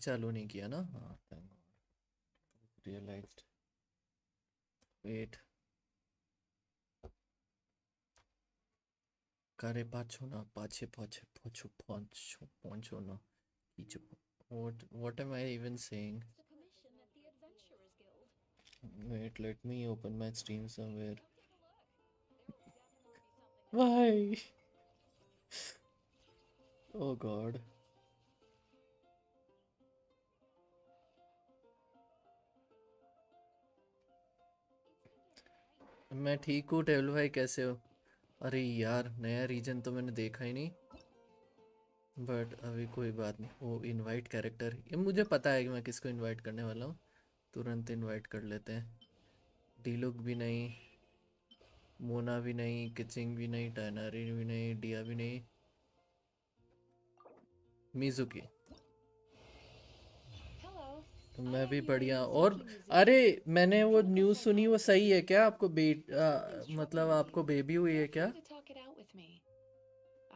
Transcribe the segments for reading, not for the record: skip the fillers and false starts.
चालू नहीं किया ना? हाँ, थैंक गॉड रियलाइज्ड। वेट, करे पाछो ना, पाछे पाछे पोछो पोछो पोछो ना कीचो। What am I even saying? Wait, let me open my stream somewhere. Why? Oh God. मैं ठीक हूँ टेबल भाई, कैसे हो? अरे यार, नया रीजन तो मैंने देखा ही नहीं, बट अभी कोई बात नहीं। वो इनवाइट कैरेक्टर, ये मुझे पता है कि मैं किसको इनवाइट करने वाला हूँ। तुरंत इनवाइट कर लेते हैं। डीलुक भी नहीं, मोना भी नहीं, किचिंग भी नहीं, टाइनारी भी नहीं, डिया भी नहीं, मिजुकी। तो मैं भी बढ़िया। और अरे, मैंने वो न्यूज़ सुनी, वो सही है क्या? आपको मतलब आपको बेबी हुई है क्या?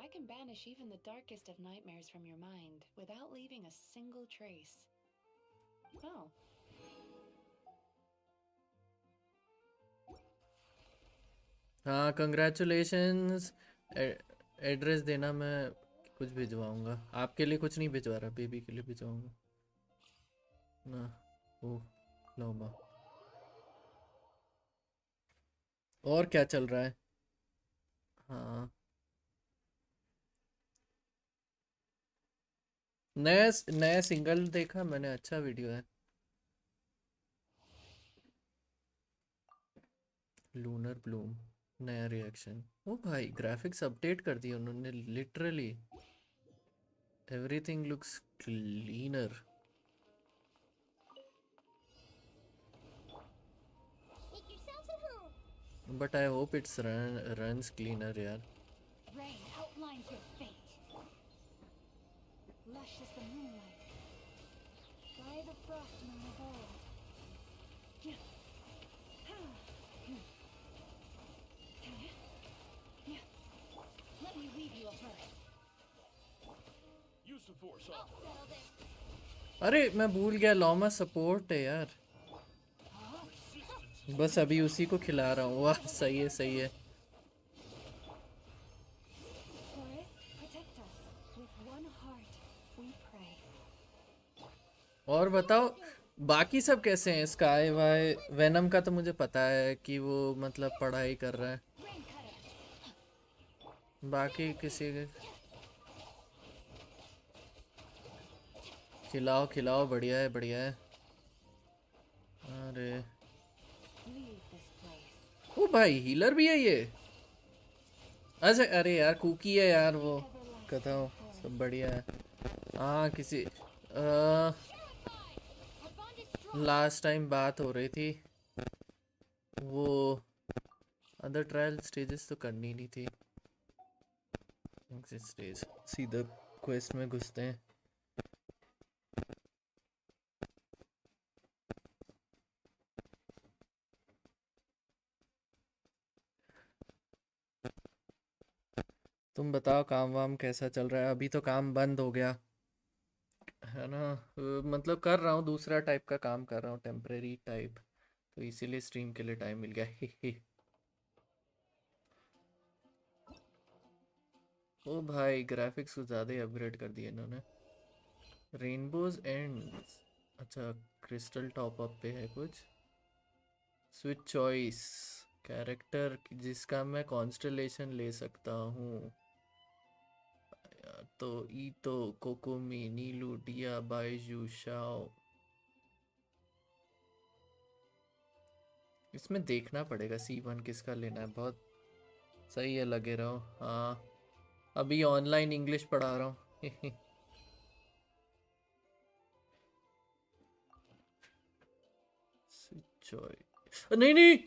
I can banish even the darkest of nightmares from your mind without leaving a single trace. Oh. हाँ, कंग्रेचुलेशंस। एड्रेस देना, मैं कुछ भिजवाऊंगा आपके लिए। कुछ नहीं भिजवा रहा, बेबी के लिए भिजवाऊंगा ना। ओ लौमा। और क्या चल रहा है? हाँ, नया नया सिंगल देखा मैंने, अच्छा वीडियो है। लूनर ब्लूम, नया रिएक्शन। ओ भाई, ग्राफिक्स अपडेट कर दिए उन्होंने literally. Everything looks cleaner. But I hope it's runs cleaner यार। Rain outlines your fate. Lush as the moonlight. By the frost moon of old. Let me weave you a verse. Use the force off. अरे मैं भूल गया, लॉमा support है यार। बस अभी उसी को खिला रहा हूँ। वाह, सही है सही है। और बताओ, बाकी सब कैसे हैं? स्काई वाई वेनम का तो मुझे पता है कि वो मतलब पढ़ाई कर रहा है। बाकी किसी के खिलाओ खिलाओ, बढ़िया है बढ़िया है। अरे ओ भाई, हीलर भी है ये? अच्छा, अरे यार कुकी है यार वो। बताओ, सब बढ़िया है। हाँ, किसी लास्ट टाइम बात हो रही थी, वो अदर ट्रायल स्टेजेस तो करनी नहीं थी। एग्जिट स्टेज, सीधा क्वेस्ट में घुसते हैं। तुम बताओ, काम वाम कैसा चल रहा है? अभी तो काम बंद हो गया है ना। मतलब कर रहा हूँ, दूसरा टाइप का काम कर रहा हूँ, टेम्परेरी टाइप, तो इसीलिए स्ट्रीम के लिए टाइम मिल गया। ओ भाई, ग्राफिक्स को ज़्यादा ही अपग्रेड कर दिया इन्होंने। रेनबोज एंड्स, अच्छा, क्रिस्टल टॉप अप पे है कुछ। स्विच चॉइस, कैरेक्टर जिसका मैं कॉन्स्टलेशन ले सकता हूँ। तो ईतो, कोकोमी, नीलू, डिया, बाइजू, शाओ। इसमें देखना पड़ेगा C1 किसका लेना है। बहुत सही है, लगे रहो। हाँ, अभी ऑनलाइन इंग्लिश पढ़ा रहा हूँ। नहीं नहीं,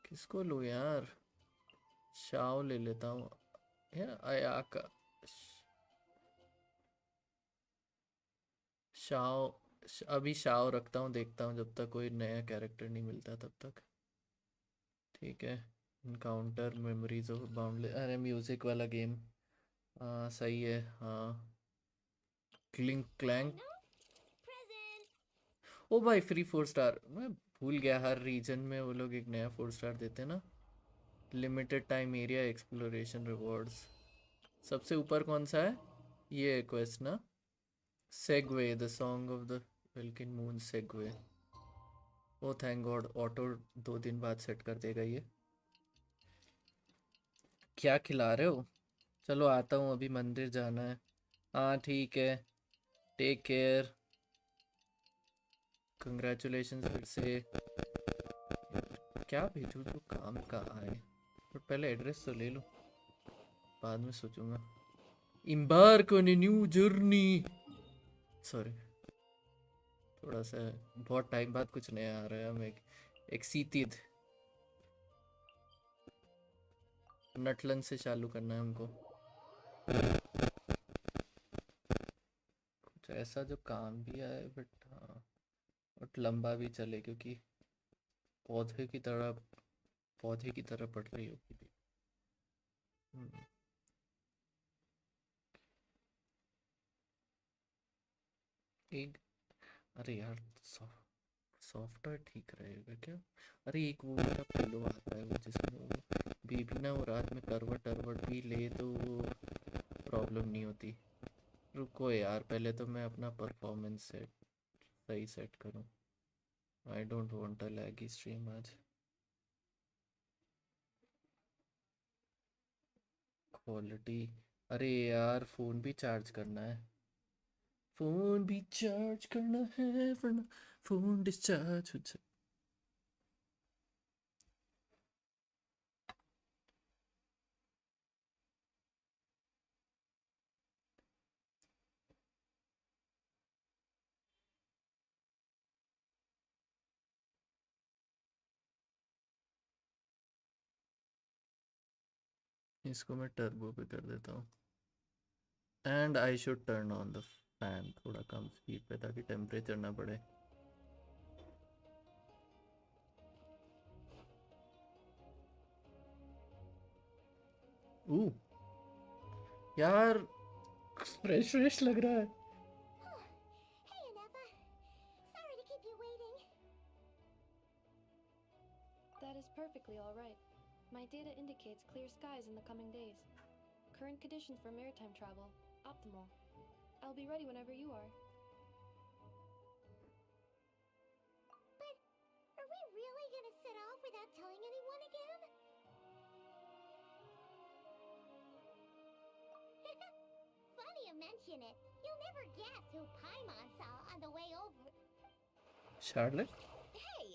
किसको लूँ यार? शाओ ले लेता हूँ या आयाका। शाओ, अभी शाओ रखता हूँ, देखता हूँ जब तक कोई नया कैरेक्टर नहीं मिलता तब तक। ठीक है। इनकाउंटर मेमोरीज ऑफ बाउंडलेस, अरे म्यूजिक वाला गेम। हाँ सही है हाँ। Clink clank. No? Present. ओ भाई फ्री 4 स्टार, मैं भूल गया हर रीजन में वो लोग एक नया 4 स्टार देते हैं ना। Limited time area exploration rewards. सबसे ऊपर कौन सा है? ये क्वेस्ट ना, segue the song of the welkin moon segue. Oh thank god, auto 2 दिन बाद सेट कर देगा ये। क्या खिला रहे हो? चलो आता हूँ, अभी मंदिर जाना है। हाँ ठीक है, टेक केयर, कंग्रेचुलेशन फिर से। क्या भेजूँ जो काम का आए, बट पहले एड्रेस तो ले लूँ, बाद में सोचूंगा। embark on a new journey। Sorry, थोड़ा सा बहुत टाइम बाद कुछ नया आ रहा है, हम एक्सीटेड। नटलन से चालू करना है हमको, कुछ ऐसा जो काम भी आए बट हाँ, बट लंबा भी चले, क्योंकि पौधे की तरह पौधे की तरह पड़ रही होगी भी। हम्म, एक, अरे यार सॉफ्टवेयर ठीक रहेगा क्या? अरे एक वो वाला पिलो आता है वो जिसमें वो बेबी ना वो रात में करवट टरवट भी ले तो प्रॉब्लम नहीं होती। रुको यार, पहले तो मैं अपना परफॉर्मेंस सही सेट करूं। I don't want a laggy stream आज। क्वालिटी, अरे यार फ़ोन भी चार्ज करना है, फ़ोन भी चार्ज करना है वरना फ़ोन डिस्चार्ज हो जाए। इसको मैं टर्बो पे कर देता हूँ। And I should turn on the fan थोड़ा कम स्पीड पे ताकि टेम्परेचर ना बढ़े। यार फ्रेश फ्रेश लग रहा है। Hey, Aneva. Sorry to keep you waiting. That is perfectly all right. My data indicates clear skies in the coming days. Current conditions for maritime travel, optimal. I'll be ready whenever you are. But are we really gonna set off without telling anyone again? Funny you mention it. You'll never guess who Paimon saw on the way over. Charlotte, Hey!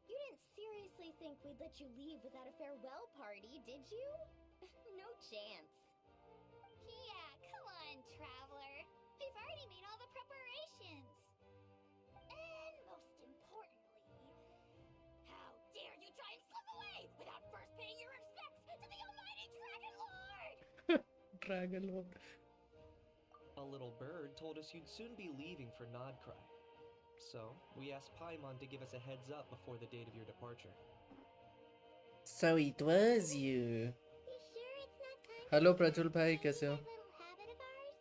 You didn't seriously think we'd let you leave without a farewell party, did you? No chance. Yeah, come on, traveler. We've already made all the preparations. And most importantly, how dare you try and slip away without first paying your respects to the almighty Dragon Lord! Dragon Lord. A little bird told us you'd soon be leaving for Nod Krai. So, we asked Paimon to give us a heads up before the date of your departure. So it was you. You sure it's not time hello to Prajwal start भाई, changing कैसे हो? that little habit of ours?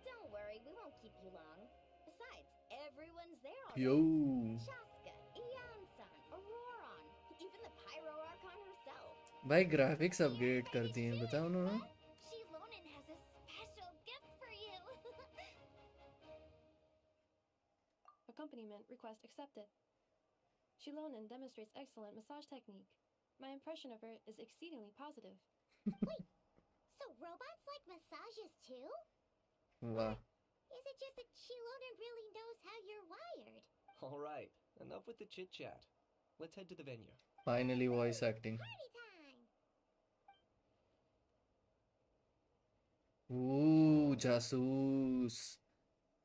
Don't worry, we won't keep you long. Besides, everyone's there Yo, already. Shaska, Ian-san, Auroron, even the Pyro Archon herself. भाई graphics You're upgrade कर excited दिए हैं, too, बताओ ना। what? Shilonen has a special gift for you. Accompaniment request accepted. Shilonen demonstrates excellent massage technique. My impression of her is exceedingly positive. Wait, so robots like massages too? वाह, Is it just that Shilonen really knows how you're wired? Alright, enough with the chit chat. Let's head to the venue. Finally voice acting. Party time! जासूस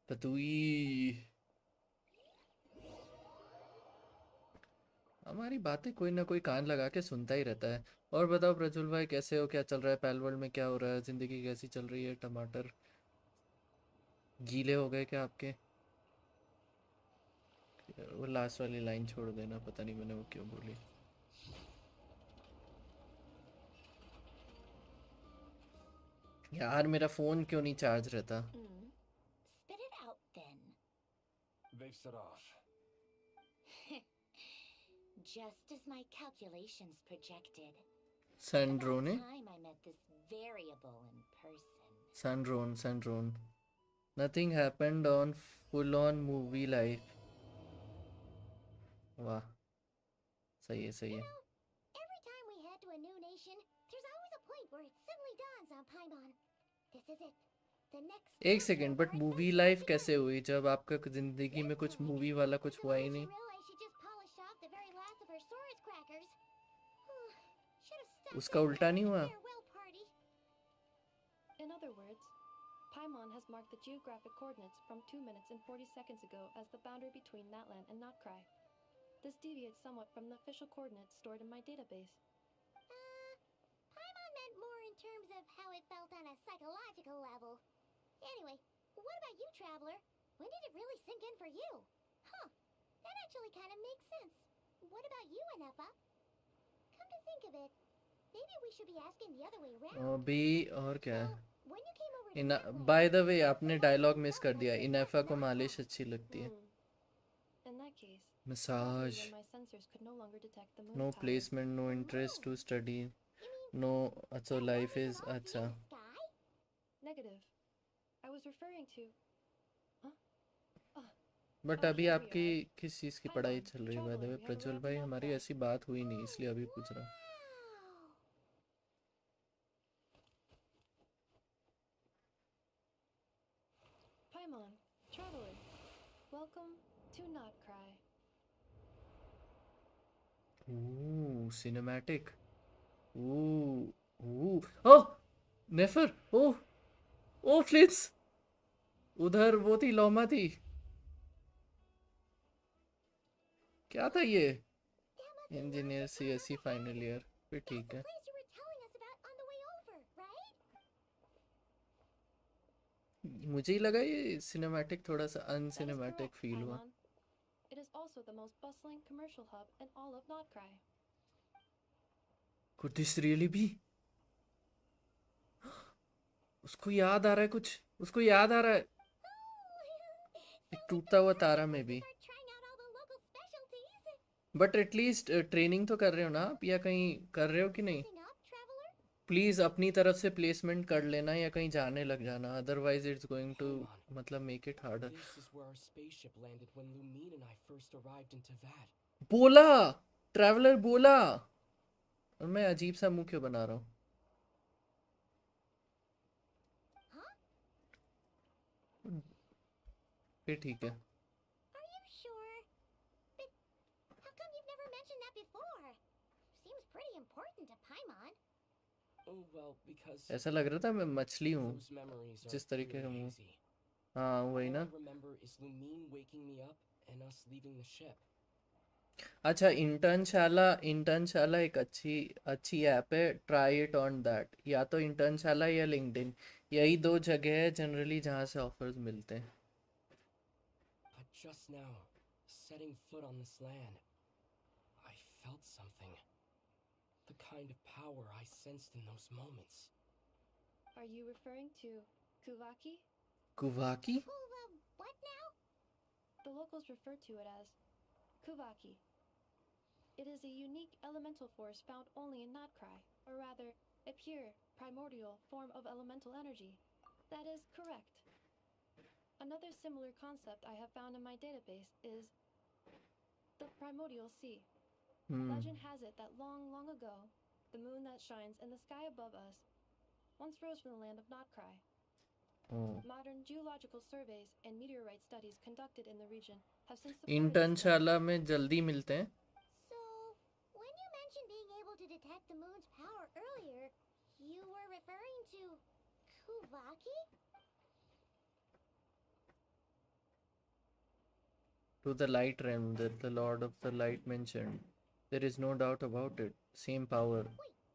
पतुई। हमारी बातें कोई ना कोई कान लगा के सुनता ही रहता है। और बताओ प्रज्वल भाई, कैसे हो? क्या चल रहा है पैल वर्ल्ड में? क्या हो रहा है? जिंदगी कैसी चल रही है? टमाटर गीले हो गए क्या आपके? वो लास्ट वाली लाइन छोड़ देना, पता नहीं मैंने वो क्यों बोली। यार मेरा फोन क्यों नहीं चार्ज रहता? Spit it out then. They've set off. Just as my calculations projected. सैंड्रोन है? About time I met this variable in person. सैंड्रोन. Nothing happened on full on movie life. वाह, सही है. Every time we head to a new nation, there's always a point where it suddenly dawns on Paimon. This is it. The next एक second, but movie life कैसे हुई जब आपका जिंदगी में कुछ मूवी वाला कुछ हुआ ही नहीं? उसका उल्टा नहीं हुआ? In other words, Paimon has marked the geographic coordinates from 2 minutes and 40 seconds ago as the boundary between Natlan and Nod Krai. This deviates somewhat from the official coordinates stored in my database. Paimon meant more in terms of how it felt on a psychological level. Anyway, what about you, Traveler? When did it really sink in for you? Huh, that actually kind of makes sense. What about you, Anefa? Come to think of it, maybe we should be asking the other way around. अभी और क्या है? When you came over to Natlan, by the way, आपने dialogue miss कर दिया. इनेफा को मालिश अच्छी लगती है. In that case, massage. when my sensors could no longer detect the moon no power. Placement, no interest to study. No, अच्छा life is अच्छा. sky? Negative. I was referring to. But अभी here we आपकी are. किस चीज़ की पढ़ाई Paimon, चल रही है? By the way traveler, you Prajwal have भाई, arrived in हमारी Nod ऐसी बात हुई नहीं, इसलिए अभी पूछ रहा हूँ. Wow. Paimon, traveler, welcome to Nod Krai. Oh cinematic. Oh oh Nefer. Oh Flins. उधर वो थी, लोमा थी. क्या था ये? Engineer CSC final year. फिर ठीक है. Place you were telling us about on the way over, right? मुझे ही लगा ये सिनेमैटिक थोड़ा सा That is अनसिनेमैटिक correct, फील हुआ. Paimon. It is also the most bustling commercial hub in all of Nod Krai. Could this really be? उसको याद आ रहा है कुछ. उसको याद आ रहा है. एक टूटता हुआ तारा में भी. Start trying out all the local specialties. But at least training तो कर रहे हो ना आप, या कहीं कर रहे हो कि नहीं? Something up, traveler? प्लीज अपनी तरफ से प्लेसमेंट कर लेना या कहीं जाने लग जाना, अदरवाइज इट्स गोइंग टू मतलब make it harder. This is where our spaceship landed when Lumine and I first arrived into that. बोला, ट्रैवलर बोला. और मैं अजीब सा मुंह क्यों बना रहा हूँ? Huh? फिर ठीक है. Are you sure? But how come you've never mentioned that before? Seems pretty important to Paimon. Oh well, because ऐसा लग रहा था मैं मछली हूँ those memories are जिस तरीके का really मुंह. hazy. हाँ वही All ना. I remember is Lumine waking me up and us leaving the ship. अच्छा, इंटर्नशाला एक अच्छी ऐप है. Try it on that. या तो इंटर्नशाला या लिंक्डइन, यही दो जगह है जनरली जहाँ से ऑफर्स मिलते हैं. But just now, setting foot on this land, I felt something. The kind of power I sensed in those moments. Are you referring to Kuvaki? कुवाकी. What now? The locals refer to it as Kuvaki. It is a unique elemental force found only in Nod Krai, or rather, a pure, primordial form of elemental energy. That is correct. Another similar concept I have found in my database is the primordial sea. Legend has it that long, long ago, the moon that shines in the sky above us once rose from the land of Nod Krai. Modern geological surveys and meteorite studies conducted in the region have since supported this claim. Internshala में जल्दी मिलते हैं. So, when you mentioned being able to detect the moon's power earlier, you were referring to Kuvaki? To the light realm that the Lord of the Light mentioned. There is no doubt about it. Same power.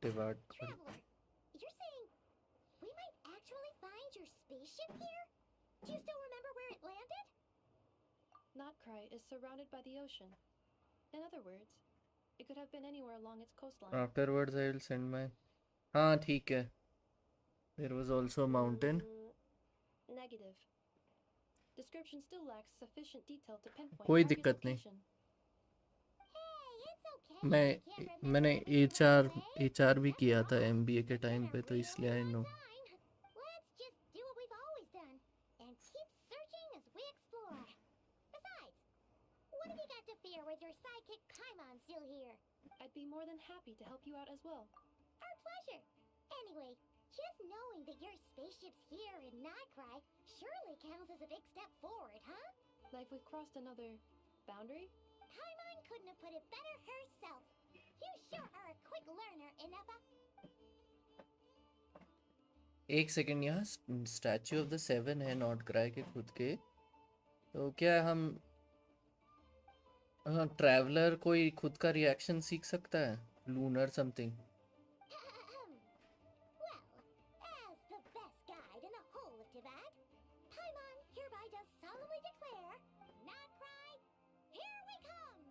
Divide. Traveler, you're saying we might actually find your spaceship here? Do you still remember where it landed? Nod Krai is surrounded by the ocean. In other words, it could have been anywhere along its coastline. Afterwards I will send my. हाँ ठीक है. There was also a mountain. Negative. Description still lacks sufficient detail to pinpoint कोई target दिक्कत नहीं. location. Hey, it's okay if you मैं can't remember मैंने everything right away. HR भी That's किया था all. MBA के It's टाइम been पे, a तो इसलिए really I know. long time. Let's just do what we've always done and keep searching as we explore. Besides, what have you got to fear with your sidekick Paimon still here? I'd be more than happy to help you out as well. Our pleasure. Anyway, just knowing that your spaceship's here in Nod Krai surely counts as a big step forward, huh? Like we've crossed another boundary? Paimon couldn't have put it better herself. You sure are a quick learner, Ineppa. एक second, यहाँ statue of the seven है not cry के खुद के, तो क्या हम traveller कोई खुद का रिएक्शन सीख सकता है, lunar something? Well, as the best guide in the whole of Tibet, Paimon hereby does solemnly declare, Nod Krai, here we come!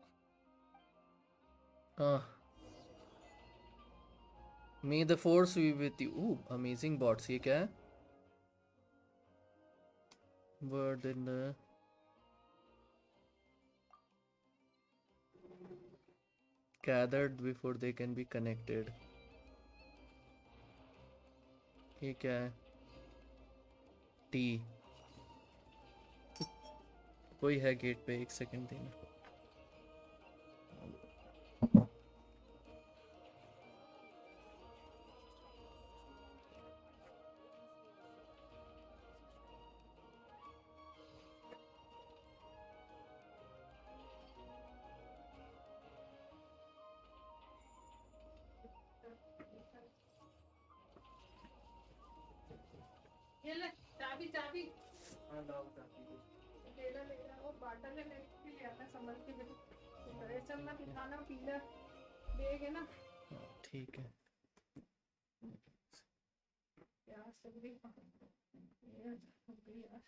May the force be with you. Amazing bots. ये क्या है? Word in the gathered before they can be connected. ये क्या है? T. कोई है gate पे, एक सेकंड देना. ये ले चाबी चाबी तेरा ले जा वो बाटल है ले के ले आना संभल के बेटे चल ना दिखाना पीला बैग है ना. ठीक है. यार सब्री ये हो गई यार.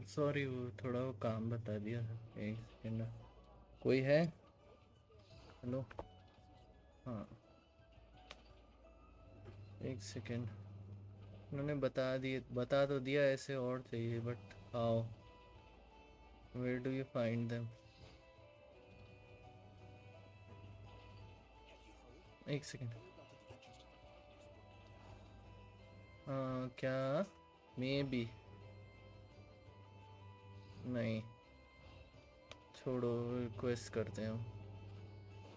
सॉरी, वो थोड़ा वो काम बता दिया. एक सेकंड. कोई है? हेलो. हाँ, एक सेकेंड, उन्होंने बता तो दिया ऐसे और चाहिए, but how, where do you find them? एक सेकेंड, क्या? मे बी, नहीं, छोड़ो, रिक्वेस्ट करते हैं हम।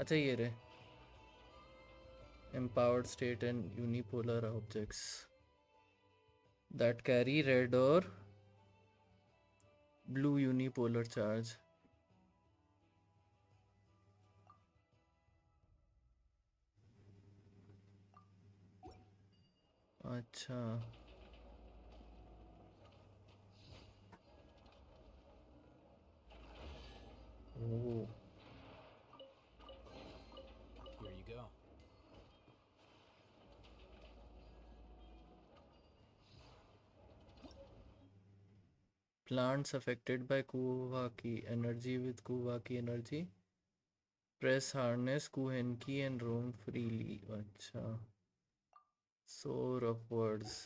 अच्छा, ये रहे, empowered state and unipolar objects that carry red or blue unipolar charge. अच्छा, ओ, Here you go. plants affected by Kuwaki energy with Kuwaki energy press harness Kuhenki and roam freely. अच्छा, soar upwards.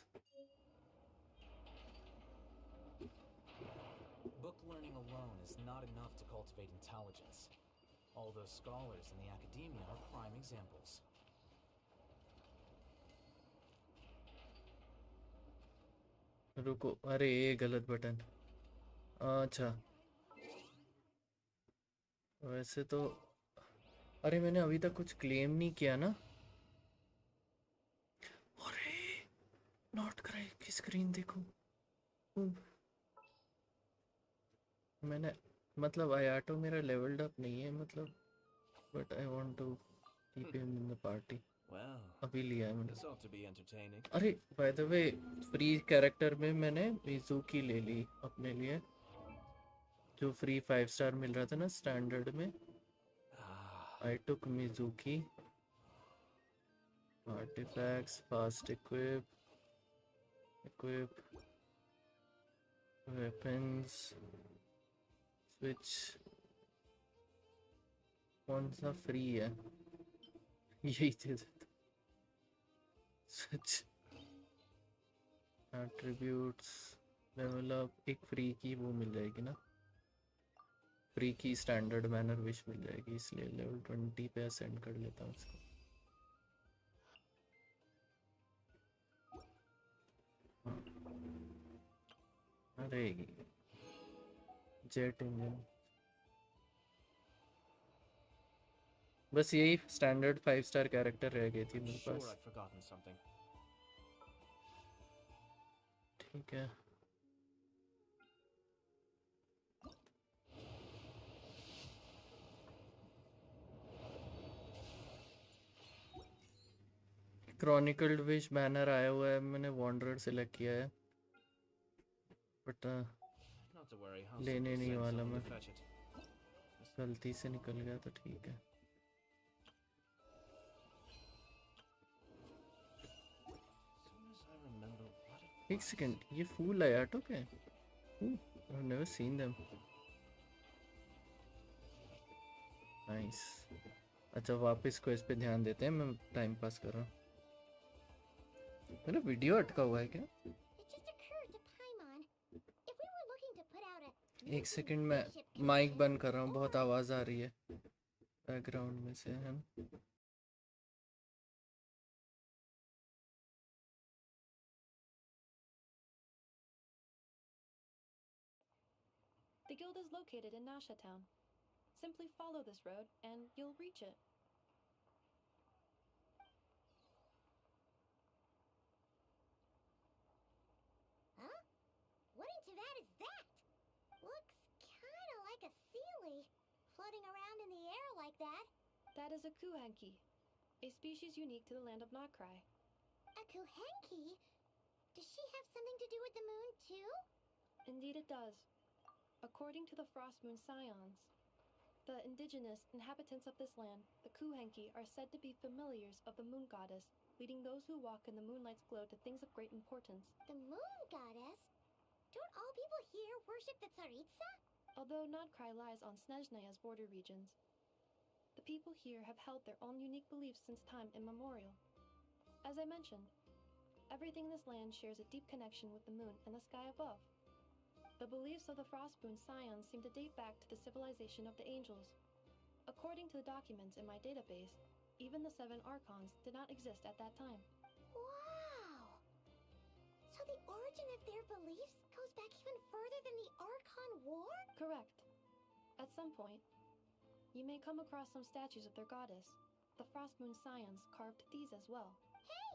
Book learning alone is not enough to cultivate intelligence. All those scholars in the academia are prime examples. रुको, अरे ये गलत button. अच्छा, वैसे तो, अरे मैंने अभी तक कुछ क्लेम नहीं किया ना। अरे नॉट क्राई की स्क्रीन देखो। मैंने, मतलब आयाटो मेरा लेवल्ड अप नहीं है, मतलब, but I want to keep him in the party. Well, अभी लिया है मैंने। this ought to be entertaining. अरे by the way, free character में मैंने मिजुकी ले ली अपने लिए, जो फ्री 5 स्टार मिल रहा था ना स्टैंडर्ड में। Ah, I took Mizuki. Artifacts, fast equip weapons, switch. कौन सा फ्री है? यही थे। स्विच, एट्रीब्यूट्स, लेवल अप, एक फ्री की वो मिल जाएगी ना, फ्री की स्टैंडर्ड मैनर विश मिल जाएगी, इसलिए लेवल 20 पे असेंड कर लेता हूँ इसको। अरे जेट इंजन, बस यही स्टैंडर्ड 5 स्टार कैरेक्टर रह गई थी I'm मेरे sure पास। I've forgotten something. ठीक है, क्रॉनिकल्ड विश बैनर आया हुआ है, मैंने वॉन्डरर सेलेक्ट किया है, but Not to worry, I'll लेने simply नहीं send वाला someone मैं, to fetch it. गलती से निकल गया तो ठीक है। Soon as I remember what it एक was. सेकंड, ये फूल है यार, टोक है। I have never seen them. Nice. अच्छा, वापस को इस पे ध्यान देते हैं, मैं टाइम पास कर रहा हूँ। मेरा वीडियो अटका हुआ है क्या? It just occurred to Paimon. If we were looking to put out a एक missing सेकंड, मैं spaceship माइक connection, बंद कर रहा हूँ, बहुत or आवाज़ आ रही है बैकग्राउंड में से, है ना? The guild is located in Nasha Town. Simply follow this road and you'll reach it. Huh? What into that is that? Looks kinda like a sealy, floating around in the air like that. That is a kuhanki, a species unique to the land of Nod Krai. A kuhenki? Does she have something to do with the moon, too? Indeed it does. According to the Frost Moon Scions, the indigenous inhabitants of this land, the kuhenki, are said to be familiars of the moon goddess, leading those who walk in the moonlight's glow to things of great importance. The moon goddess? Don't all people here worship the Tsaritsa? Although Nod Krai lies on Snezhnaya's border regions, The people here have held their own unique beliefs since time immemorial. As I mentioned, everything in this land shares a deep connection with the moon and the sky above. The beliefs of the Frostmoon Scions seem to date back to the civilization of the angels. According to the documents in my database, even the 7 Archons did not exist at that time. Wow! So the origin of their beliefs goes back even further than the Archon War? Correct. At some point, you may come across some statues of their goddess. The Frostmoon Scions carved these as well. Hey!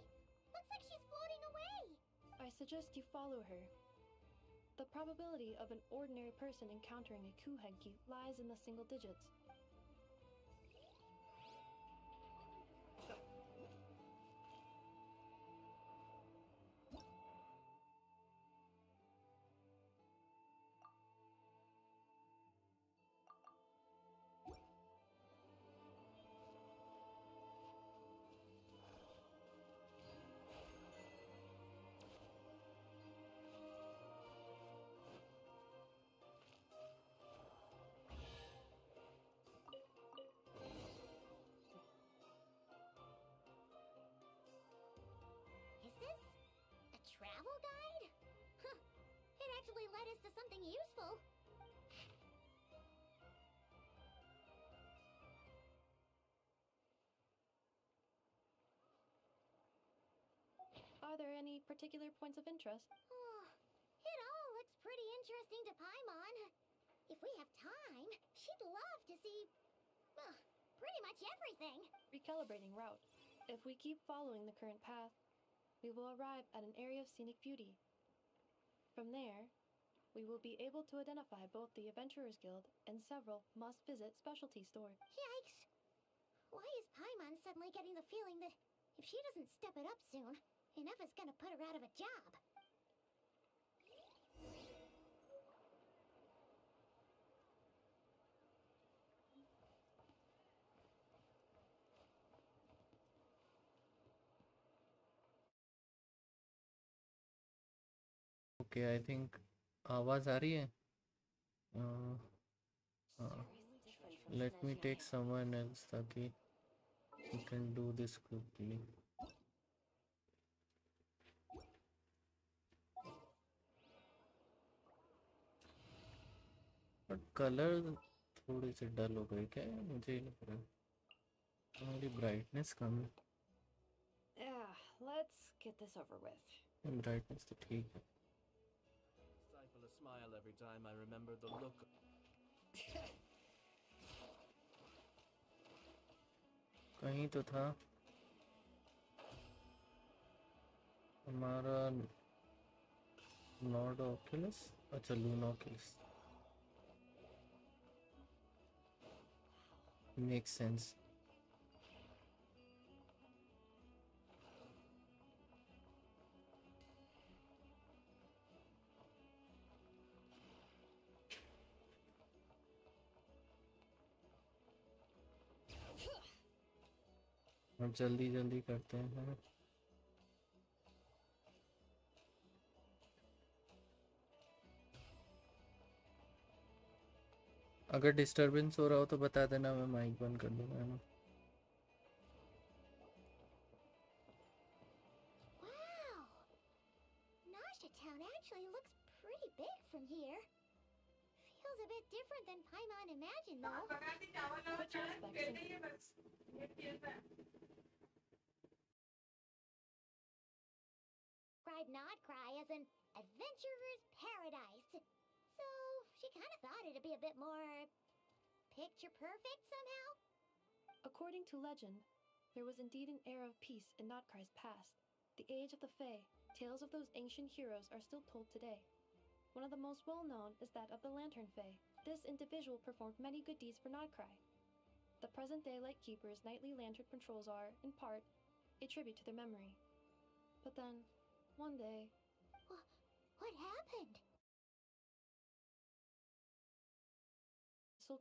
Looks like she's floating away! I suggest you follow her. The probability of an ordinary person encountering a Kuhenki lies in the single digits. Is this a travel guide? Huh. It actually led us to something useful. Are there any particular points of interest? Oh, it all looks pretty interesting to Paimon. If we have time, she'd love to see, well, pretty much everything. Recalibrating route. If we keep following the current path, we will arrive at an area of scenic beauty. From there, we will be able to identify both the Adventurers Guild and several must-visit specialty stores. Yikes! Why is Paimon suddenly getting the feeling that if she doesn't step it up soon, enough is gonna put her out of a job? Okay, I think आवाज आ रही है? Let me take someone else ताकि we can do this quickly. But color थोड़ी सी डल हो गई क्या है? मुझे ही लग रहा है हमारी brightness कम है. Yeah, let's get this over with. Brightness तो ठीक है. Stifle a smile every time I remember the look. कहीं तो था हमारा नॉड ऑक्यूलस. अच्छा लून ऑक्यूलस. Makes sense. अब जल्दी जल्दी करते हैं. अगर डिस्टरबेंस हो रहा हो तो बता देना, मैं माइक बंद कर दूंगा, है ना. Wow! Nasha Town actually looks pretty big from here. Feels a bit different than Paimon imagined, though. बगाती चावल और Put your चाय specs दे in. देंगे बस. ये चीज़ है. Described Nod Krai as an adventurer's paradise. So she kind of thought it'd be a bit more picture perfect somehow. According to legend, there was indeed an era of peace in Nod Krai's past. The age of the Fae, tales of those ancient heroes are still told today. One of the most well-known is that of the Lantern Fae. This individual performed many good deeds for Nod Krai. The present-day Lightkeeper's nightly lantern patrols are, in part, a tribute to their memory. But then, one day, What happened?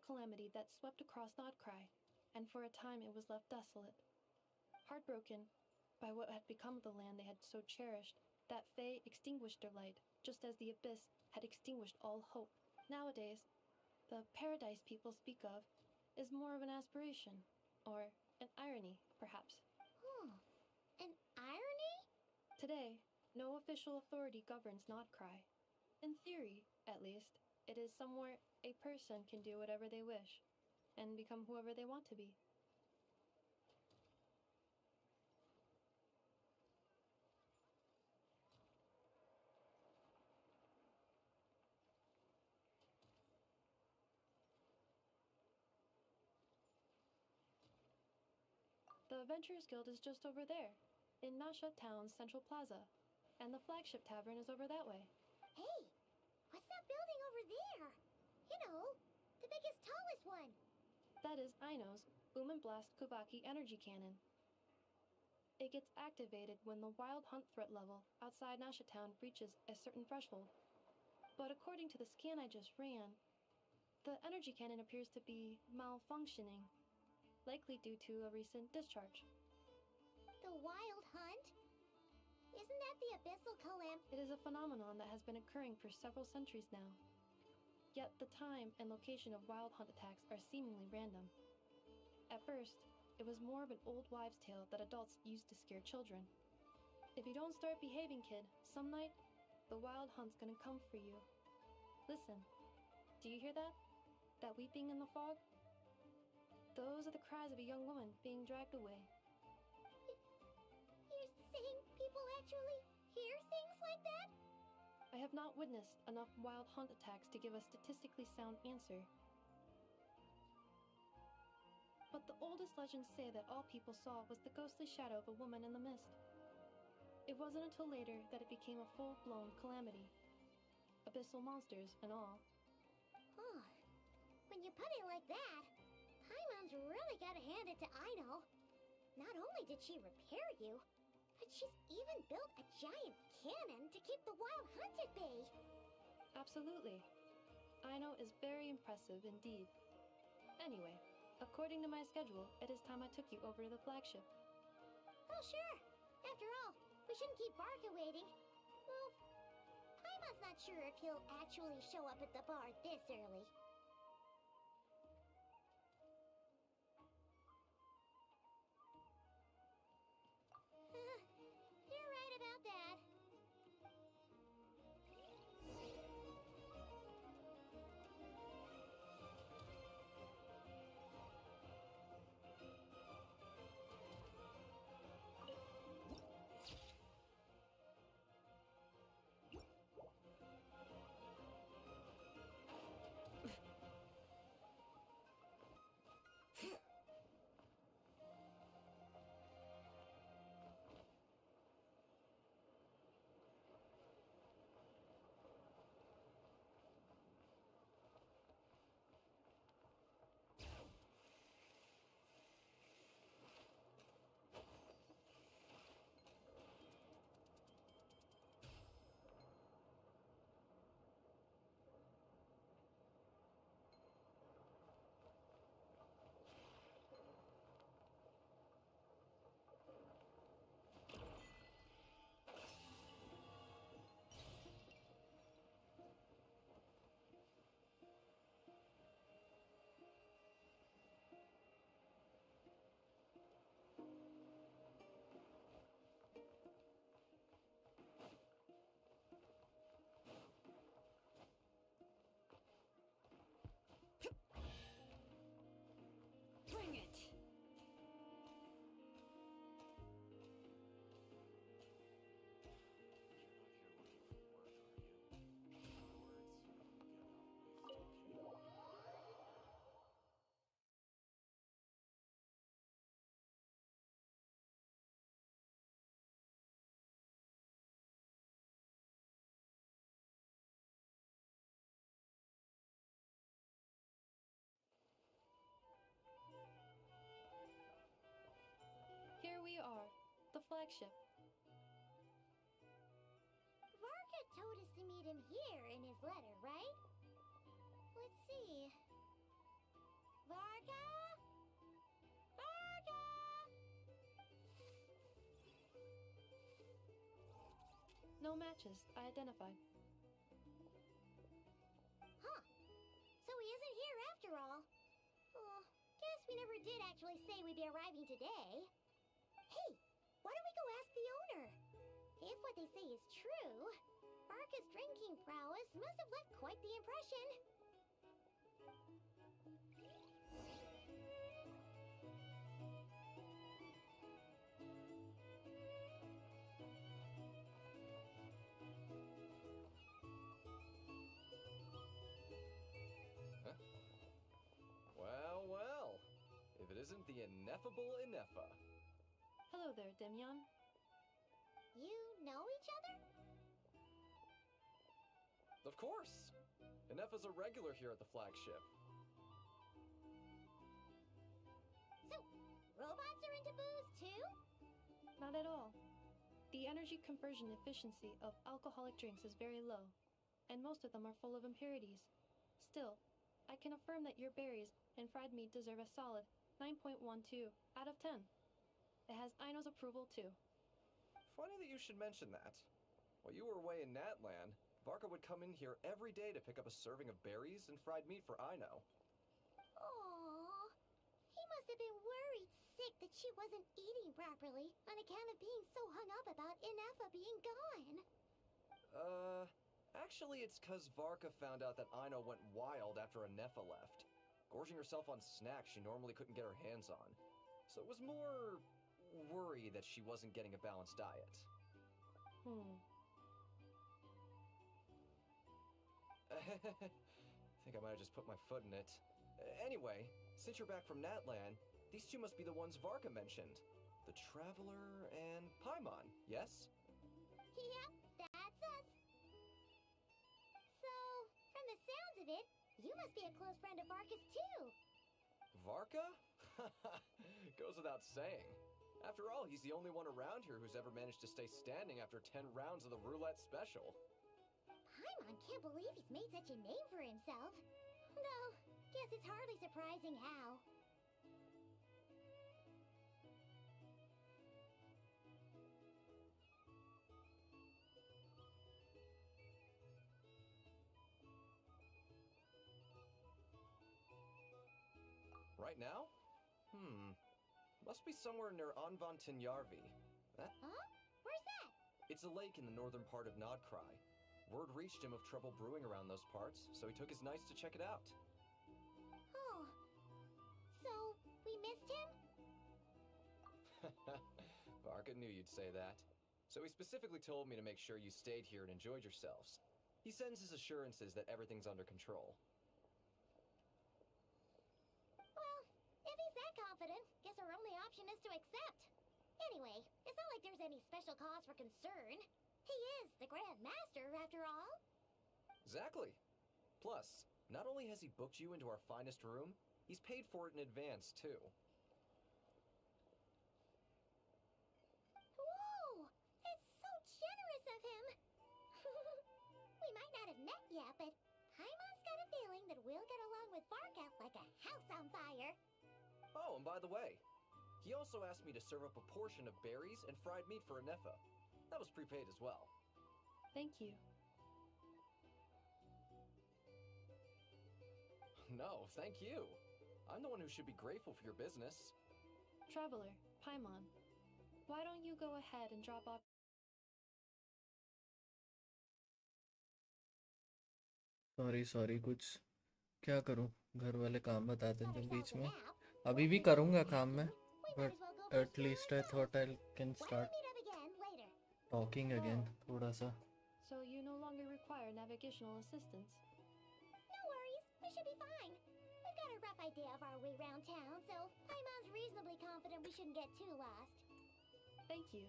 calamity that swept across Nod Krai, and for a time it was left desolate. Heartbroken by what had become of the land they had so cherished, that Fae extinguished their light, just as the Abyss had extinguished all hope. Nowadays, the paradise people speak of is more of an aspiration, or an irony, perhaps. Oh, an irony? Today, no official authority governs Nod Krai. In theory, at least, it is somewhere a person can do whatever they wish, and become whoever they want to be. The Adventurers Guild is just over there, in Nasha Town's central plaza, and the flagship tavern is over that way. Hey, what's that building over there? You know, the biggest, tallest one. That is Aino's Boom and Blast Kuvaki energy cannon. It gets activated when the wild hunt threat level outside Nasha Town reaches a certain threshold. But according to the scan I just ran, the energy cannon appears to be malfunctioning, likely due to a recent discharge. The wild hunt? Isn't that the abyssal It is a phenomenon that has been occurring for several centuries now. Yet the time and location of wild hunt attacks are seemingly random. At first, it was more of an old wives' tale that adults used to scare children. If you don't start behaving, kid, some night, the wild hunt's gonna come for you. Listen, do you hear that? That weeping in the fog? Those are the cries of a young woman being dragged away. You're saying people actually hear things like that? I have not witnessed enough wild hunt attacks to give a statistically sound answer. But the oldest legends say that all people saw was the ghostly shadow of a woman in the mist. It wasn't until later that it became a full-blown calamity. Abyssal monsters and all. Oh, when you put it like that, Paimon's really gotta hand it to Aino. Not only did she repair you, but she's even built a giant cannon to keep the wild hunt at bay. Absolutely. Aino is very impressive indeed. Anyway, according to my schedule, it is time I took you over to the flagship. Oh, sure. After all, we shouldn't keep Varka waiting. Well, Paimon's not sure if he'll actually show up at the bar this early. You're right about that. Bring it! Here we are, the flagship. Varka told us to meet him here in his letter, right? Let's see. Varka? Varka! No matches identified. Huh. So he isn't here after all. Oh, we never did actually say we'd be arriving today. Hey, why don't we go ask the owner? If what they say is true, Barca's drinking prowess must have left quite the impression. Well, well. If it isn't the ineffable Ineffa. Hello there, Demyon. You know each other? Of course. Ineffa's a regular here at the flagship. So, robots are into booze too? Not at all. The energy conversion efficiency of alcoholic drinks is very low, and most of them are full of impurities. Still, I can affirm that your berries and fried meat deserve a solid 9.12 out of 10. It has Aino's approval too. Funny that you should mention that. While you were away in Natland, Varka would come in here every day to pick up a serving of berries and fried meat for Aino. Aww. He must have been worried sick that she wasn't eating properly on account of being so hung up about Ineffa being gone. Actually it's 'cause Varka found out that Aino went wild after Ineffa left, gorging herself on snacks she normally couldn't get her hands on. So it was more worry that she wasn't getting a balanced diet. I think I might have just put my foot in it. Anyway, since you're back from Natland, these two must be the ones Varka mentioned. The Traveler and Paimon, yes? Yep, that's us. So, from the sounds of it, you must be a close friend of Varka's too. Varka? Goes without saying. After all, he's the only one around here who's ever managed to stay standing after 10 rounds of the roulette special. Paimon can't believe he's made such a name for himself. Though, guess it's hardly surprising how. Right now? Must be somewhere near Anvantinyarvi. Huh? Where's that? It's a lake in the northern part of Nod Krai. Word reached him of trouble brewing around those parts, so he took his knights to check it out. Oh. So, we missed him? Varka knew you'd say that. So he specifically told me to make sure you stayed here and enjoyed yourselves. He sends his assurances that everything's under control. Well, if he's that confident, guess our only option is to accept. Anyway, it's not like there's any special cause for concern. He is the Grand Master, after all. Exactly. Plus, not only has he booked you into our finest room, he's paid for it in advance, too. Whoa! It's so generous of him! We might not have met yet, but Paimon's got a feeling that we'll get along with Varka like a house on fire. Oh, and by the way, he also asked me to serve up a portion of berries and fried meat for Ineffa. That was prepaid as well. Thank you. No, thank you. I'm the one who should be grateful for your business. Traveler, Paimon, why don't you go ahead and drop off? Sorry कुछ क्या करूं, घर वाले काम बताते हैं जब बीच में. अभी भी करूंगा काम मैं, but at least I thought I can start talking again थोड़ा सा. So you no longer require navigational assistance. No worries, we should be fine. We've got a rough idea of our way around town, so Paimon's reasonably confident we shouldn't get too lost. Thank you.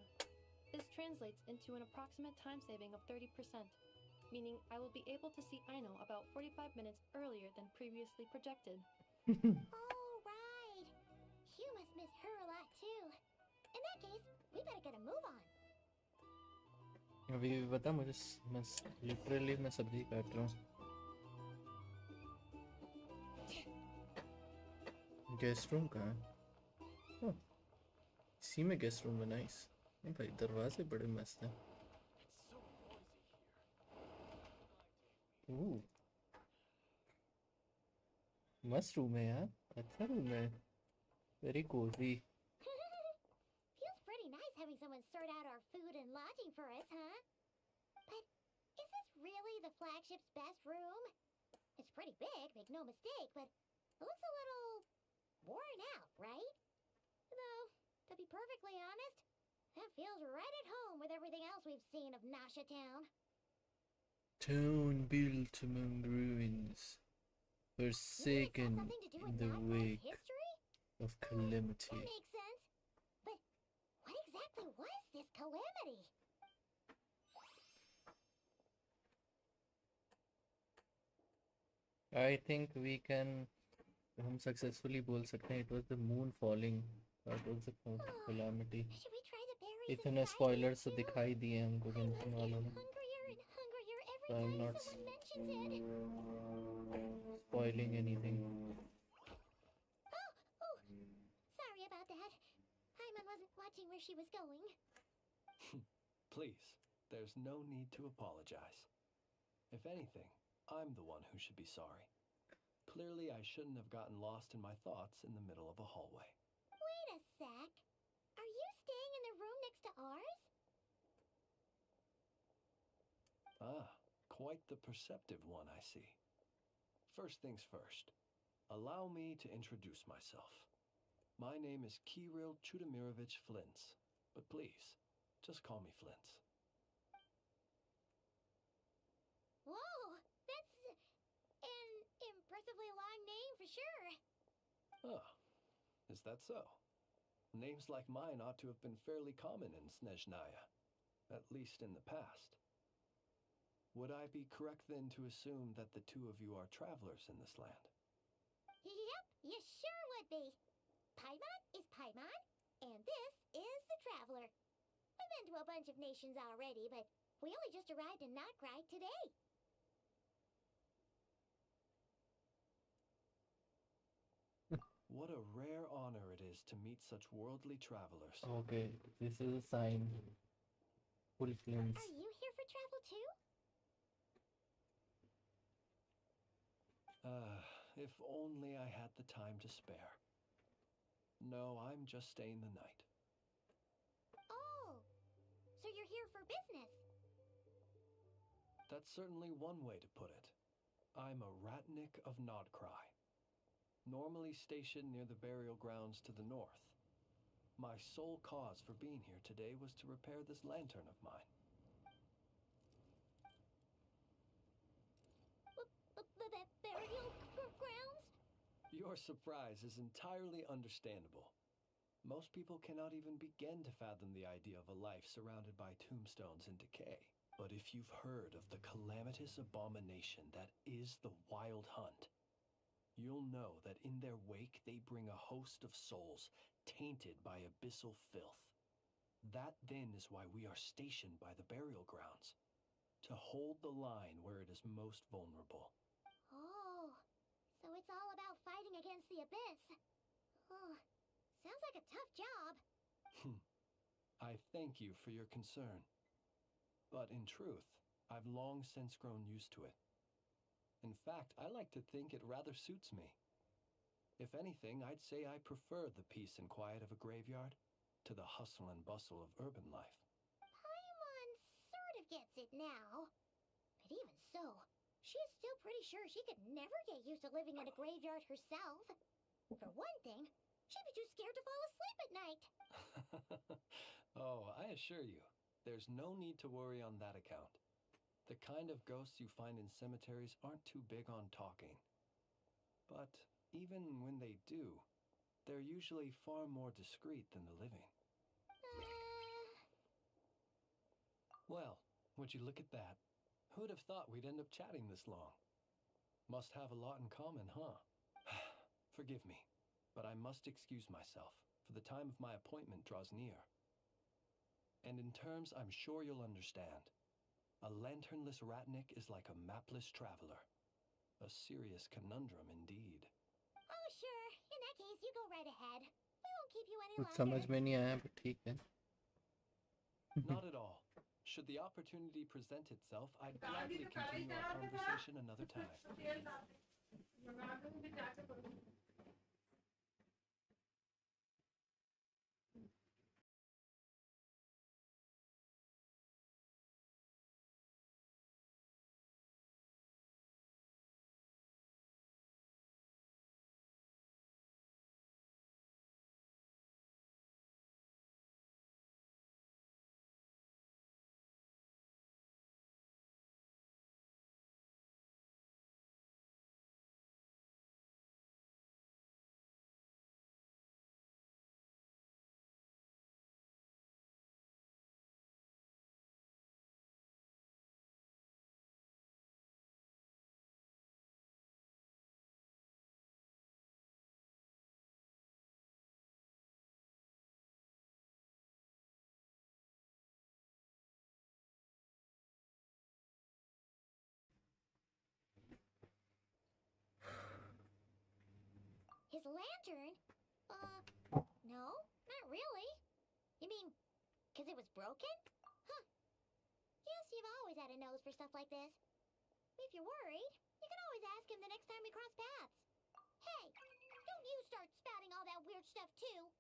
This translates into an approximate time saving of 30%, meaning I will be able to see Aino about 45 minutes earlier than previously projected. All right. You must miss her a lot too. In that case, we better get a move on. अभी बता मुझे, मैं literally मैं सब्जी काट रहा हूँ. Guest room कहाँ है? ओह, इसी में गेस्ट रूम है. नाइस. नहीं भाई, दरवाजे बड़े मस्त हैं. मस्त रूम है यार, अच्छा रूम है. Very cozy. Feels pretty nice having someone sort out our food and lodging for us, huh? But is this really the flagship's best room? It's pretty big, make no mistake, but it looks a little worn out, right? Though, to be perfectly honest, that feels right at home with everything else we've seen of Nasha Town. Town built among ruins, forsaken Something to do with in the Nod Krai's wake history? of That calamity. makes sense. But what exactly was this calamity? I think we can हम successfully बोल सकते हैं it was the moon falling. That was the calamity. Should we try the berries इतने and spoilers तो too? दिखाई दिए हमको I must Genshin get वालों ने. hungrier and hungrier every So I'm time not someone mentions it. spoiling anything. Oh, sorry about that. Paimon wasn't watching where she was going. Please, there's no need to apologize. If anything, I'm the one who should be sorry. Clearly, I shouldn't have gotten lost in my thoughts in the middle of a hallway. Wait a sec. Are you staying in the room next to ours? Ah, quite the perceptive one, I see. First things first, allow me to introduce myself. My name is Kirill Chudamirovich Flintz, but please, just call me Flintz. Whoa, that's an impressively long name for sure. Ah, is that so? Names like mine ought to have been fairly common in Snezhnaya, at least in the past. Would I be correct then to assume that the two of you are travelers in this land? Yep, you sure would be. Paimon is Paimon, and this is the Traveler. We've been to a bunch of nations already, but we only just arrived in Nod Krai today. What a rare honor it is to meet such worldly travelers. Okay, this is a sign. Full flames. Are you here for travel too? If only I had the time to spare. No, I'm just staying the night. Oh, so you're here for business? That's certainly one way to put it. I'm a Ratnik of Nod Krai, normally stationed near the burial grounds to the north. My sole cause for being here today was to repair this lantern of mine. The burial grounds? Your surprise is entirely understandable. Most people cannot even begin to fathom the idea of a life surrounded by tombstones and decay. But if you've heard of the calamitous abomination that is the Wild Hunt, you'll know that in their wake they bring a host of souls tainted by abyssal filth. That then is why we are stationed by the burial grounds, to hold the line where it is most vulnerable. Oh, so it's all about fighting against the abyss. Oh, sounds like a tough job. I thank you for your concern. But in truth, I've long since grown used to it. In fact, I like to think it rather suits me. If anything, I'd say I prefer the peace and quiet of a graveyard to the hustle and bustle of urban life. Paimon sort of gets it now. But even so, she's still pretty sure she could never get used to living in a graveyard herself. For one thing, she'd be too scared to fall asleep at night. Oh, I assure you, there's no need to worry on that account. The kind of ghosts you find in cemeteries aren't too big on talking. But even when they do, they're usually far more discreet than the living. Well, would you look at that? Who'd have thought we'd end up chatting this long? Must have a lot in common, huh? Forgive me, but I must excuse myself, for the time of my appointment draws near. And in terms I'm sure you'll understand, a lanternless Ratnik is like a mapless traveler. A serious conundrum indeed. Oh, sure. In that case, you go right ahead. We won't keep you any कुछ longer. समझ में नहीं आया but ठीक है. Not at all. Should the opportunity present itself, I'd gladly continue our conversation another time. तेल डाल दे मंगा दूंगी जाके His lantern? No, not really. You mean, 'cause it was broken? Huh. Guess you've always had a nose for stuff like this. If you're worried, you can always ask him the next time we cross paths. Hey, don't you start spouting all that weird stuff too.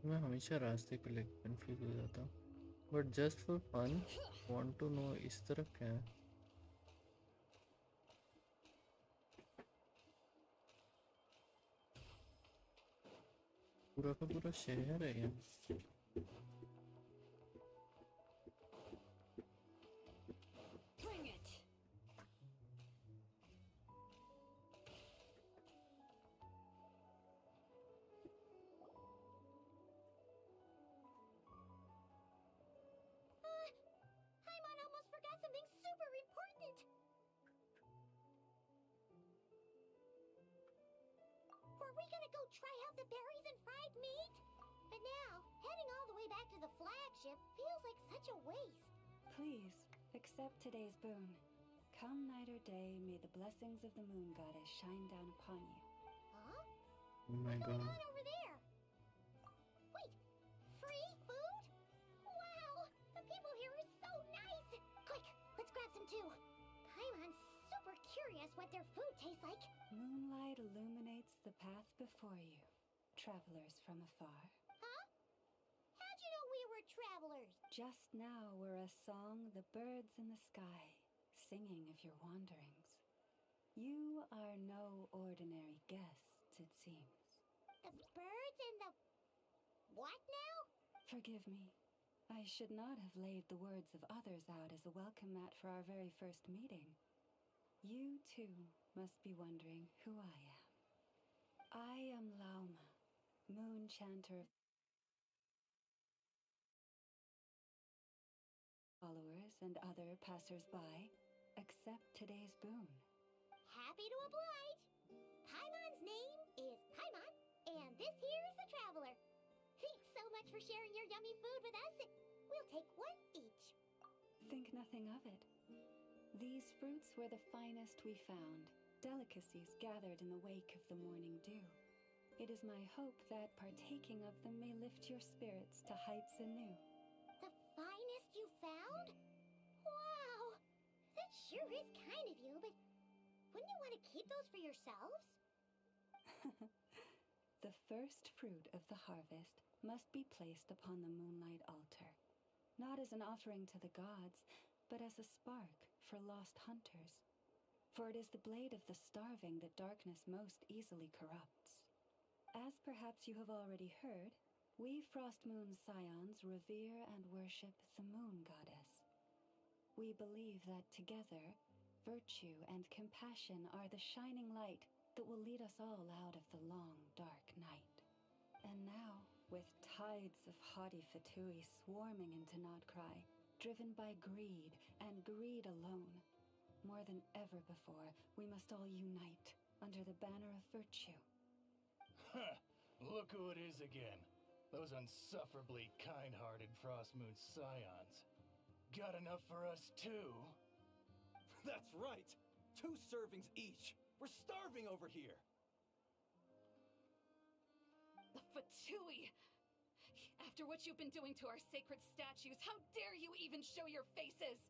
मैं हमेशा रास्ते को लेकर confuse हो जाता हूँ, but just for fun want to know इस तरफ क्या है। पूरा का पूरा शहर है यहाँ। Bring it. Paimon almost forgot something super important. Were we gonna go try out the berries and fried meat? But now, heading all the way back to the flagship feels like such a waste. Please, accept today's boon. Come night or day, may the blessings of the moon goddess shine down upon you. Huh? Oh my What's going god. on over there? Wait, free food? Wow, the people here are so nice! Quick, let's grab some too. Paimon's super curious what their food tastes like. Moonlight illuminates the path before you, travelers from afar. Huh? How'd you know we were travelers? Just now were a song the birds in the sky, singing of your wanderings. You are no ordinary guests, it seems. The birds and the... what now? Forgive me. I should not have laid the words of others out as a welcome mat for our very first meeting. You, too, must be wondering who I am. I am Lauma, moon chanter of followers and other passers-by. Accept today's boon. Happy to oblige. Paimon's name is Paimon, and this here is the traveler. Thanks so much for sharing your yummy food with us. We'll take one each. Think nothing of it. These fruits were the finest we found, delicacies gathered in the wake of the morning dew. It is my hope that partaking of them may lift your spirits to heights anew. The finest you found? Wow! That sure is kind of you, but wouldn't you want to keep those for yourselves? The first fruit of the harvest must be placed upon the moonlight altar, not as an offering to the gods, but as a spark for lost hunters. For it is the blade of the starving that darkness most easily corrupts. As perhaps you have already heard, we Frost Moon Scions revere and worship the moon goddess. We believe that together, virtue and compassion are the shining light that will lead us all out of the long, dark night. And now, with tides of haughty Fatui swarming into Nod Krai, driven by greed and greed alone, more than ever before, we must all unite under the banner of virtue. Huh, look who it is again. Those unsufferably kind-hearted Frost Moon Scions. Got enough for us too? That's right! 2 servings each! We're starving over here! The Fatui! After what you've been doing to our sacred statues, how dare you even show your faces!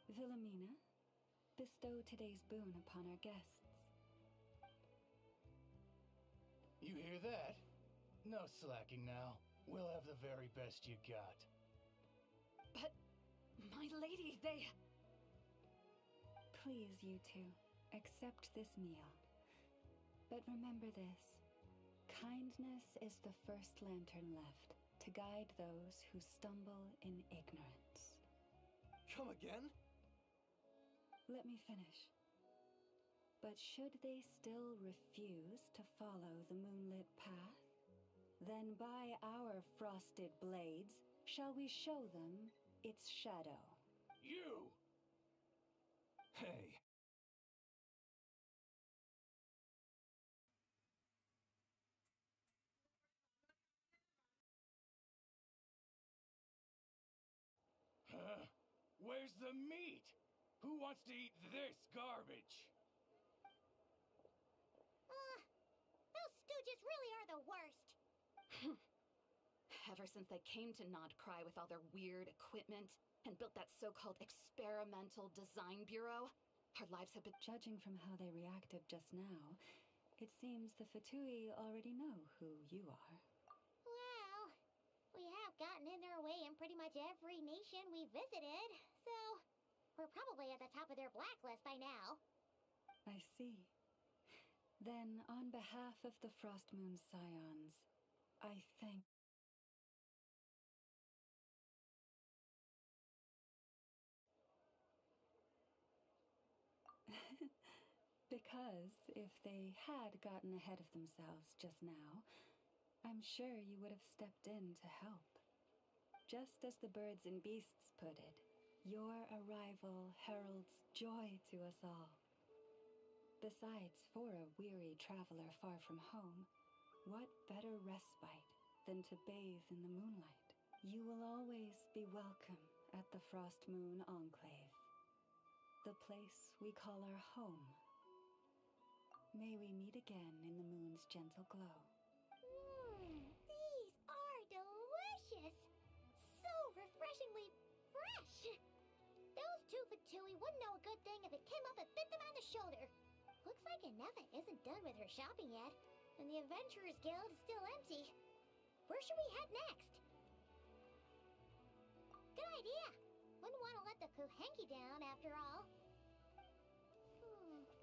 Wilhelmina, bestow today's boon upon our guests. You hear that? No slacking now. We'll have the very best you got. But, my lady, they... Please, you two, accept this meal. But remember this. Kindness is the first lantern left to guide those who stumble in ignorance. Come again? Let me finish. But should they still refuse to follow the moonlit path, then by our frosted blades shall we show them its shadow. You! Hey. Huh? Where's the meat? Who wants to eat this garbage? Those stooges really are the worst. Ever since they came to Nod Krai with all their weird equipment and built that so-called experimental design bureau, our lives have been... Judging from how they reacted just now, it seems the Fatui already know who you are. Well, we have gotten in their way in pretty much every nation we visited, so we're probably at the top of their blacklist by now. I see. Then, on behalf of the Frostmoon Scions, I thank... Because if they had gotten ahead of themselves just now, I'm sure you would have stepped in to help. Just as the birds and beasts put it, your arrival heralds joy to us all. Besides, for a weary traveler far from home, what better respite than to bathe in the moonlight? You will always be welcome at the Frostmoon Enclave, the place we call our home. May we meet again in the moon's gentle glow. These are delicious! So refreshingly fresh! Those two Fatui wouldn't know a good thing if it came up and bit them on the shoulder. Looks like Inefa isn't done with her shopping yet, and the Adventurers Guild is still empty. Where should we head next? Good idea! Wouldn't want to let the Kuhenki down after all.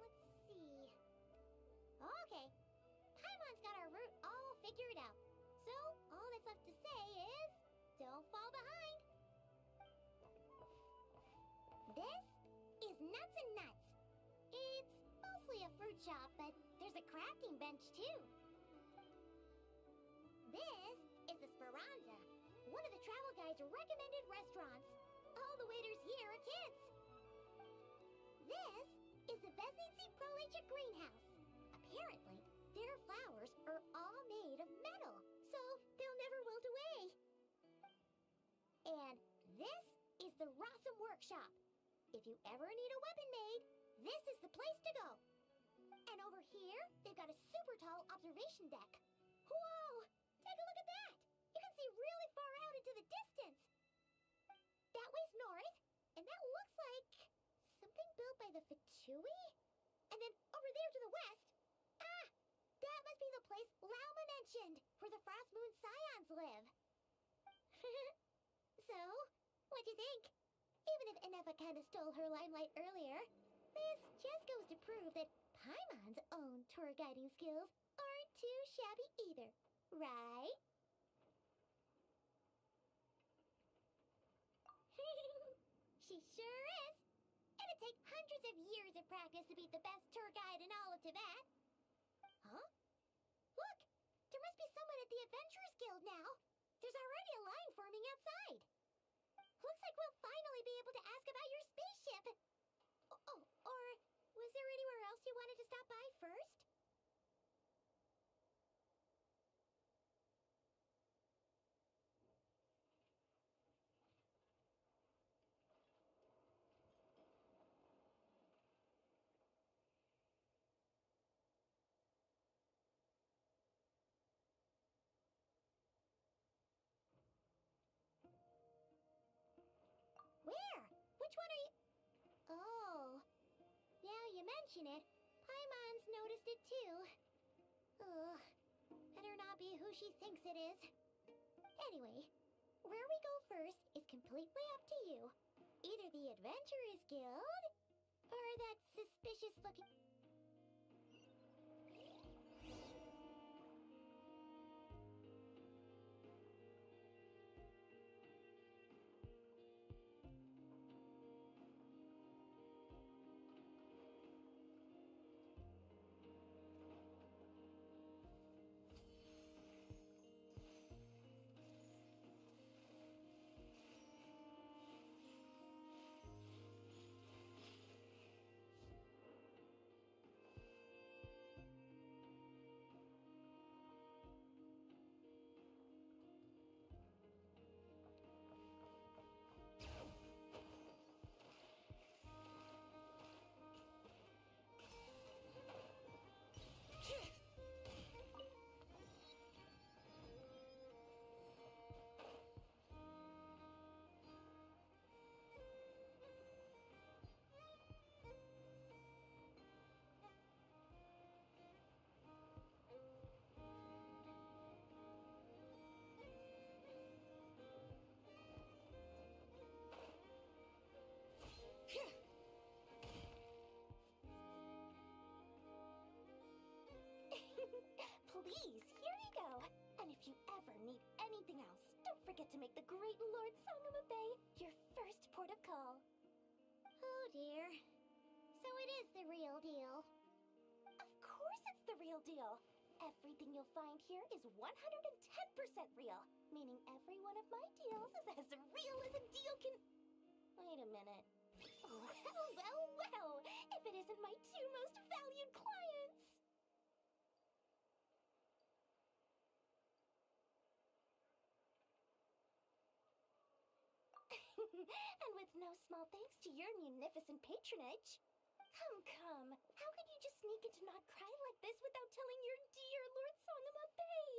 Let's see. Okay. Paimon's got our route all figured out. So, all that's left to say is, don't fall behind. This is Nuts and Nuts. It's mostly a fruit shop, but there's a crafting bench too. This is the Speranza, one of the travel guide's recommended restaurants. All the waiters here are kids. This is the Vesnitsi Prolicha greenhouse. Apparently, their flowers are all made of metal, so they'll never wilt away. And this is the Rossum Workshop. If you ever need a weapon made, this is the place to go. And over here, they've got a super tall observation deck. Whoa! Take a look at that! You can see really far out into the distance. That way's north, and that looks like something built by the Fatui? And then over there to the west, that must be the place Lauma mentioned, where the Frostmoon Scions live. So, what'd you think? Even if Inefa kind of stole her limelight earlier, this just goes to prove that Paimon's own tour guiding skills aren't too shabby either, right? She sure is. It'd take hundreds of years of practice to beat the best tour guide in all of Tibet. Huh? Look! There must be someone at the Adventurers Guild now. There's already a line forming outside. Looks like we'll finally be able to ask about your spaceship. Oh, or was there anywhere else you wanted to stop by first? Where? Which one are you... Oh. Now you mention it, Paimon's noticed it too. Ugh. Better not be who who she thinks it is. Anyway, where we go first is completely up to you. Either the Adventurers Guild, or that suspicious looking... Please, here you go. And if you ever need anything else, don't forget to make the great Lord Sangama Bay your first port of call. Oh dear. So it is the real deal. Of course it's the real deal. Everything you'll find here is 110% real, meaning every one of my deals is as real as a deal can... Wait a minute. Well, if it isn't my two most valued clients! And with no small thanks to your munificent patronage. Come. How could you just sneak into Nod Krai like this without telling your dear Lord Sangama Bay?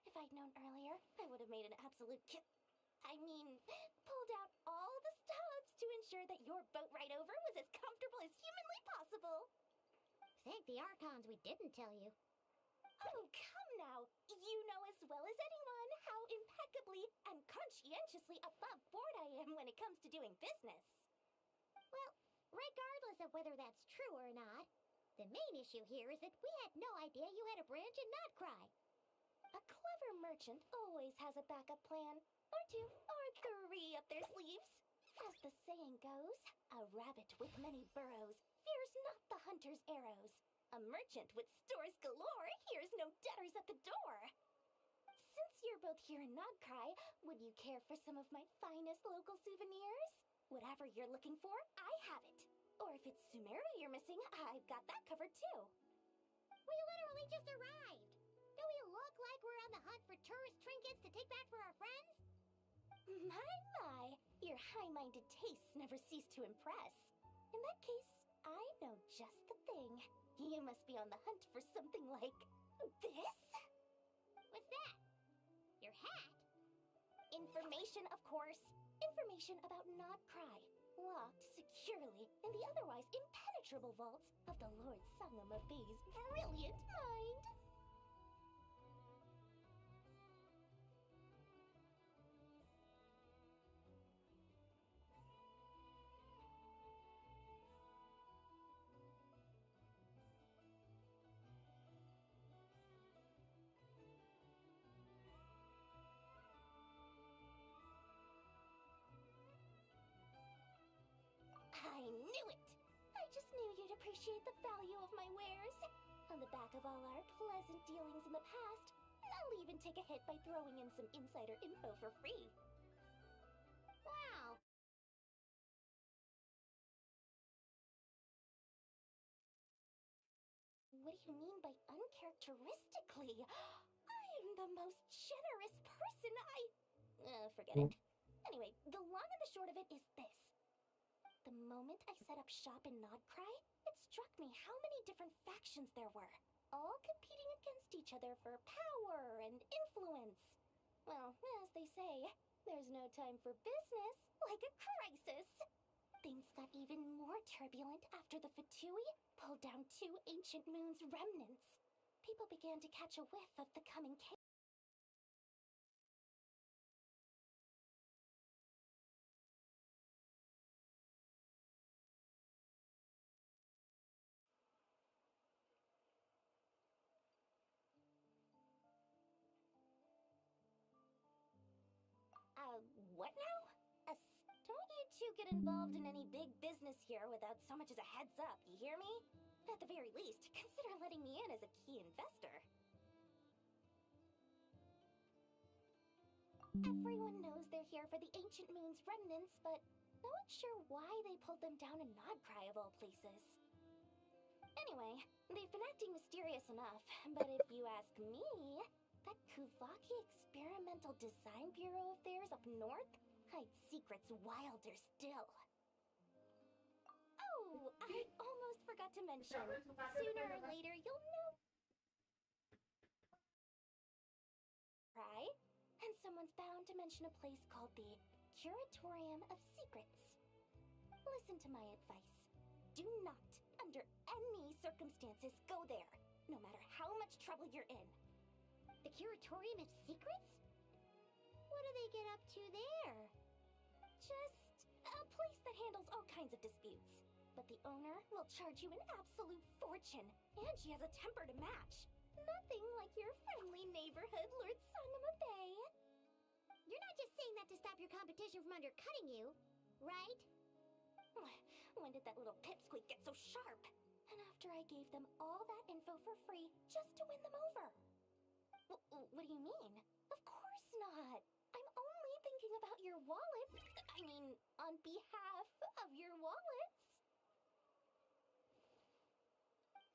If I'd known earlier, I would have made an absolute pulled out all the stops to ensure that your boat ride over was as comfortable as humanly possible. Thank the Archons we didn't tell you. Oh, come now. You know as well as anyone how impeccably and conscientiously above board I am when it comes to doing business. Well, regardless of whether that's true or not, the main issue here is that we had no idea you had a branch in Nod Krai. A clever merchant always has a backup plan, or two, or three up their sleeves. As the saying goes, a rabbit with many burrows fears not the hunter's arrows. A merchant with stores galore hears no debtors at the door. Since you're both here in Nod Krai, would you care for some of my finest local souvenirs? Whatever you're looking for, I have it. Or if it's Sumeru you're missing, I've got that covered too. We literally just arrived. Do we look like we're on the hunt for tourist trinkets to take back for our friends? My, your high-minded tastes never cease to impress. In that case, I know just the thing. You must be on the hunt for something like this? What's that? Your hat? Information, of course. Information about Nod Krai, locked securely in the otherwise impenetrable vaults of the Lord Sangama Bay's brilliant mind. I knew it! I just knew you'd appreciate the value of my wares. On the back of all our pleasant dealings in the past, I'll even take a hit by throwing in some insider info for free. Wow! What do you mean by uncharacteristically? I am the most generous person forget it. Anyway, the long and the short of it is this. The moment I set up shop in Nod Krai, it struck me how many different factions there were, all competing against each other for power and influence. Well, as they say, there's no time for business like a crisis. Things got even more turbulent after the Fatui pulled down 2 ancient moon's remnants. People began to catch a whiff of the coming chaos. you get involved in any big business here without so much as a heads up, you hear me? At the very least, consider letting me in as a key investor. Everyone knows they're here for the Ancient Moon's remnants, but no one's sure why they pulled them down in Nod Krai of all places. Anyway, they've been acting mysterious enough, but if you ask me, that Kuvaki Experimental Design Bureau of theirs up north hides secrets wilder still. Oh, I almost forgot to mention. Sooner or later, you'll know right? And someone's bound to mention a place called the Curatorium of Secrets. Listen to my advice. Do not, under any circumstances, go there, no matter how much trouble you're in. The Curatorium of Secrets? What do they get up to there? Just a place that handles all kinds of disputes. But the owner will charge you an absolute fortune, and she has a temper to match. Nothing like your friendly neighborhood, Lord Sangama Bay. You're not just saying that to stop your competition from undercutting you, right? When did that little pipsqueak get so sharp? And after I gave them all that info for free just to win them over. What do you mean? Of course not. I'm only thinking about your wallets. I mean, on behalf of your wallets.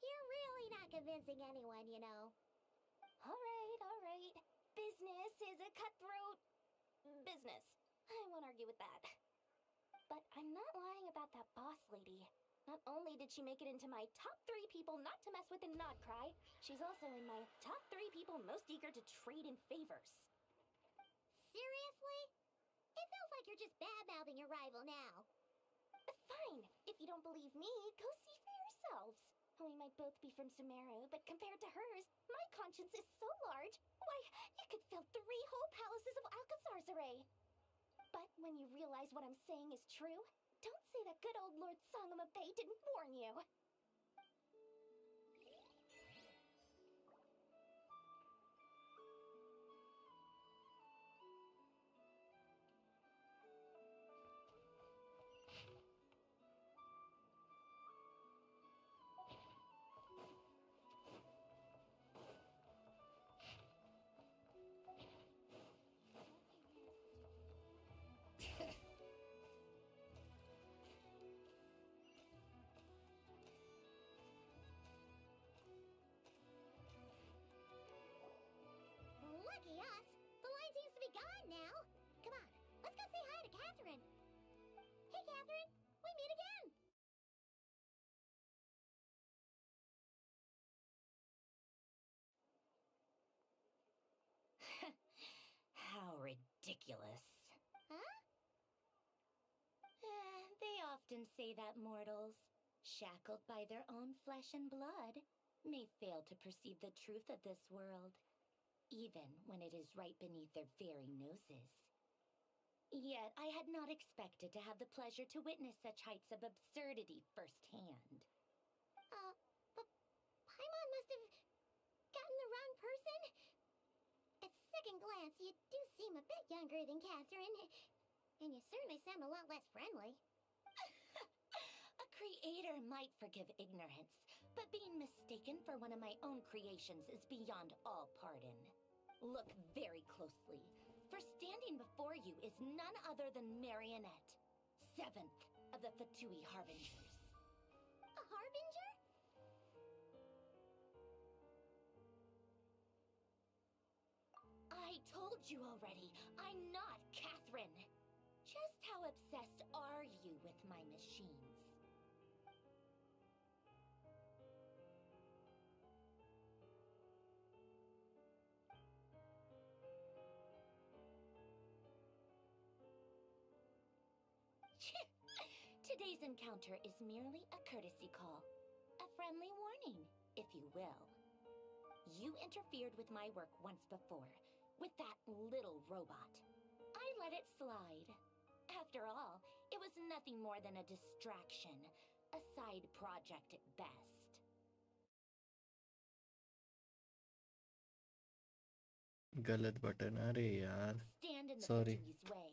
You're really not convincing anyone, you know. All right. Business is a cutthroat business. I won't argue with that. But I'm not lying about that boss lady. Not only did she make it into my top 3 people not to mess with in Nod Krai, she's also in my top 3 people most eager to trade in favors. Seriously? It feels like you're just bad-mouthing your rival now. Fine. If you don't believe me, go see for yourselves. We might both be from Sumeru, but compared to hers, my conscience is so large, why, you could fill 3 whole palaces of Alcazar's array. But when you realize what I'm saying is true, don't say that good old Lord Sangama Bay didn't warn you. Lucky us. The line seems to be gone now. Come on, let's go say hi to Catherine. Hey, Catherine. We meet again. How ridiculous. Huh? They often say that mortals, shackled by their own flesh and blood, may fail to perceive the truth of this world, even when it is right beneath their very noses. Yet I had not expected to have the pleasure to witness such heights of absurdity firsthand. But Paimon must have gotten the wrong person. At second glance, you do seem a bit younger than Catherine, and you certainly sound a lot less friendly. A creator might forgive ignorance, but being mistaken for one of my own creations is beyond all pardon. Look very closely, for standing before you is none other than Marionette, 7th of the Fatui Harbingers. A harbinger? I told you already, I'm not Catherine. Just how obsessed are you with my machines? Today's encounter is merely a courtesy call. A friendly warning, if you will. You interfered with my work once before, with that little robot. I let it slide. After all, it was nothing more than a distraction, a side project at best. गलत button, अरे यार Stand in the sorry Fatui's way.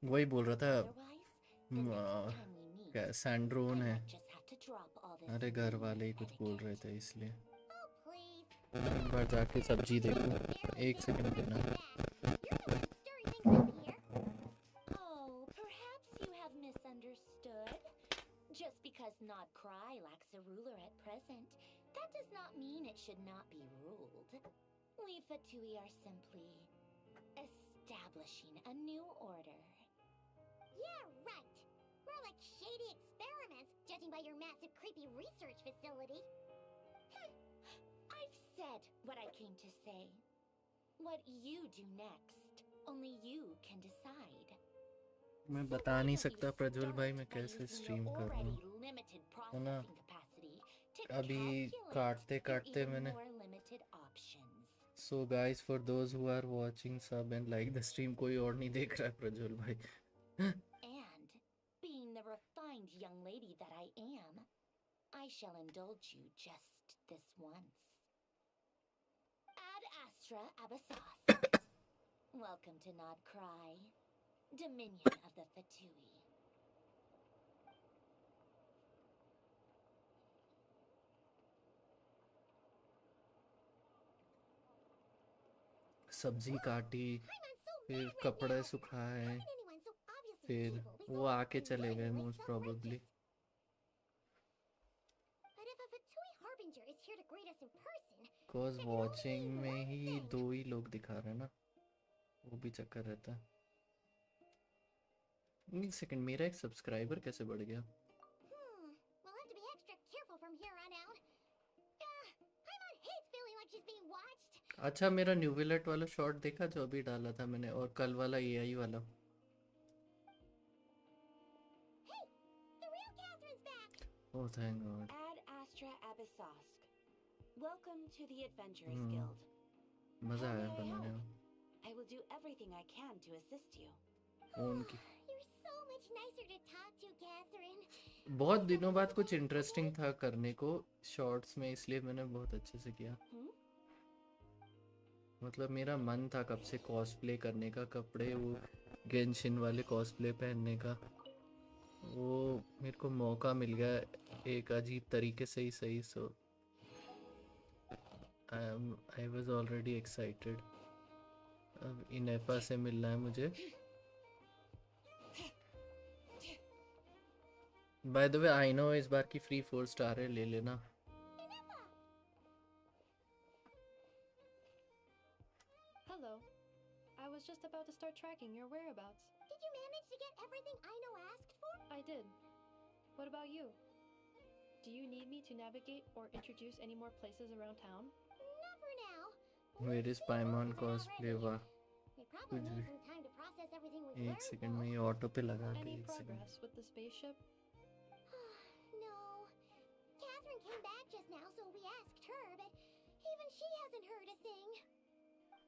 वही बोल रहा था Otherwise, The next time we meet, क्या सैंड्रोन I है? might just have to drop all this अरे घर वाले ही कुछ बोल etiquette. रहे थे इसलिए Oh, please. एक बार जाके सब्जी देखूं. एक सेकंड देना. Stirring things up here. Oh, perhaps you have misunderstood. Just because Nod Krai lacks a ruler at present, that does not mean it should not be ruled. We Fatui are simply establishing a new order. Yeah, right. More like shady experiments, judging by your massive, creepy research facility. I've said what I came to say. What you do next, only you can decide. मैं बता नहीं सकता प्रज्वल भाई मैं कैसे stream कर रहा हूँ है ना. अभी काटते काटते मैंने So guys, for those who are watching sub and like the stream, कोई और नहीं देख रहा है प्रज्वल भाई. And being the refined young lady that I am, I shall indulge you just this once. Ad Astra Abyssos. Welcome to Nod Krai, Dominion of the Fatui. सब्जी काटी, फिर कपड़े सुखाए, फिर वो आके चले गए most probably. But if a Fatui Harbinger is here to greet us in person, Cause watching में ही 2 ही लोग दिखा रहे हैं ना, वो भी चक्कर रहता है. एक सेकंड, मेरा एक सब्सक्राइबर कैसे बढ़ गया? we'll have to be extra careful from here on out. Paimon hates feeling like she's being watched. अच्छा, मेरा न्यू विलेट वाला शॉट देखा जो अभी डाला था मैंने, और कल वाला एआई वाला. Hey, the real Catherine's back. Oh thank God. Ad Astra Abyssosk. Welcome to the Adventurers Guild. मजा How आया may I बनाने help? में. I will do everything I can to assist you. Phone की You're so much nicer to talk to, Catherine. बहुत दिनों बाद कुछ interesting था करने को शॉर्ट्स में, इसलिए मैंने बहुत अच्छे से किया. मतलब मेरा मन था कब से कॉस्प्ले करने का, कपड़े वो गेंशिन वाले कॉस्प्ले पहनने का. वो मेरे को मौका मिल गया एक अजीब तरीके से ही सही. सो आई वाज ऑलरेडी एक्साइटेड. अब इनेपा से मिलना है मुझे. By the way I know इस बार की फ्री 4 स्टार है, ले लेना. Hello. I was just about to start tracking your whereabouts. Did you manage to get everything Aino asked for? I did. What about you? Do you need me to navigate or introduce any more places around town? Not for now. Where is Paimon cosplay? वाह We probably कुछ need भी. some time to process everything we've एक learned. Second में ये auto पे लगा के Any एक second. progress with the spaceship? No. Catherine came back just now, so we asked her, but even she hasn't heard a thing.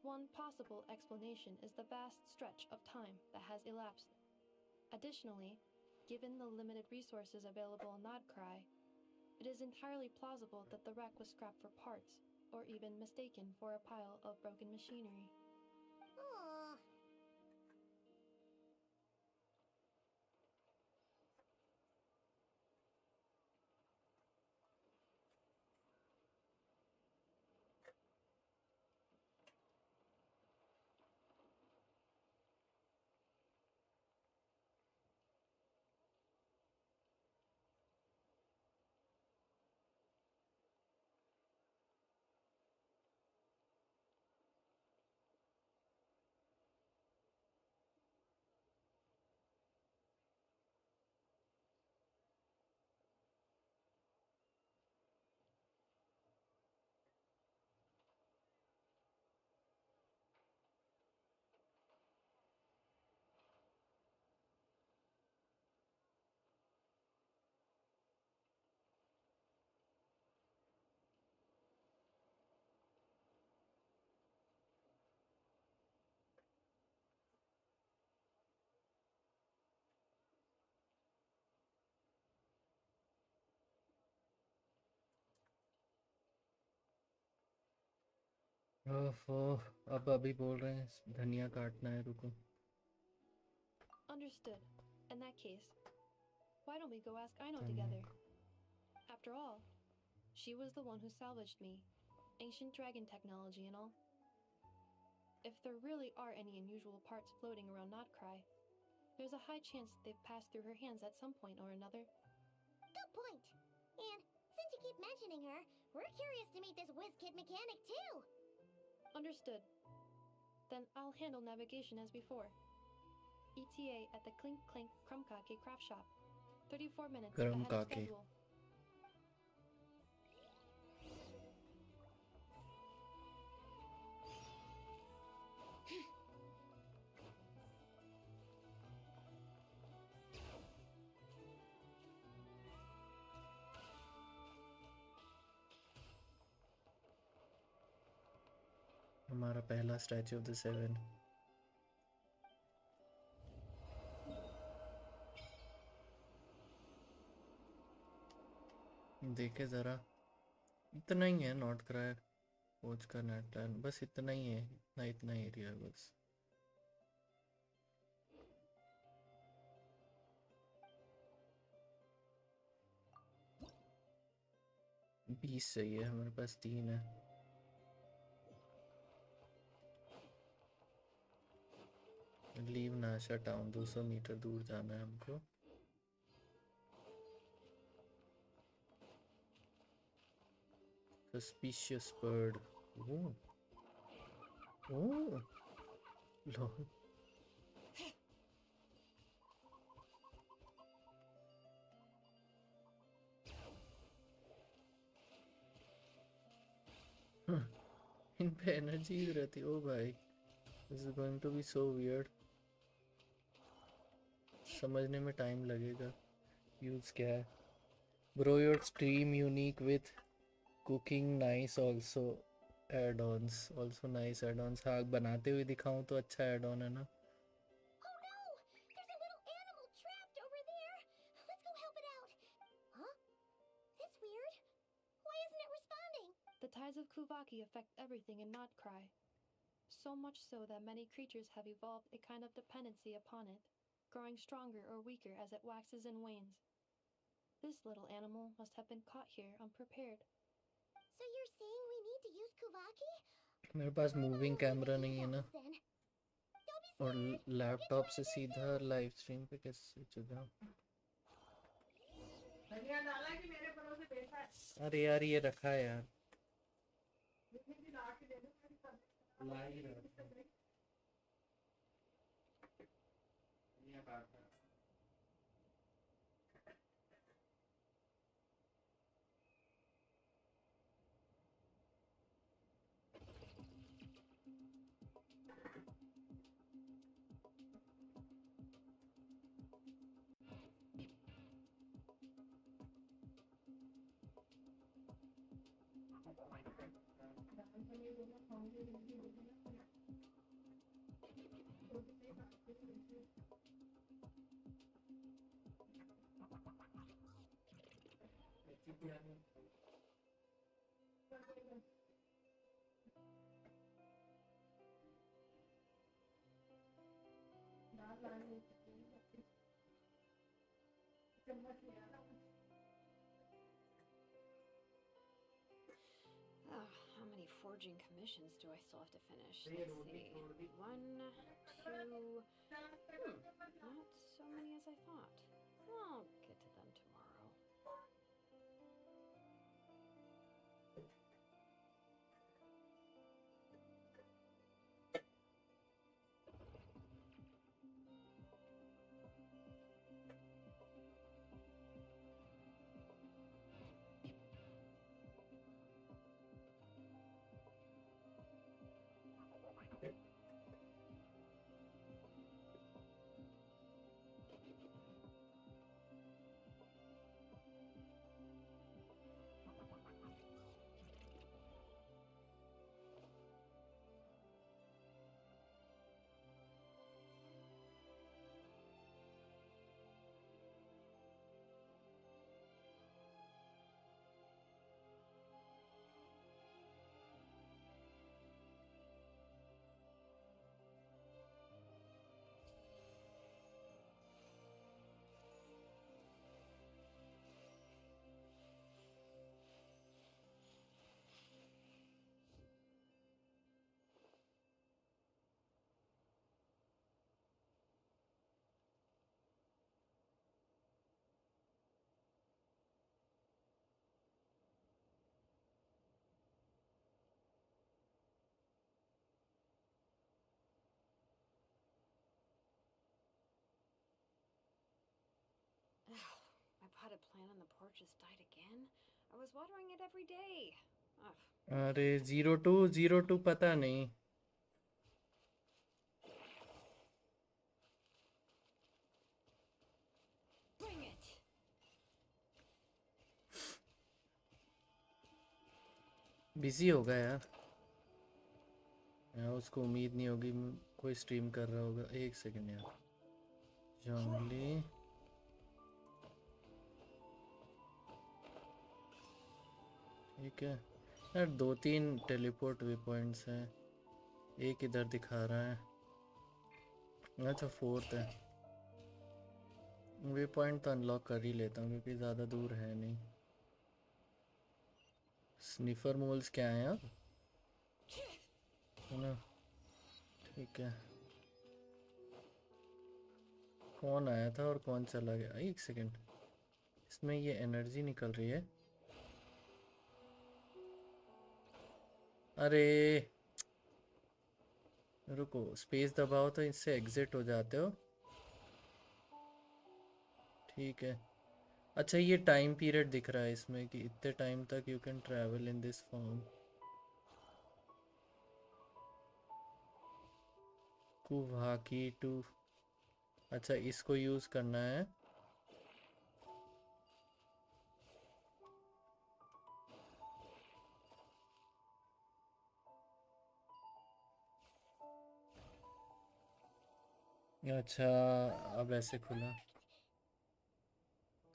One possible explanation is the vast stretch of time that has elapsed. Additionally, given the limited resources available in Nod Krai, it is entirely plausible that the wreck was scrapped for parts, or even mistaken for a pile of broken machinery. Aw. ओफो, अब अभी बोल रहे हैं धनिया काटना है, रुको. Understood. In that case, Why don't we go ask Aino together? After all, she was the one who salvaged me. Ancient dragon technology and all. If there really are any unusual parts floating around Nod Krai, there's a high chance they've passed through her hands at some point or another. Good point. And since you keep mentioning her, we're curious to meet this whiz-kid mechanic too. Understood. Then I'll handle navigation as before. ETA at the Clink Clink Krumkake craft shop. 34 minutes ahead of Krumkake. schedule. हमारा पहला statue of the seven. देखे जरा, इतना ही है not cry coach का net plan, बस इतना ही है, इतना एरिया है बस। बीस सही है, हमारे पास 3 है। लीव नाशा टाउन 200 मीटर दूर जाना है हमको। Suspicious bird. Oh. Oh. Lol. इन पे एनर्जी रहती। ओ भाई, this is going to be so weird. समझने में टाइम लगेगा। यूज क्या है? Bro, your stream unique with cooking nice also add-ons, also nice add-ons। हाँ, बनाते हुए दिखाऊं तो अच्छा add-on है ना। Oh no! There's a little animal trapped over there! Let's go help it out! Huh? That's weird. Why isn't it responding? The tides of Kuvaki affect everything in Nod Krai. So much so that many creatures have evolved a kind of dependency upon it, growing stronger or weaker as it waxes and wanes. This little animal must have been caught here unprepared. So you're saying we need to use Kuvaki? मेरे पास moving camera नहीं है ना, और laptop से सीधा live stream पे कैसे चुका। धनिया डाला कि मेरे भरोसे बैठा है? अरे यार, ये रखा है यार। ला के दे दो, ला ही रहा। ये बात है। How many forging commissions do I still have to finish? Let's see. 1, 2... not so many as I thought. I'll get to them tomorrow. plant on the porch has died again? I was watering it every day. Ugh. अरे 0202 पता नहीं. Bring it. Busy होगा यार. उसको उम्मीद नहीं होगी कोई स्ट्रीम कर रहा होगा. एक सेकंड यार. जंगली ठीक है यार. 2-3 टेलीपोर्ट वे पॉइंट्स हैं. एक इधर दिखा रहा है. अच्छा 4th है. वे पॉइंट तो अनलॉक कर ही लेता हूँ क्योंकि ज़्यादा दूर है नहीं. स्निफर मोल्स क्या हैं यार, है ना. ठीक है. कौन आया था और कौन चला गया. एक सेकंड. इसमें ये एनर्जी निकल रही है. अरे रुको. स्पेस दबाओ तो इससे एग्जिट हो जाते हो. ठीक है. अच्छा ये टाइम पीरियड दिख रहा है इसमें कि इतने टाइम तक you can travel in this form. कुवाकी टू. अच्छा इसको यूज़ करना है. अच्छा अब ऐसे खुला.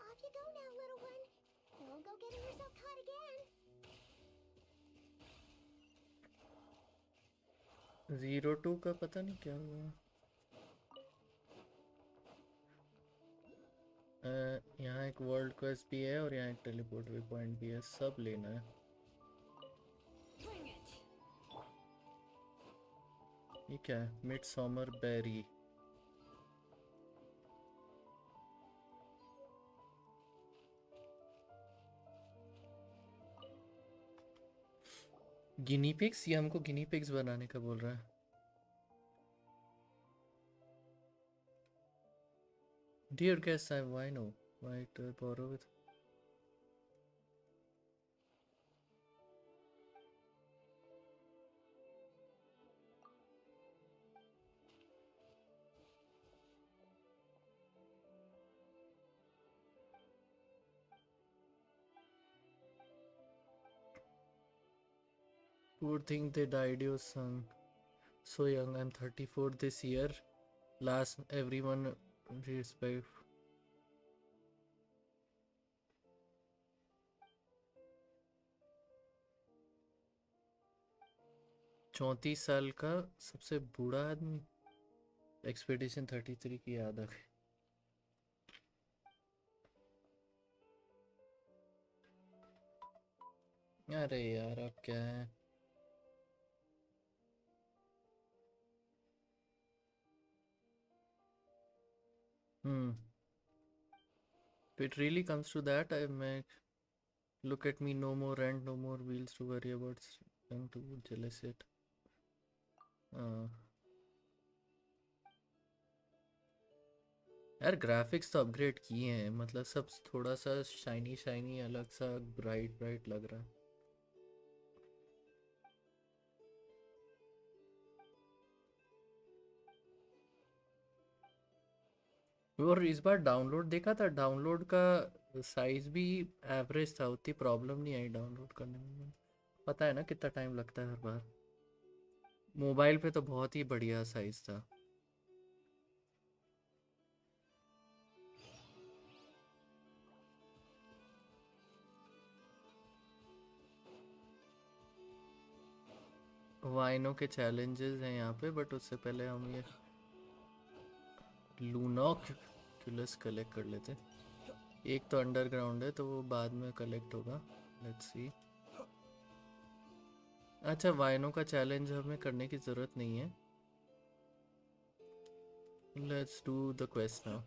Off you go now, little one. Don't go getting yourself caught again. 02 का पता नहीं क्या हुआ. यहाँ एक वर्ल्ड क्वेस्ट भी है और यहाँ एक टेलीपोर्ट वे पॉइंट भी है. सब लेना है. Bring it. ये क्या है. Mid summer berry. Guinea pigs. ये हमको गिनी पिग्स बनाने का बोल रहा है. Dear guests, I have wino. Might borrow it. Poor thing, they died your son. So young. I'm 34 this year. Last everyone respect. चौंतीस साल का सबसे बूढ़ा आदमी. एक्सपेडिशन 33 की याद आ गई. अरे यार अब क्या है. If it really comes to that, I make look at me. No more rent, no more wheels to worry about. I'm too jealous yet. यार ग्राफिक्स तो अपग्रेड किए हैं. मतलब सब थोड़ा सा शाइनी शाइनी अलग सा ब्राइट ब्राइट लग रहा है. और इस बार डाउनलोड देखा था. डाउनलोड का साइज भी एवरेज था. उतनी प्रॉब्लम नहीं आई डाउनलोड करने में. पता है ना कितना टाइम लगता है हर बार. मोबाइल पे तो बहुत ही बढ़िया साइज था. वाइनो के चैलेंजेस हैं यहाँ पे. बट उससे पहले हम ये लूनोक्युलस कलेक्ट कर लेते. एक तो अंडरग्राउंड है तो वो बाद में कलेक्ट होगा. Let's see. अच्छा वाइनो का चैलेंज हमें करने की ज़रूरत नहीं है. Let's do the quest now.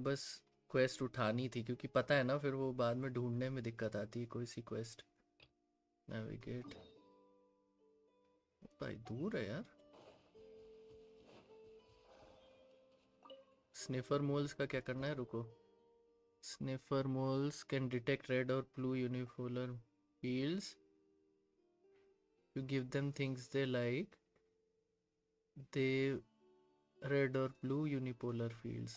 बस क्वेस्ट उठानी थी क्योंकि पता है ना फिर वो बाद में ढूंढने में दिक्कत आती है कोई सी क्वेस्ट. नेविगेट. भाई दूर है यार. स्निफर मोल्स का क्या करना है, रुको. Sniffer moles can detect red or blue unipolar fields. You give them things they like. They red or blue unipolar fields.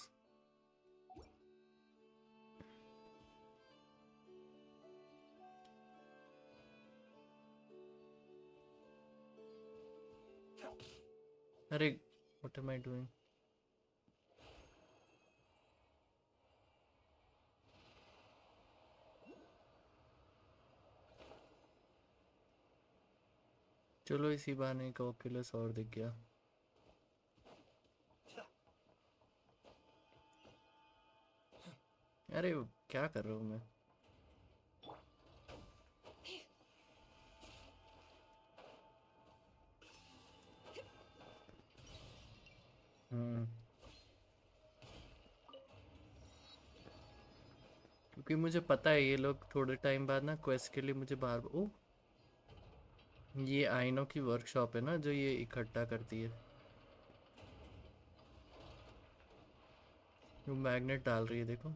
Arey, what am I doing? चलो इसी बहाने का ओक्यूलस और दिख गया. अरे क्या कर रहा हूँ मैं? क्योंकि मुझे पता है ये लोग थोड़े टाइम बाद ना क्वेस्ट के लिए मुझे बार ओ ये आइनो की वर्कशॉप है ना जो ये इकट्ठा करती है. वो मैग्नेट डाल रही है देखो.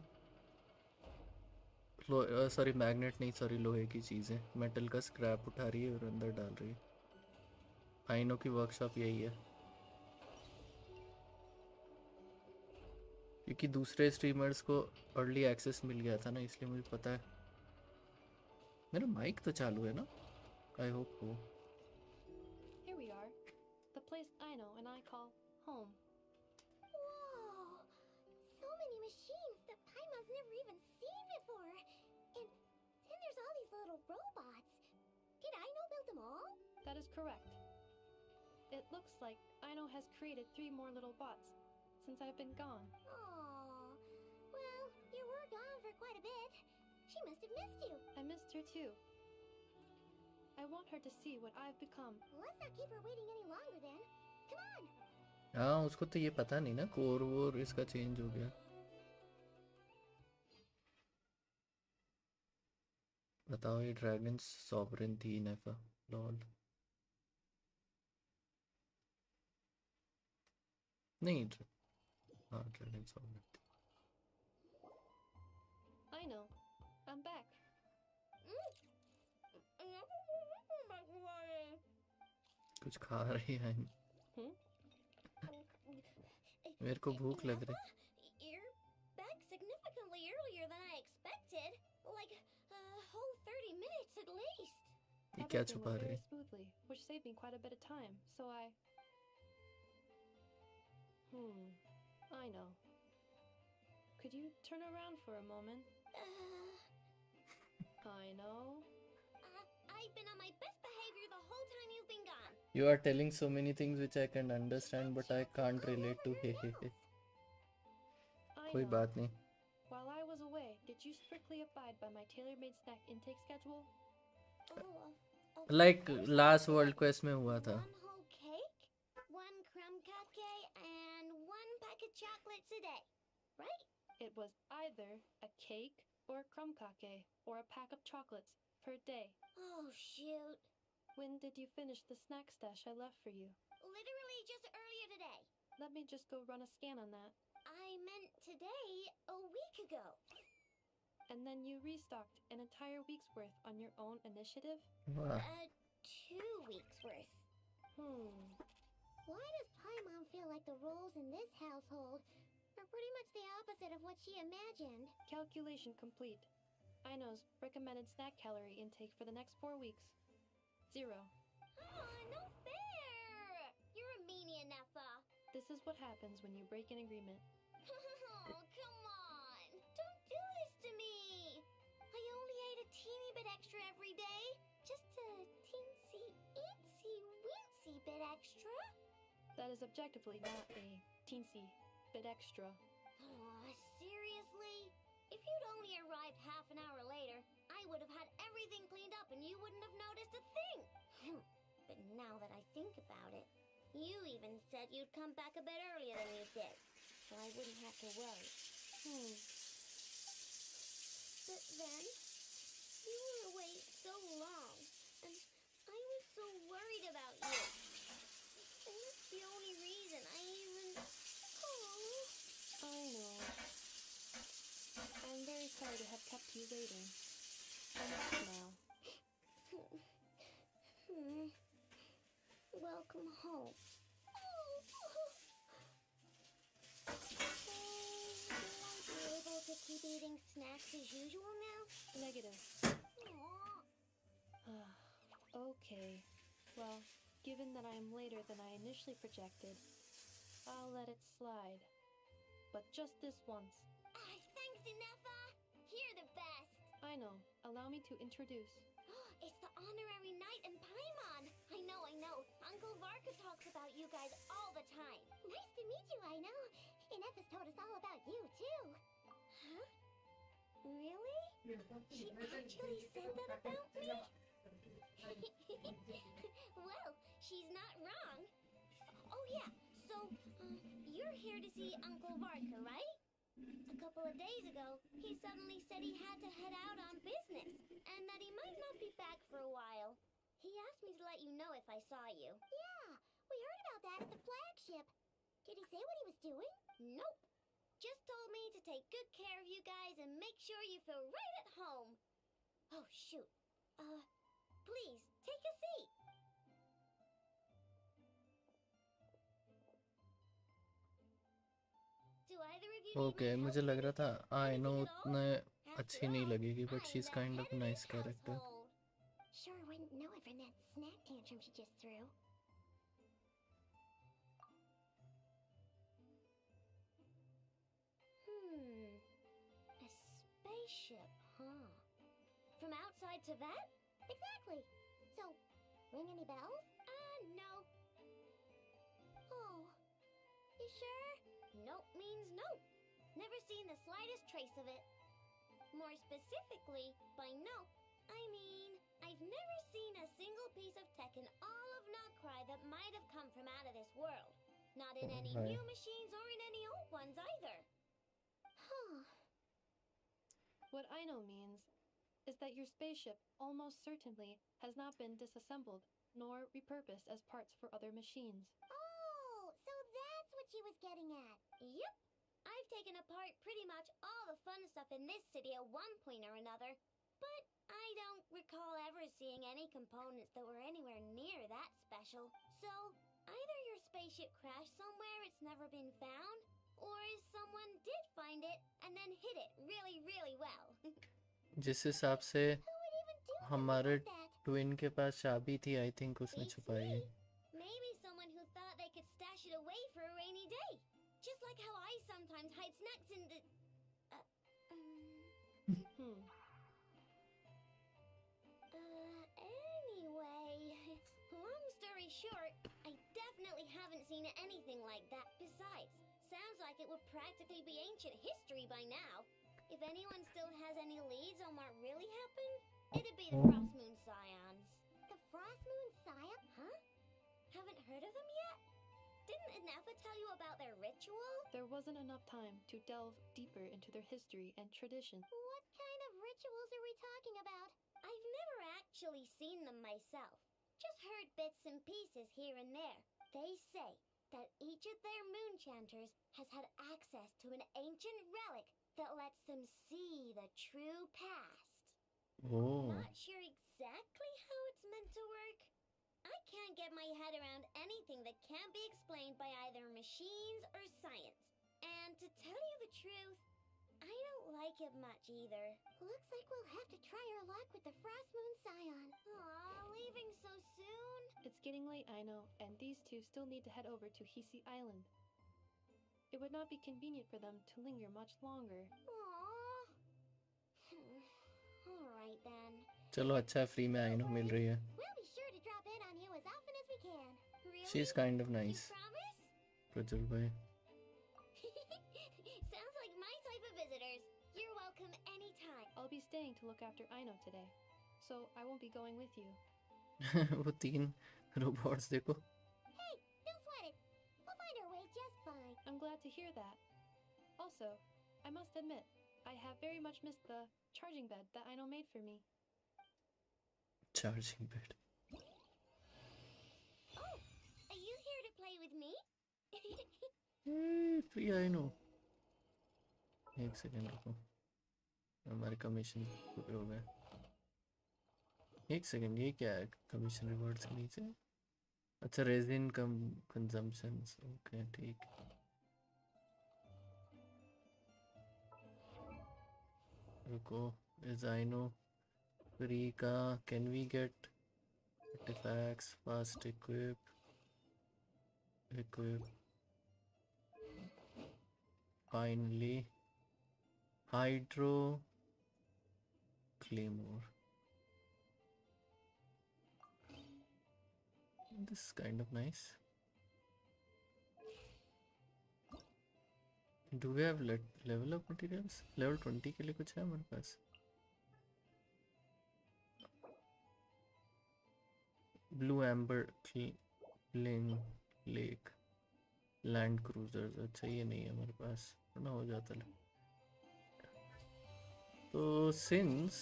सॉरी मैग्नेट नहीं, सॉरी लोहे की चीज़ें, मेटल का स्क्रैप उठा रही है और अंदर डाल रही है. आइनो की वर्कशॉप यही है. क्योंकि दूसरे स्ट्रीमर्स को अर्ली एक्सेस मिल गया था ना, इसलिए मुझे पता है. मेरा माइक तो चालू है ना? आई होप हो. Here we are. The place I know and I call home. Whoa! So many machines that Paimon's never even seen before. And then there's all these little robots. Did Aino build them all? That is correct. It looks like Aino has created 3 more little bots since I've been gone. Aw. Well, you were gone for quite a bit. She must have missed you. I missed her too. I want her to see what I've become. Let's not keep her waiting any longer then. Come on. हाँ उसको तो ये पता नहीं ना, core वोर इसका change हो गया. बताओ ये ड्रैगन सॉवरेन थी नेफा. लॉल नहीं हाँ ड्रैगन सॉवरेन थी. I know. I'm back. कुछ खा रही है. मेरे को भूख लग रही. You're back significantly earlier than I expected. Like a whole 30 minutes at least. ये क्या Everything छुपा went रही very है? smoothly, which saved me quite a bit of time. So I know. Could you turn around for a moment? I know. I've been on my best behavior the whole time you've been gone. You are telling so many things which I can understand, but I can't relate to. He. I कोई know. बात नहीं. While I was away, did you strictly abide by my tailor-made snack intake schedule? Like last world quest में हुआ था. One whole cake, one crumb cupcake, and one pack of chocolates a day, right? It was either a cake or a crumb cake or a pack of chocolates per day. Oh, shoot. When did you finish the snack stash I left for you? Literally just earlier today. Let me just go run a scan on that. I meant today, a week ago. And then you restocked an entire week's worth on your own initiative? Wow. 2 weeks worth. Why does Paimon feel like the roles in this household are pretty much the opposite of what she imagined? Calculation complete. Aino's recommended snack calorie intake for the next 4 weeks. 0. No fair! You're a meanie, Nefa. This is what happens when you break an agreement. Oh, come on! Don't do this to me! I only ate a teeny bit extra every day. Just a teensy-itsy-weensy bit extra. That is objectively not a teensy bit extra. Seriously? If you'd only arrived half an hour later, I would have had everything cleaned up and you wouldn't have noticed a thing. But now that I think about it, you even said you'd come back a bit earlier than you did, so I wouldn't have to worry. But then, you were away so long, and I was so worried about you. And that's the only reason I even... I very sorry to have kept you waiting. I'm back now. Welcome home. Will I be able to keep eating snacks as usual now? Negative. Okay. Well, given that I am later than I initially projected, I'll let it slide. But just this once. Thanks, Inefa! You're the best! I know. Allow me to introduce. It's the honorary knight and Paimon! I know. Uncle Varka talks about you guys all the time. Nice to meet you, I know. Inefa's told us all about you, too. Huh? Really? She actually said that about me? Well, she's not wrong. Oh yeah, so, you're here to see Uncle Varka, right? A couple of days ago, he suddenly said he had to head out on business, and that he might not be back for a while. He asked me to let you know if I saw you. Yeah, we heard about that at the flagship. Did he say what he was doing? Nope. Just told me to take good care of you guys and make sure you feel right at home. Oh, shoot. Please, take a seat. Do either of you Okay, मुझे लग रहा था I know उतने अच्छी नहीं लगेगी, but she's kind of a nice character. Sure wouldn't know it from that snack tantrum she just threw. A spaceship, huh? From outside to that? Exactly. So, ring any bells? No. Oh, you sure? Nope means nope. Never seen the slightest trace of it. More specifically, by nope, I mean, I've never seen a single piece of tech in all of Nod Krai that might have come from out of this world. Not in any new machines or in any old ones either. Huh. What I know means is that your spaceship almost certainly has not been disassembled nor repurposed as parts for other machines. Oh, so that's what she was getting at. Yep. I've taken apart pretty much all the fun stuff in this city at one point or another, but I don't recall ever seeing any components that were anywhere near that special. So, either your spaceship crashed somewhere it's never been found, or someone did find it and then hid it really, really well. जिस हिसाब से हमारे twin के पास चाबी थी, I think उसने छुपाई है. Maybe someone who thought they could stash it away for a rainy day. Just like how I sometimes hide snacks in the... Anyway, long story short, I definitely haven't seen anything like that. Besides, sounds like it would practically be ancient history by now. If anyone still has any leads on what really happened, it'd be the Frost Moon Scions. The Frost Moon Scion? Huh? Haven't heard of them yet? Didn't Inefa tell you about their ritual? There wasn't enough time to delve deeper into their history and tradition. What kind of rituals are we talking about? I've never actually seen them myself. Just heard bits and pieces here and there. They say that each of their moon chanters has had access to an ancient relic that lets them see the true past. Oh. Not sure exactly how it's meant to work. I can't get my head around anything that can't be explained by either machines or science. And to tell you the truth, I don't like it much either. Looks like we'll have to try our luck with the Frost Moon Scion. Aw, leaving so soon? It's getting late, I know, and these two still need to head over to Hisi Island. It would not be convenient for them to linger much longer. Aww. Alright then. चलो अच्छा free में आइनो मिल रही है. We'll be sure to drop in on you as often as we can. Really? She's kind of nice. You promise? Prajwal भाई. Sounds like my type of visitors. You're welcome anytime. I'll be staying to look after Aino today, so I won't be going with you. वो 3 robots देखो. Hey, don't sweat it. We'll find our way just fine. I'm glad to hear that. Also, I must admit, I have very much missed the charging bed that Aino made for me. Charging bed. Oh, are you here to play with me? Free I know. एक second रुको. हमारे commission पूरे हो गए। एक second, ये क्या है कमीशन रिवॉर्ड्स के नीचे? अच्छा, रेजिन कम कंजम्पशंस, ओके ठीक। रुको, डिजाइनो फ्री का can we get artifacts fast equip finally hydro claymore, this is kind of nice. Do we have level up materials? Level 20 के लिए कुछ है हमारे पास? Blue Amber Cling Lake Land Cruisers, अच्छा ये नहीं है हमारे पास, ना हो जाता है। तो since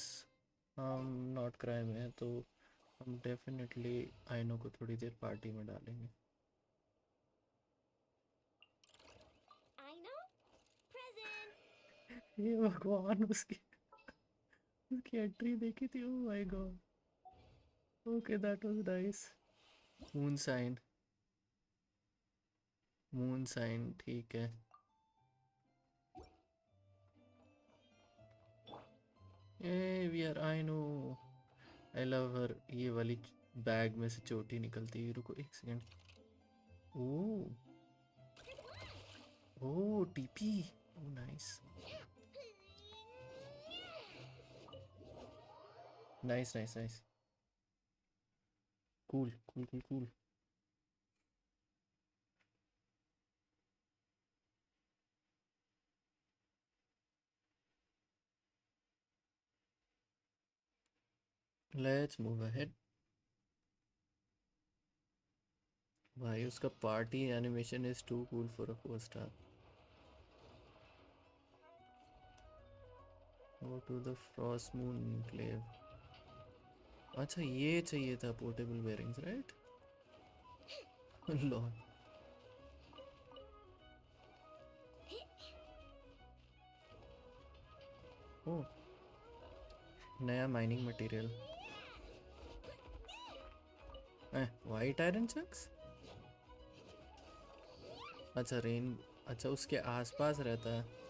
हम नॉट क्राई में हैं तो हम डेफिनेटली आइनो को थोड़ी देर पार्टी में डालेंगे। ये भगवान, उसकी एंट्री देखी थी, oh my god. Okay, that was nice. Moon sign ठीक है। A we are, I know, I love her. ये वाली बैग में से चोटी निकलती है। रुको एक second. Oh oh TP, oh nice nice nice nice, cool cool cool cool. Let's move ahead. भाई उसका party animation is too cool for a 4 star. Go to the frost moon enclave. अच्छा ये चाहिए था portable bearings, right? Lord, oh नया mining material, white iron chunks. अच्छा rain, अच्छा उसके आसपास रहता है।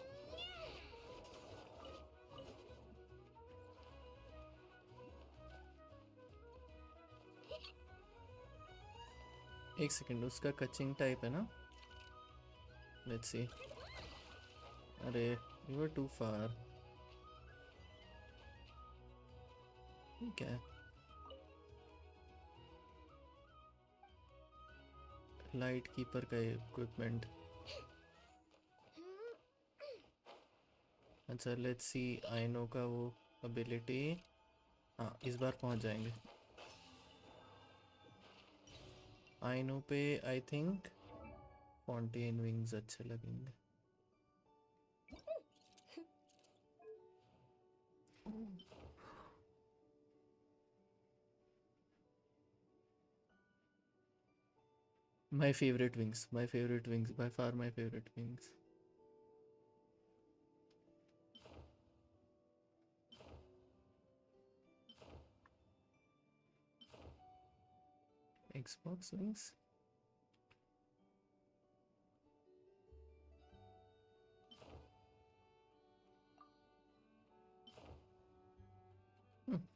एक सेकंड, उसका कचिंग टाइप है ना? Let's see. अरे यू आर टू फार। क्या है? लाइट कीपर का इक्विपमेंट। अच्छा लेट्स सी आइनो का वो एबिलिटी। हाँ इस बार पहुंच जाएंगे आइनो पे। आई थिंक फॉन्टेन विंग्स अच्छे लगेंगे। My favorite wings, by far my favorite wings. Xbox wings.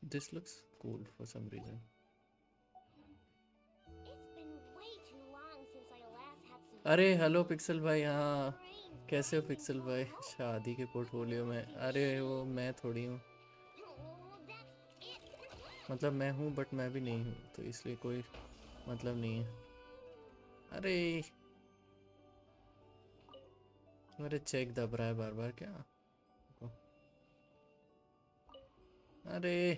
This looks cool for some reason. It's been way too long since I last had some. अरे hello pixel भाई, हाँ कैसे हो pixel भाई? शादी के पोर्टफोलियो में, अरे वो मैं थोड़ी हूँ, मतलब मैं हूँ बट मैं भी नहीं हूँ, तो इसलिए कोई मतलब नहीं है। अरे अरे चेक दब रहा है बार बार क्या? अरे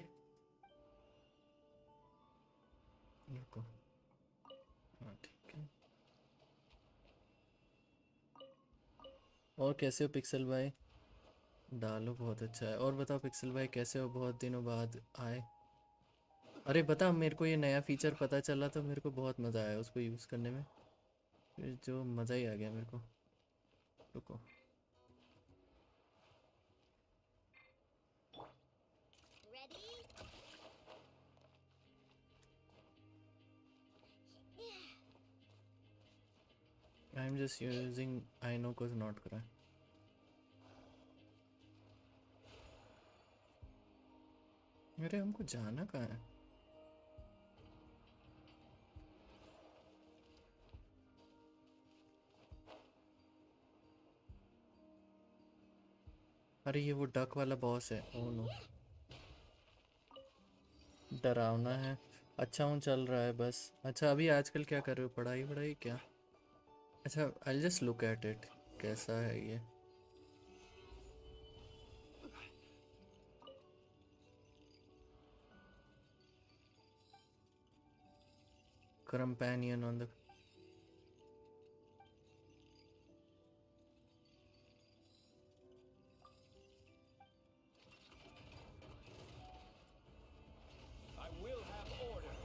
रुको, हाँ ठीक है। और कैसे हो पिक्सल भाई? डालो, बहुत अच्छा है। और बताओ पिक्सल भाई कैसे हो, बहुत दिनों बाद आए। अरे बता, मेरे को ये नया फीचर पता चला तो मेरे को बहुत मज़ा आया उसको यूज़ करने में, फिर जो मज़ा ही आ गया मेरे को। रुको I am just using I know को नॉट करा। अरे हमको जाना कहाँ है? अरे ये वो डक वाला बॉस है। ओह नो, डरावना है। अच्छा हूँ, चल रहा है बस। अच्छा अभी आजकल क्या कर रहे हो? पढ़ाई पढ़ाई क्या? अच्छा I just look at it, कैसा है ये? companion on the I will have order.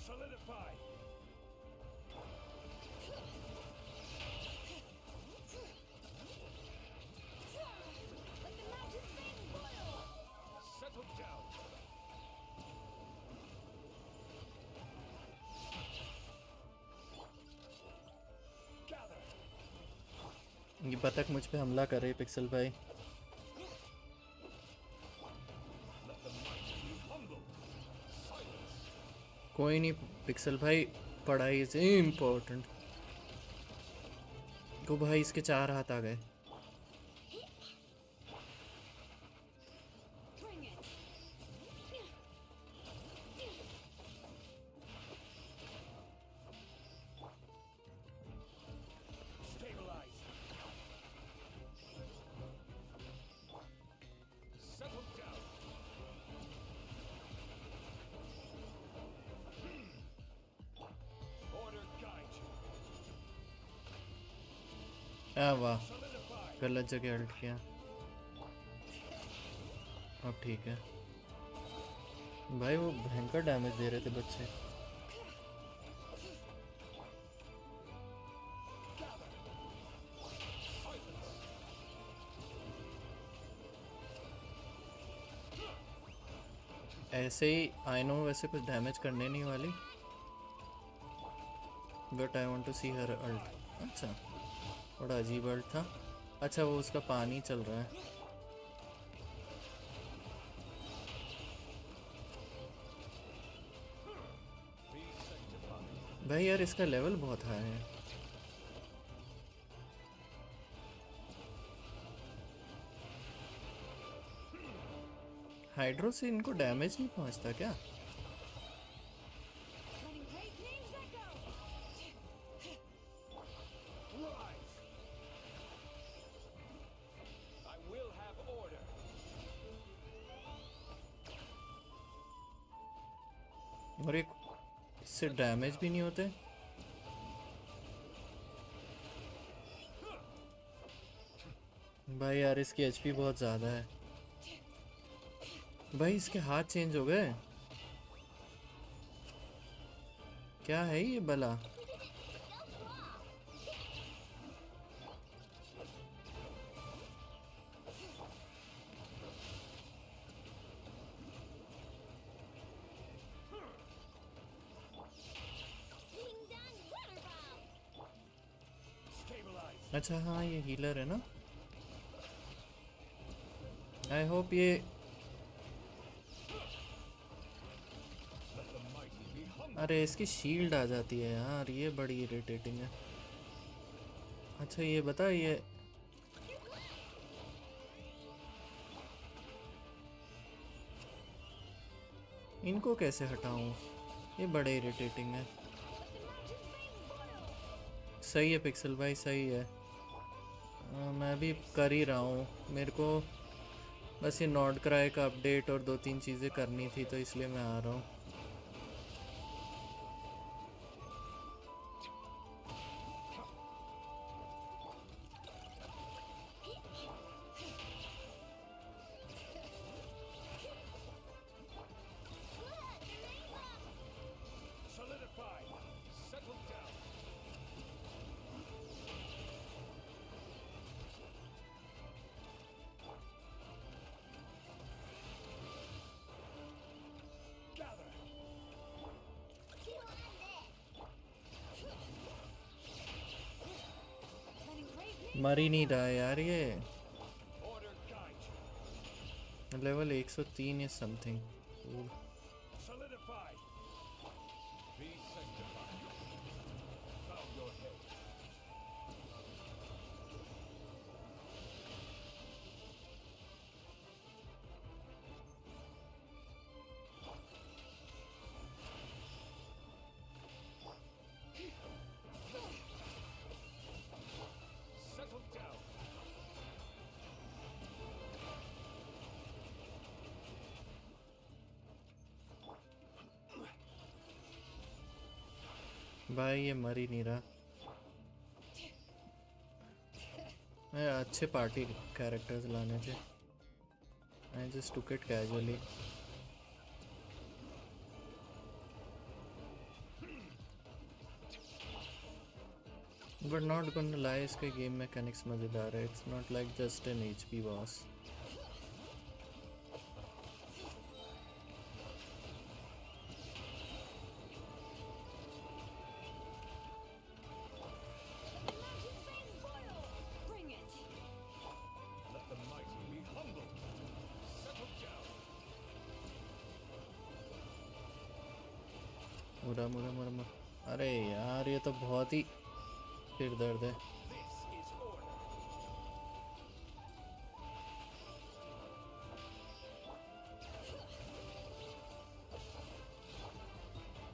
Solidify. Let the mountain flames boil! Settle down. Gather. ये बतख मुझ पे हमला कर रही है पिक्सल भाई। Let the mighty be humbled. Silence. कोई नहीं पिक्सल भाई, पढ़ाई इज इम्पोर्टेंट। तो भाई इसके 4 हाथ आ गए। Bring it! Stabilize. Settle down. Order guide you. वाह, गलत जगह अल्ट किया। अब ठीक है भाई, वो भयंकर डैमेज दे रहे थे बच्चे। ऐसे ही आई नो वैसे कुछ डैमेज करने नहीं वाली, but I want to see her ult. अच्छा बड़ा अजीब अल्ट था। अच्छा वो उसका पानी चल रहा है। भाई यार इसका लेवल बहुत हाई है। हाइड्रो से इनको डैमेज नहीं पहुंचता क्या? Letting great names echo! Rise. I will have order. और एक इससे डैमेज भी नहीं होते। भाई यार इसकी एचपी बहुत ज़्यादा है। भाई इसके हाथ चेंज हो गए, क्या है ये भला? Stabilize. अच्छा हाँ ये हीलर है ना। आई होप ये Let the mighty be humbled. अरे इसकी शील्ड आ जाती है यार, ये बड़ी इरिटेटिंग है। अच्छा ये बता, ये इनको कैसे हटाऊं? ये बड़े इरिटेटिंग है। सही है पिक्सल भाई, सही है। मैं भी कर ही रहा हूँ। मेरे को बस ये नॉड क्राई का अपडेट और 2-3 चीज़ें करनी थी, तो इसलिए मैं आ रहा हूँ। Solidify. Settle down. Gather. मर ही नहीं रहा है यार ये। लेवल 103 या something. Solidify. Be sanctified. Bow your head. Settle down. भाई ये मर ही नहीं रहा। मैं अच्छे पार्टी कैरेक्टर्स लाने थे। I just took it casually. But not gonna lie, इसके गेम मैकेनिक्स मजेदार है। It's not like just an HP boss. Bring it! Let the mighty be humbled. Settle down. मुरा मुरा मुरा मुरा। अरे यार ये तो बहुत ही सिर दर्द है। This is order.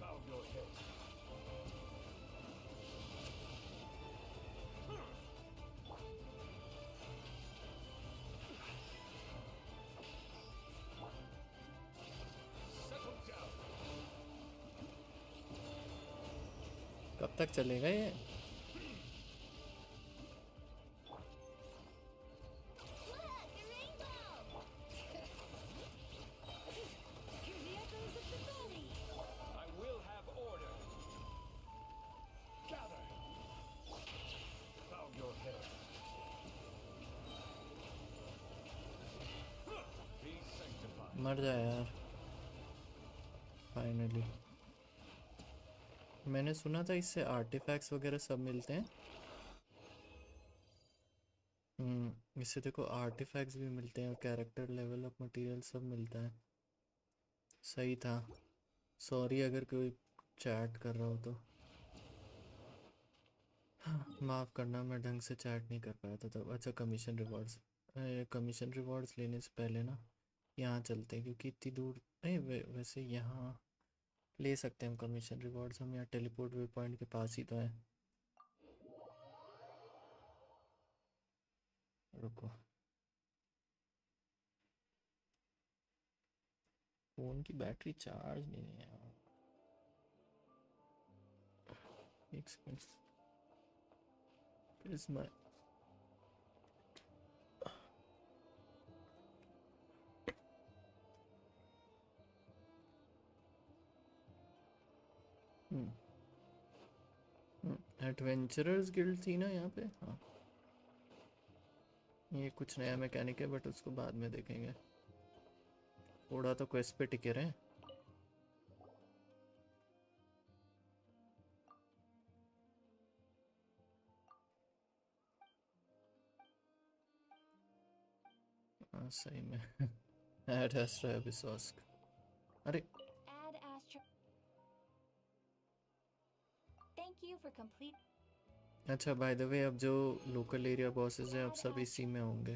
Bow your head. Settle down. कब तक चलेगा ये? Hear the echoes of the valley! I will have order. Gather. Bow your head. Be sanctified. मर जा यार। फाइनली। मैंने सुना था इससे आर्टिफैक्ट्स वगैरह सब मिलते हैं। इससे देखो आर्टिफैक्ट्स भी मिलते हैं और कैरेक्टर लेवल अप मटेरियल सब मिलता है। सही था। सॉरी अगर कोई चैट कर रहा हो तो माफ़ करना, मैं ढंग से चैट नहीं कर पाया था तब। अच्छा कमीशन रिवॉर्ड्स लेने से पहले ना यहाँ चलते हैं, क्योंकि इतनी दूर नहीं। वैसे यहाँ ले सकते हैं हम कमीशन रिवॉर्ड्स। हम यहाँ टेलीपोर्ट वे पॉइंट के पास ही तो है। रुको, फ़ोन की बैटरी चार्ज नहीं है यार। एक second. Where's my adventurers guild थी ना यहाँ पे। हाँ, ये कुछ नया मैकेनिक है बट उसको बाद में देखेंगे। थोड़ा तो क्वेस्ट पे टिके रहे। हाँ सही में ऐड एस्ट्रा एबिसोस्क। अरे Add Astra. Thank you for complete. अच्छा, बाय द वे अब जो लोकल एरिया बॉसेस हैं अब सब इसी में होंगे।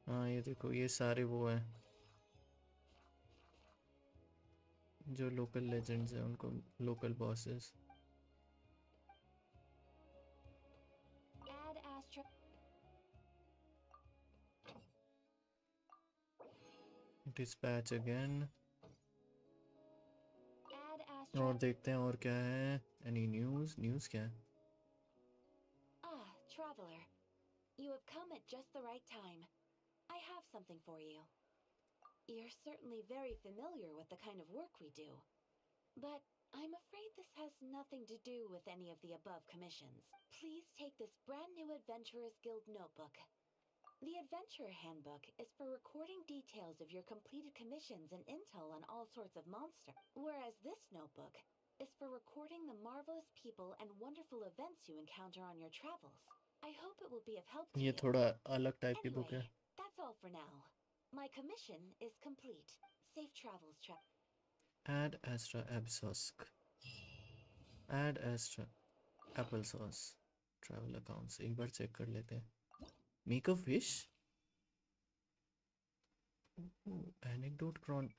हाँ ये देखो, ये सारे वो हैं जो लोकल लेजेंड्स हैं, उनको local bosses. Add Astra. Dispatch again. Add Astra. और देखते हैं और क्या है। एनी न्यूज़ क्या है? Ah, traveler. You have come at just the right time. I have something for you. You're certainly very familiar with the kind of work we do. But I'm afraid this has nothing to do with any of the above commissions. Please take this brand new Adventurers Guild notebook. The Adventure Handbook is for recording details of your completed commissions and intel on all sorts of monsters, whereas this notebook is for recording the marvelous people and wonderful events you encounter on your travels. I hope it will be of help to ये you. थोड़ा अलग type की book है. Anyway, that's all for now. My commission is complete. Safe travels, Add Astra Absosk. Add Astra Applesauce. Travel accounts. एक बार check कर लेते हैं. Make a wish. Anecdote cron.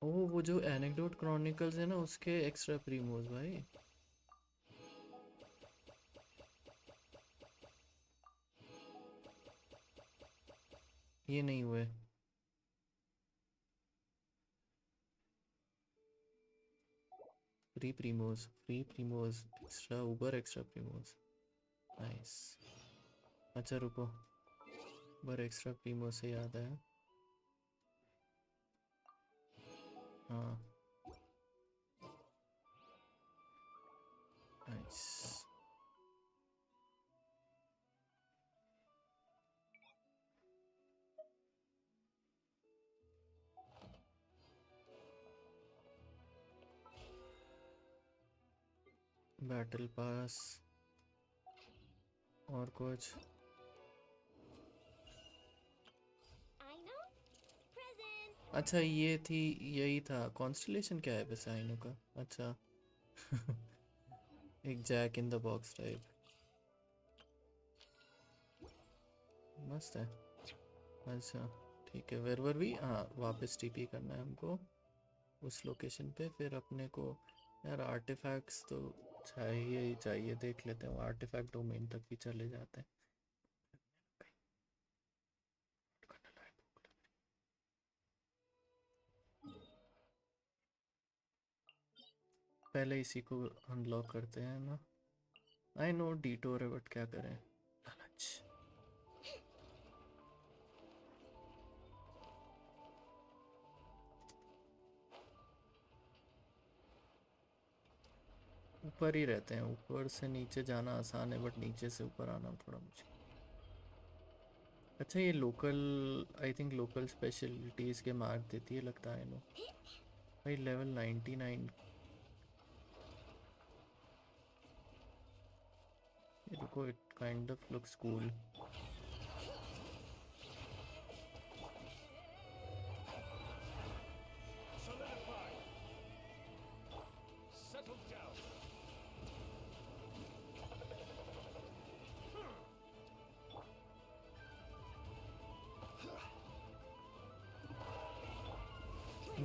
ओह वो जो एनेक्डोट क्रॉनिकल्स है ना उसके एक्स्ट्रा प्रीमोस भाई. ये नहीं हुए. Free primos extra uber extra primos. Nice. अच्छा रुको, ऊबर एक्स्ट्रा प्रीमोस से याद आया. हाँ नाइस. बैटल पास और कुछ. अच्छा ये थी, यही था. कॉन्स्टलेशन क्या है वैसे आइनो का? अच्छा एक jack in the box type. मस्त है. अच्छा ठीक है. Where were we? हाँ वापस टीपी करना है हमको उस लोकेशन पे. फिर अपने को यार आर्टिफैक्ट्स तो चाहिए ही चाहिए. देख लेते हैं. आर्टिफैक्ट डोमेन तक भी चले जाते हैं. पहले इसी को अनलॉक करते हैं ना. आई नो डिटोर है बट क्या करें. लालच. ऊपर ही रहते हैं. ऊपर से नीचे जाना आसान है बट नीचे से ऊपर आना थोड़ा मुश्किल. अच्छा ये local, I think local specialities के मार्क देती है लगता है नो भाई. लेवल 99. ये देखो it kind of looks cool.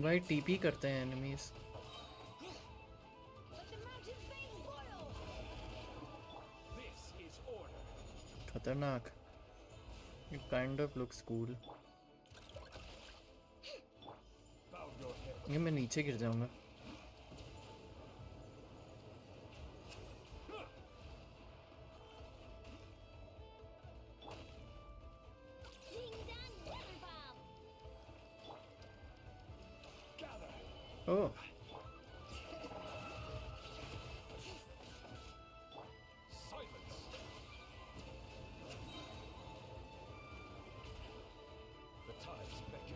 भाई टीपी करते हैं एनिमीज. खतरनाक. It kind of looks cool. ये मैं नीचे गिर जाऊंगा. ओह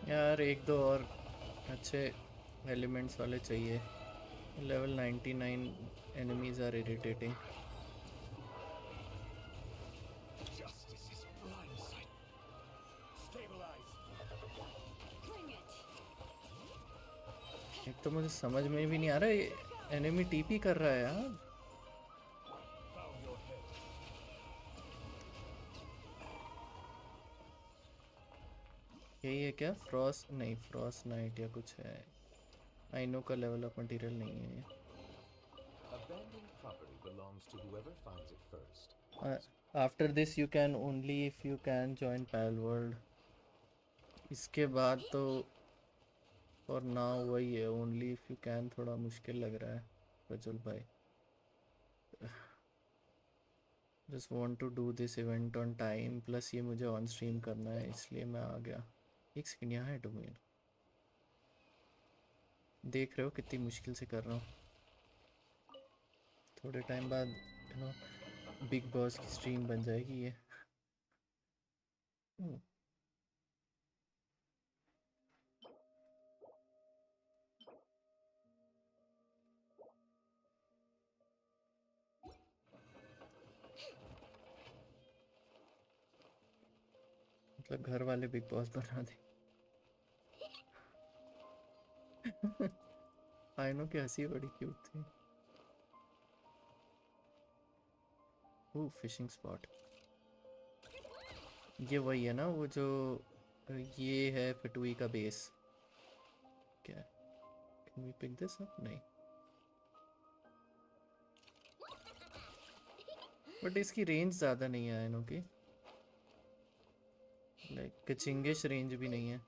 यार एक दो और अच्छे एलिमेंट्स वाले चाहिए. Level 99 enemies are irritating. एक तो मुझे समझ में भी नहीं आ रहा है एनिमी टीपी कर रहा है यार. यही है क्या? फ्रॉस्ट नहीं, फ्रॉस्ट नाइट या कुछ है. आइनो का लेवल अप मटेरियल नहीं है ये. After this you can only if you can join Palworld. इसके बाद तो और नाउ वही है, ओनली इफ यू कैन. थोड़ा मुश्किल लग रहा है प्रज्वल भाई. Just want to do this event on time. Plus ये मुझे ऑन स्ट्रीम करना है इसलिए मैं आ गया. एक सेकंड, यहाँ है डोमेन. देख रहे हो कितनी मुश्किल से कर रहा हूँ. थोड़े टाइम बाद यू नो बिग बॉस की स्ट्रीम बन जाएगी ये। मतलब घर वाले बिग बॉस बना दे। आयनो की हंसी बड़ी क्यूट थी। ओह फिशिंग स्पॉट। ये वही है ना वो जो ये है फटुई का बेस। क्या can we pick this up? नहीं, बट इसकी रेंज ज़्यादा नहीं है आयनो की। लाइक कचिंगिश रेंज भी नहीं है।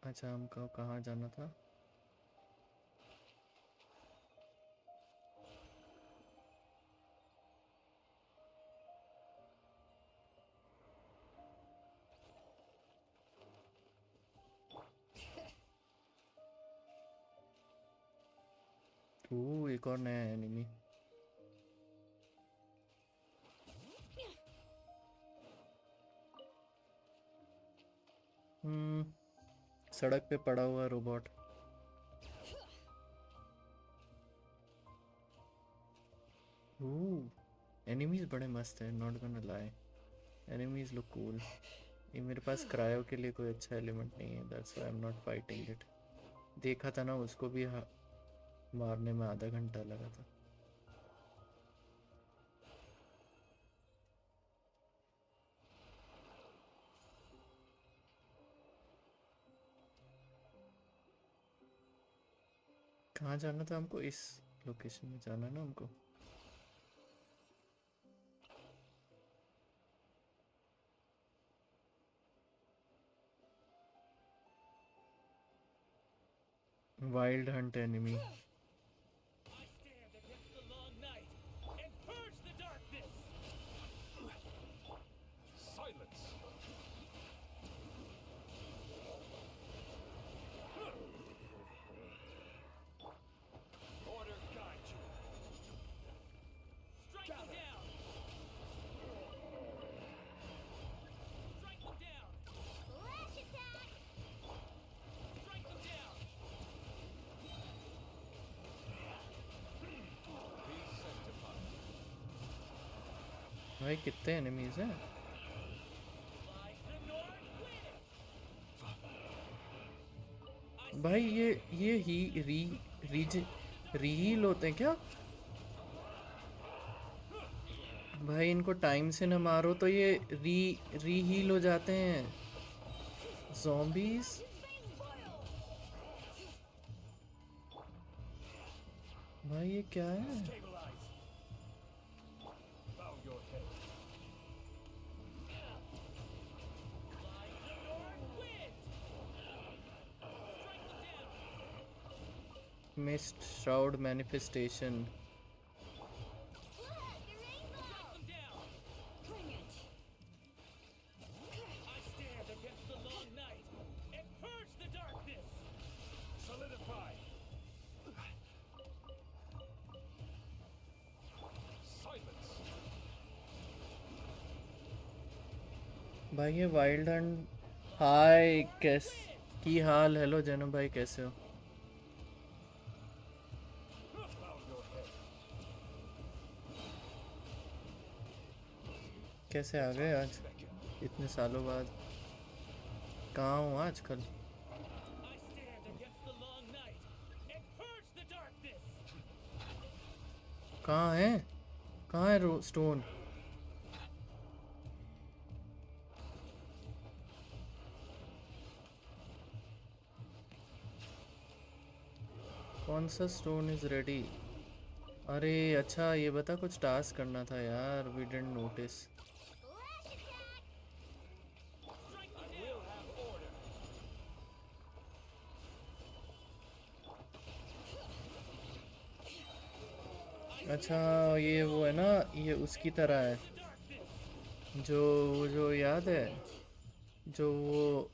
अच्छा हमको कहाँ जाना था? ओह एक और नया एनिमी। सड़क पे पड़ा हुआ रोबोट। ओह एनिमीज बड़े मस्त हैं, not gonna lie. Enemies look cool. ये मेरे पास क्रायो के लिए कोई अच्छा एलिमेंट नहीं है, that's why I am not fighting it. देखा था ना उसको भी मारने में आधा घंटा लगा था। कहाँ जाना था हमको? इस लोकेशन में जाना है ना हमको। Wild Hunt enemy. भाई कितने एनिमीज हैं? भाई ये ही रीहील होते हैं क्या? भाई इनको टाइम से न मारो तो ये रीहील हो जाते हैं ज़ॉम्बीज। भाई ये क्या है? Mist shroud manifestation. भाई ये वाइल्ड हंट। हाय की हाल? हेलो जन्म भाई कैसे हो? कैसे आ गए आज इतने सालों बाद? कहाँ हो आजकल? कहाँ है? कहाँ है स्टोन? कौन सा स्टोन इज रेडी? अरे अच्छा ये बता, कुछ टास्क करना था यार, वी डिडंट नोटिस। अच्छा ये वो है ना, ये उसकी तरह है जो याद है, जो वो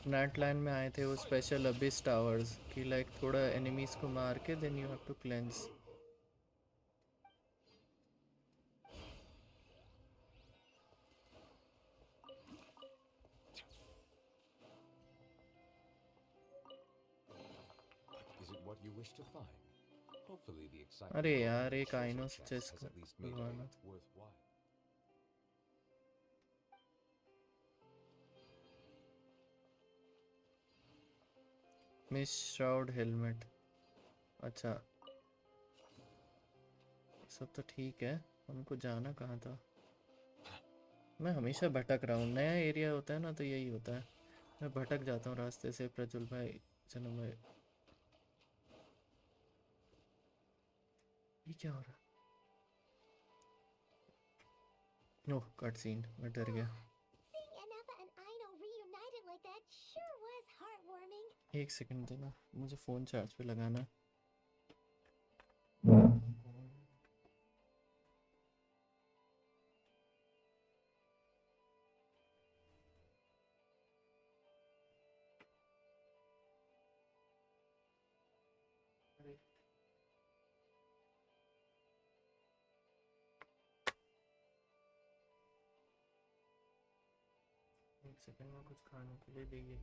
नेट लाइन में आए थे वो स्पेशल अबिस टावर्स कि लाइक थोड़ा एनिमीज को मार के then you have to cleanse. Is it what you wish to find? Hopefully the excitement अरे of यार opening एक treasure आइनो chests chest has at least made करवाना it worthwhile. Miss shroud helmet. अच्छा सब तो ठीक है. हमको जाना कहाँ था? मैं हमेशा भटक रहा हूँ. नया एरिया होता है ना तो यही होता है. मैं भटक जाता हूँ रास्ते से. प्रज्वल भाई जन्म भाई ये क्या हो रहा? ओह कट सीन. मैं डर गया. Seeing Anafa and Aino reunited like that sure was heartwarming. एक सेकंड देना. मुझे फ़ोन चार्ज पे लगाना है. एक सेकंड में कुछ खाने के लिए देंगे.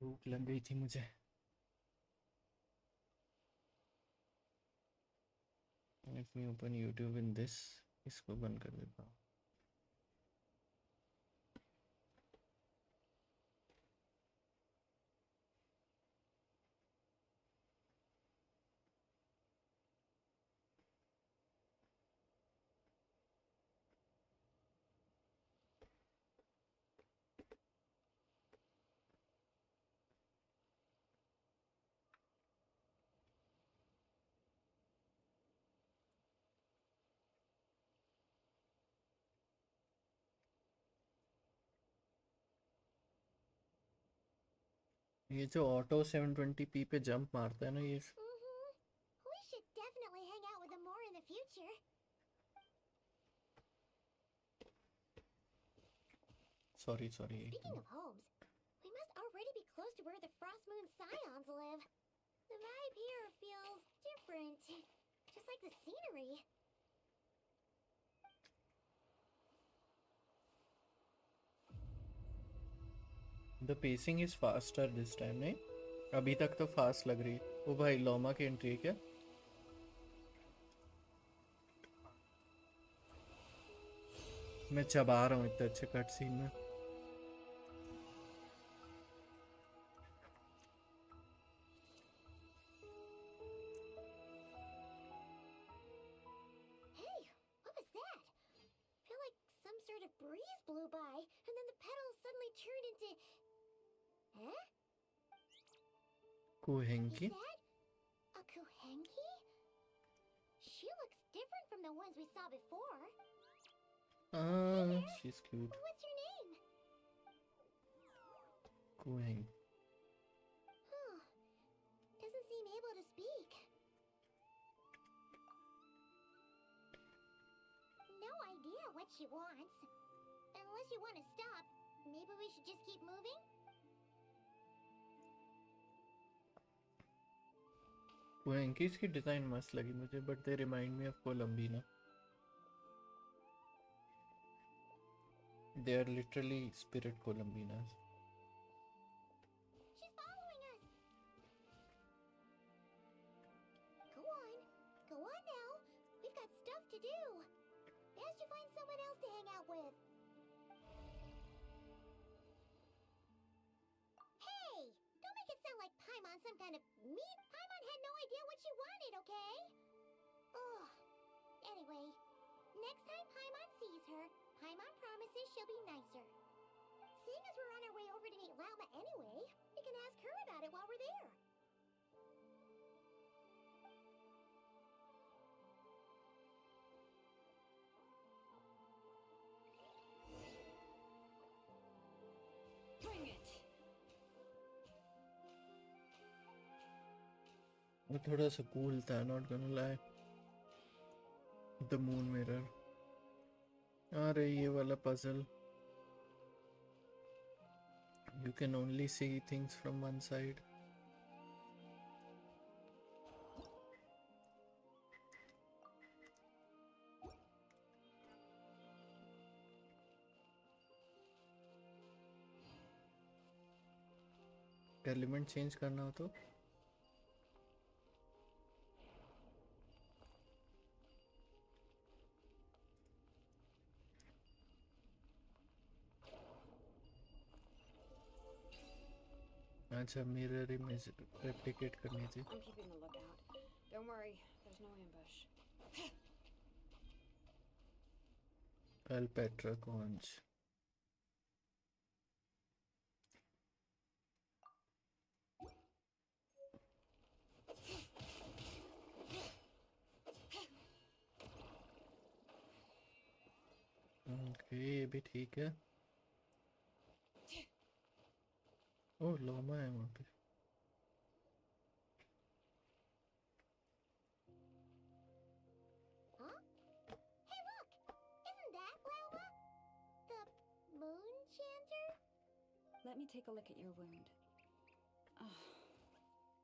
भूख लग गई थी मुझे. Let me open YouTube in this. इसको बंद कर देता हूँ. ये जो ऑटो 720p पे जंप मारता है ना ये. We should definitely hang out with them more in the future. Sorry. Speaking of homes, we must already be close to where the Frost Moon Scions live. The vibe here feels different, just like the scenery. The pacing is faster this time. नहीं अभी तक तो fast लग रही है. ओ भाई लोमा की entry है क्या? मैं चबा रहा हूँ इतने अच्छे कट सीन में. Hey, what was that? Feel like some sort of breeze blew by, and then the petals suddenly turned into... Huh? कुहेंकी. Is that a Kuhenki? She looks different from the ones we saw before. She's cute. What's your name? कुहेंकी. Huh. Doesn't seem able to speak. No idea what she wants. Unless you want to stop, maybe we should just keep moving? कुहेंकीज की design मस्त लगी मुझे. But they remind me of Columbina. They are literally spirit Columbinas. She's following us. Go on. Go on now. We've got stuff to do. Best you find someone else to hang out with. Hey! Don't make it sound like Paimon some kind of meat. Paimon had no idea what she wanted, okay? Ugh. Anyway, Next time Paimon sees her, Paimon promises she'll be nicer. Seeing as we're on our way over to meet Lauma anyway, we can ask her about it while we're there. Bring it! वो थोड़ा सा cool था, not gonna lie. The moon mirror. अरे ये वाला puzzle. You can only see things from one side. Element change करना हो तो अच्छा mirror image replicate करनी थी. I'm keeping a lookout. Don't worry, there's no ambush. Alpetra conch. Okay ये भी ठीक है. ओह लोमा है वहाँ पे. Huh? Hey, look! Isn't that Lauma? The moon chanter? Let me take a look at your wound. Oh,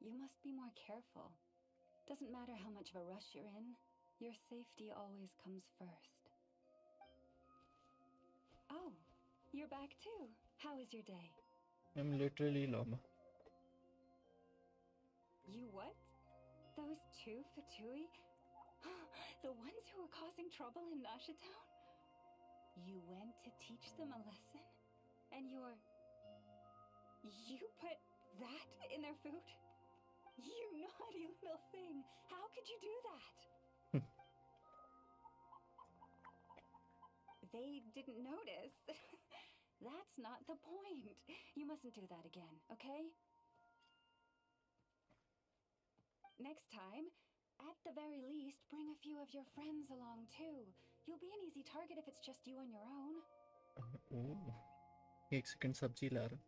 you must be more careful. Doesn't matter how much of a rush you're in, your safety always comes first. Oh, you're back too. How was your day? I'm literally Loma. You what? Those two Fatui? The ones who were causing trouble in Nasha Town? You went to teach them a lesson? And you put that in their food? You naughty little thing! How could you do that? They didn't notice. That's not the point. You mustn't do that again, okay? Next time, at the very least, bring a few of your friends along too. You'll be an easy target if it's just you on your own. ओह, एक second सब्जी ला रहा.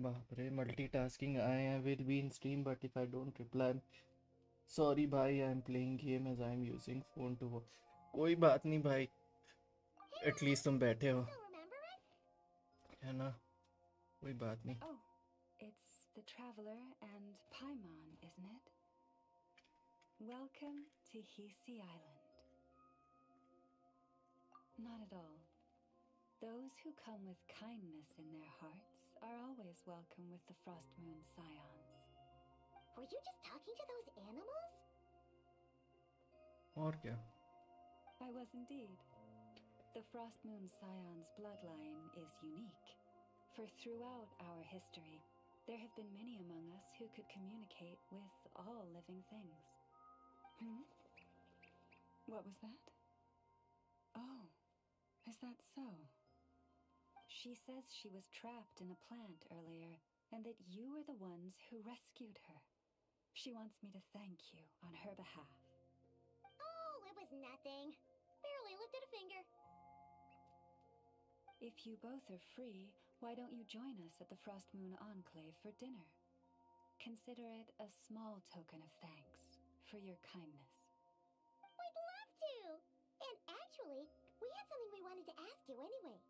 बाप रे multitasking I will be in stream but if I don't reply sorry भाई I am playing game as I am using phone to work. कोई बात नहीं भाई, एटलीस्ट तुम बैठे हो है ना, कोई बात नहीं. Oh, it's the Traveler and Paimon, isn't it? Welcome to Hisi Island. Not at all. Those who come with kindness in their hearts are always welcome with the Frost Moon Scions. Were you just talking to those animals? और क्या? I was indeed. The Frost Moon Scion's bloodline is unique, for throughout our history, there have been many among us who could communicate with all living things. What was that? Oh, is that so? She says she was trapped in a plant earlier, and that you are the ones who rescued her. She wants me to thank you on her behalf. Oh, it was nothing. Barely lifted a finger. If you both are free, why don't you join us at the Frost Moon Enclave for dinner? consider it a small token of thanks for your kindness. We'd love to! And actually, we had something we wanted to ask you anyway.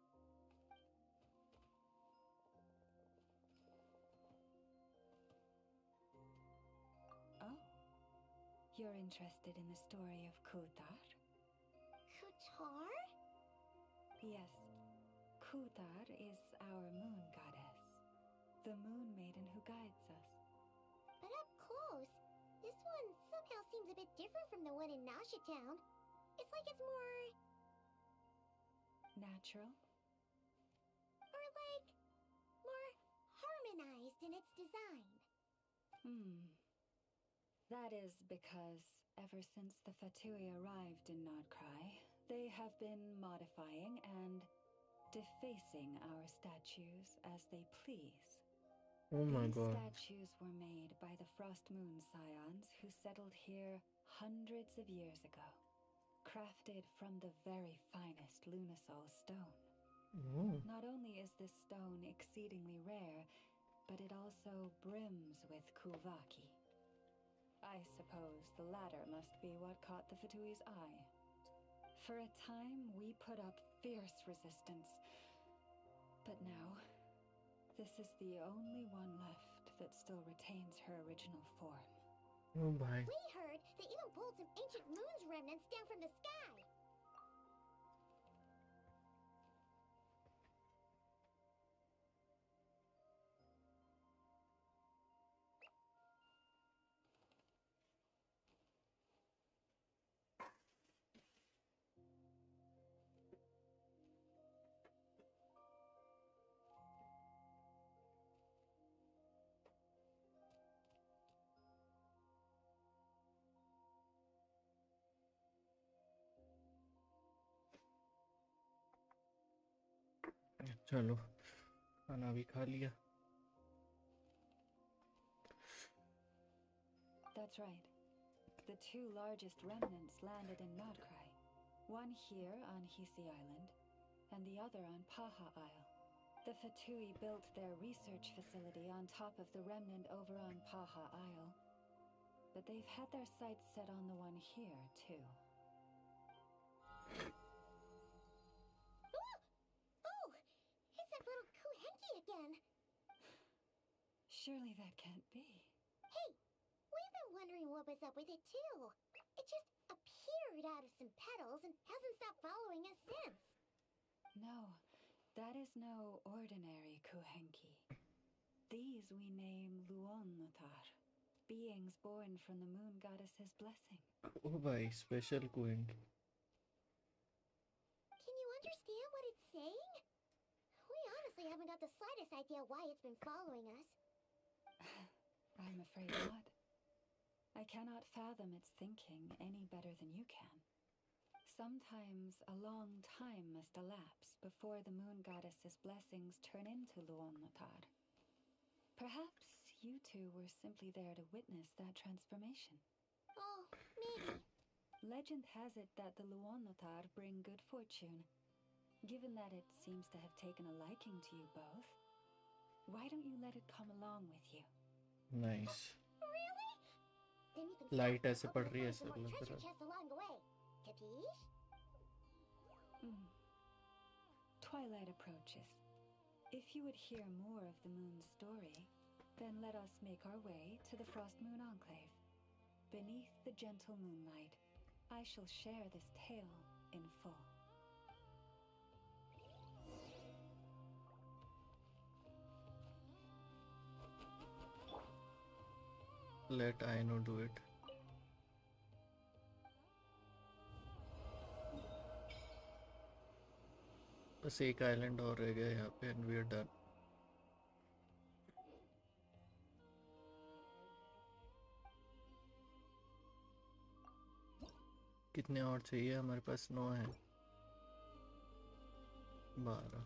Oh? You're interested in the story of Kutar? Kutar? Yes. Kutar is our moon goddess. The moon maiden who guides us. But up close, this one somehow seems a bit different from the one in Nasha Town. It's like it's more... natural? or like... more harmonized in its design. That is because ever since the Fatui arrived in Nod Krai, they have been modifying and defacing our statues as they please. Oh my These god. statues were made by the Frost Moon Scions who settled here hundreds of years ago, crafted from the very finest Lunasol stone. Oh. Not only is this stone exceedingly rare, but it also brims with Kuvaki. I suppose the latter must be what caught the Fatui's eye. For a time, we put up fierce resistance. But now, this is the only one left that still retains her original form. Oh my. We heard they even pulled some ancient moon's remnants down from the sky. चलो खाना भी खा लिया. That's right. The two largest remnants landed in Nod Krai. One here on Hisi Island, and the other on Paha Isle. The Fatui built their research facility on top of the remnant over on Paha Isle. But they've had their sights set on the one here, too. Oh! It's that little Kuhenki again! Surely that can't be. Hey! We've been wondering what was up with it, too. It just appeared out of some petals and hasn't stopped following us since. No, that is no ordinary Kuhenki. These we name Luonnotar, beings born from the moon goddess's blessing. Oh bhai, special queen. Can you understand what it's saying? We honestly haven't got the slightest idea why it's been following us. I'm afraid not. I cannot fathom its thinking any better than you can. Sometimes a long time must elapse before the moon goddess's blessings turn into Luonnotar. Perhaps you two were simply there to witness that transformation. Oh, maybe. Legend has it that the Luonnotar bring good fortune. Given that it seems to have taken a liking to you both, why don't you let it come along with you? Nice. Really? Then you can Light stop ऐसे and पड़ hopefully रही है find some ऐसे more लग treasure रहा है. chests along the way. Capiche? Twilight approaches. If you would hear more of the moon's story, then let us make our way to the Frost Moon Enclave. Beneath the gentle moonlight, I shall share this tale in full. Let Aino do it. बस एक island और रह गया यहाँ पे and we are done. कितने और चाहिए? हमारे पास 9 है. 12.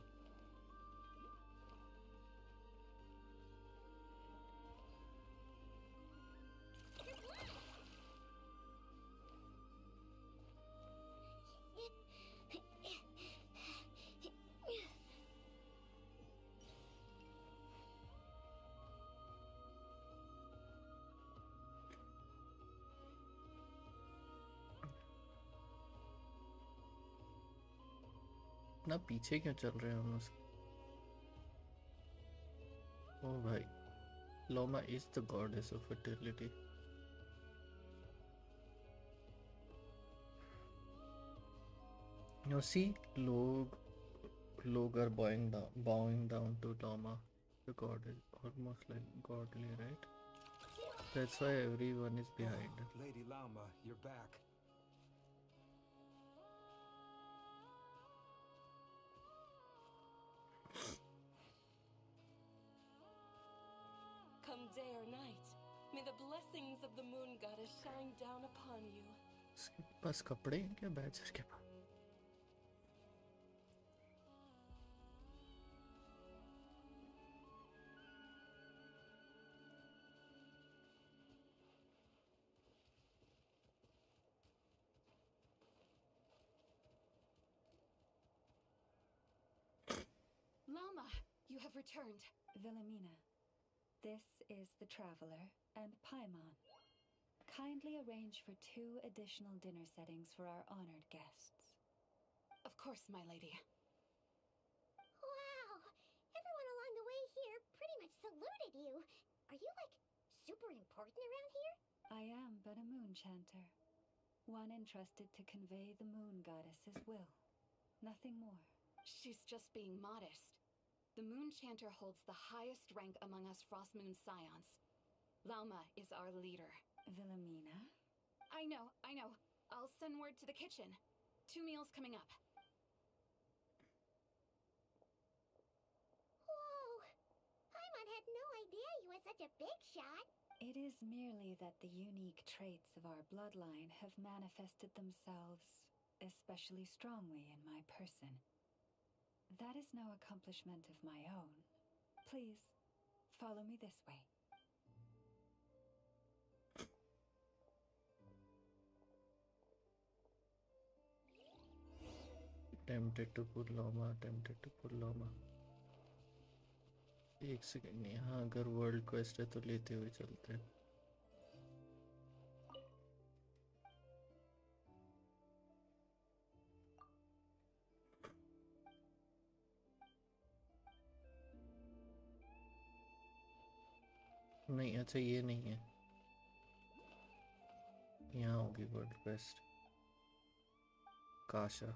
इतना पीछे क्यों चल रहे हैं हम उसके? ओ भाई, Lauma is the goddess of fertility. You see, Log are bowing down to Lama. The god is almost like godly, right? That's why everyone is behind him. Lady Lama, you're back. Come day or night, may the blessings of the moon goddess shine down upon you. इसके पास कपड़े हैं क्या बैचर के पास? Lama, you have returned. Wilhelmina, this is the Traveler and Paimon. Kindly arrange for 2 additional dinner settings for our honored guests. Of course, my lady. Wow! Everyone along the way here pretty much saluted you. Are you, like, super important around here? I am but a moon chanter. One entrusted to convey the moon goddess's will. Nothing more. She's just being modest. The Moon Chanter holds the highest rank among us Frost Moon Scions. Lauma is our leader. Wilhelmina? I know. I'll send word to the kitchen. 2 meals coming up. Whoa! Paimon had no idea you were such a big shot. It is merely that the unique traits of our bloodline have manifested themselves especially strongly in my person. That is no accomplishment of my own. Please, follow me this way. Tempted to pull Lama. एक second, यहाँ अगर world quest है तो लेते हुए चलते हैं. नहीं, अच्छा ये नहीं है. यहाँ होगी वर्ल्ड क्वेस्ट. काशा.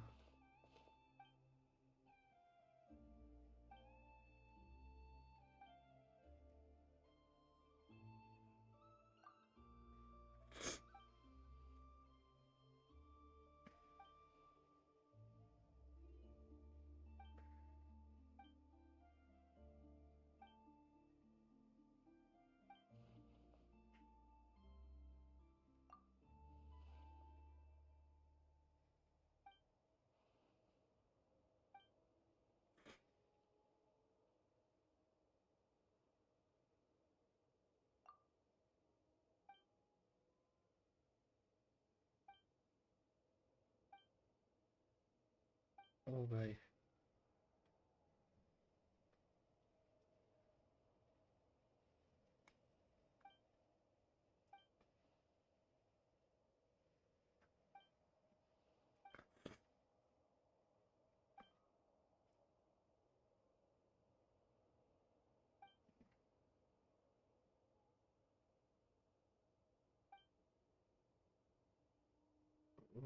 ओ भाई,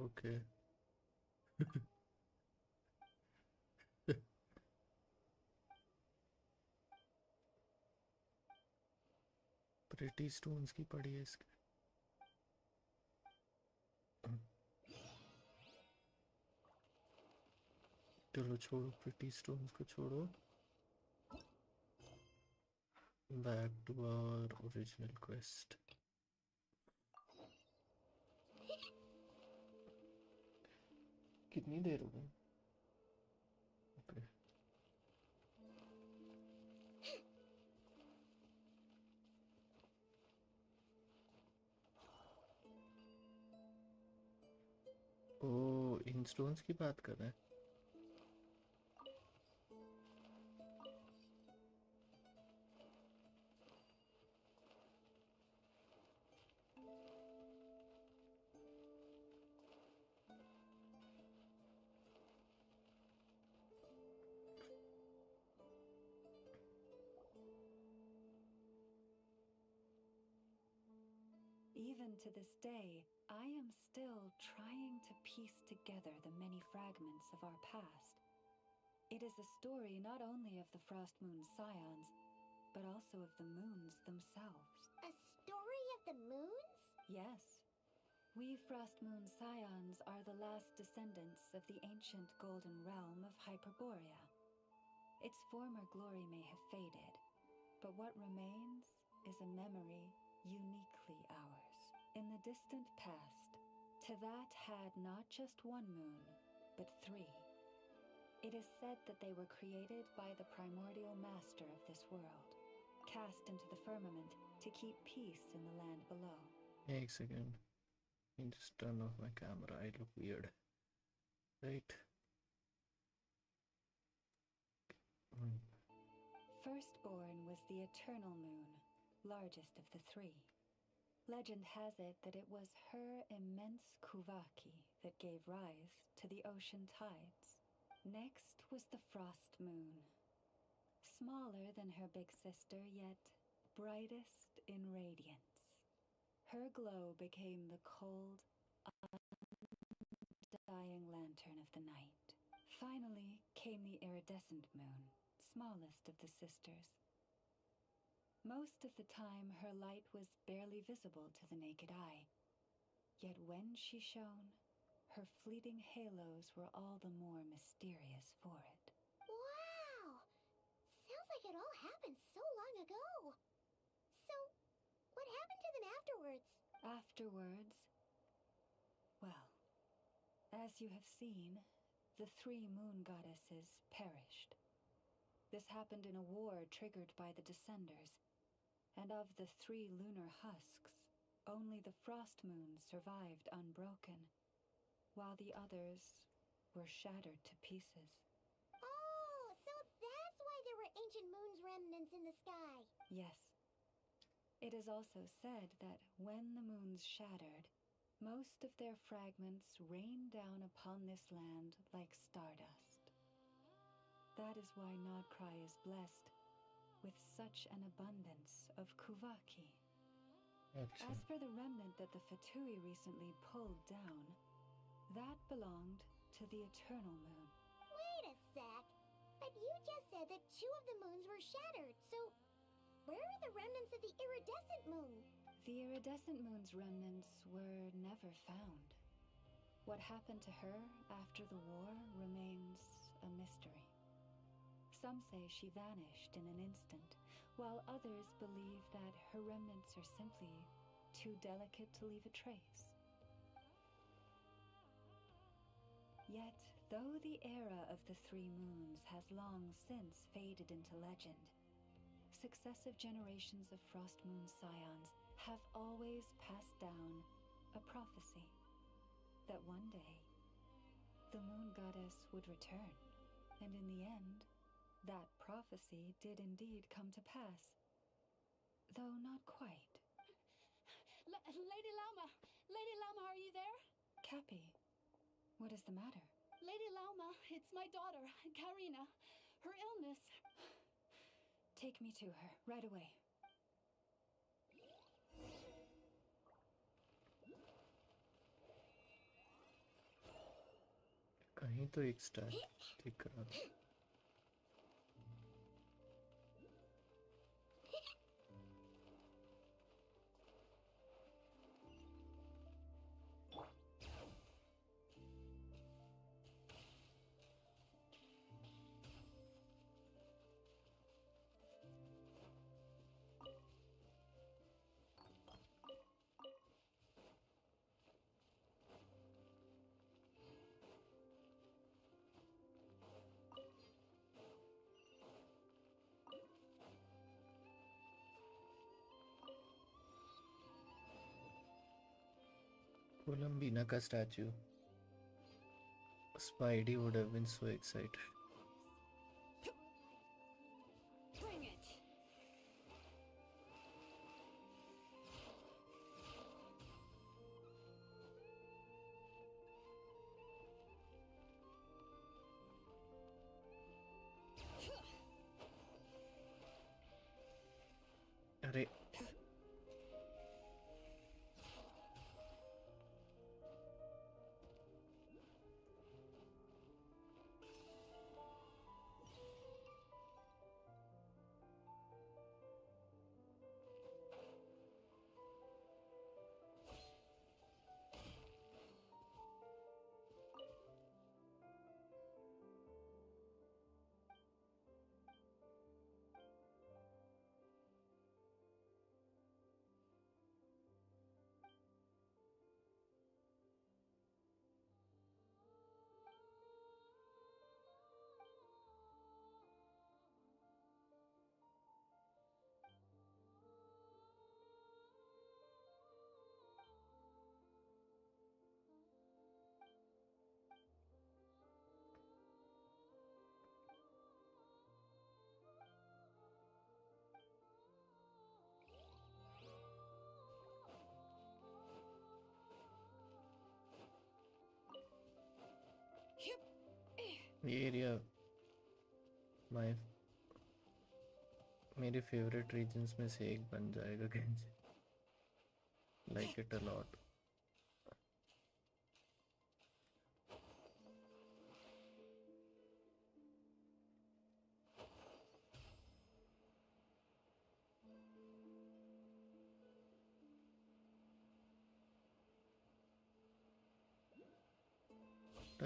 ओके. प्रिटी स्टोन्स की पड़ी है इसके. चलो छोड़ो, प्रिटी स्टोन्स को छोड़ो. Back to our original quest. कितनी देर हो गई? ओके. ओ, इन स्टोन्स की बात कर रहे हैं. Even to this day, I am still trying to piece together the many fragments of our past. It is a story not only of the Frost Moon Scions, but also of the moons themselves. A story of the moons? Yes. We Frost Moon Scions are the last descendants of the ancient golden realm of Hyperborea. Its former glory may have faded, but what remains is a memory uniquely ours. In the distant past, Teyvat had not just one moon, but 3. It is said that they were created by the primordial master of this world, cast into the firmament to keep peace in the land below. Hey, एक second. I just turn off my camera. I look weird. Right. Firstborn was the eternal moon, largest of the 3. Legend has it that it was her immense Kuvaki that gave rise to the ocean tides. Next was the frost moon. Smaller than her big sister, yet brightest in radiance. Her glow became the cold, undying lantern of the night. Finally came the iridescent moon, smallest of the sisters. Most of the time, her light was barely visible to the naked eye. Yet when she shone, her fleeting halos were all the more mysterious for it. Wow! Sounds like it all happened so long ago. So, what happened to them afterwards? Afterwards, well, as you have seen, the 3 moon goddesses perished. This happened in a war triggered by the Descenders, and of the 3 lunar husks, only the frost moon survived unbroken, while the others were shattered to pieces. Oh, so that's why there were ancient moon's remnants in the sky. Yes. It is also said that when the moons shattered, most of their fragments rained down upon this land like stardust. That is why Nod Krai is blessed with such an abundance of Kuvaki. As for the remnant that the Fatui recently pulled down, that belonged to the Eternal Moon. Wait a sec. But you just said that 2 of the moons were shattered, so where are the remnants of the iridescent moon? The iridescent moon's remnants were never found. What happened to her after the war remains a mystery. Some say she vanished in an instant, while others believe that her remnants are simply too delicate to leave a trace. Yet, though the era of the 3 moons has long since faded into legend, successive generations of Frost Moon Scions have always passed down a prophecy that one day the moon goddess would return, and in the end, that prophecy did indeed come to pass, though not quite. Lady Lauma! Lady Lauma, are you there? Cappy, what is the matter? Lady Lauma, it's my daughter, Karina. Her illness. Take me to her, right away. कहीं तो एक star दिख रहा था. Columbina ka statue. Spidey would have been so excited. Bring it! अरे ये area my मेरे favourite regions में से एक बन जाएगा Genshin. Like it a lot.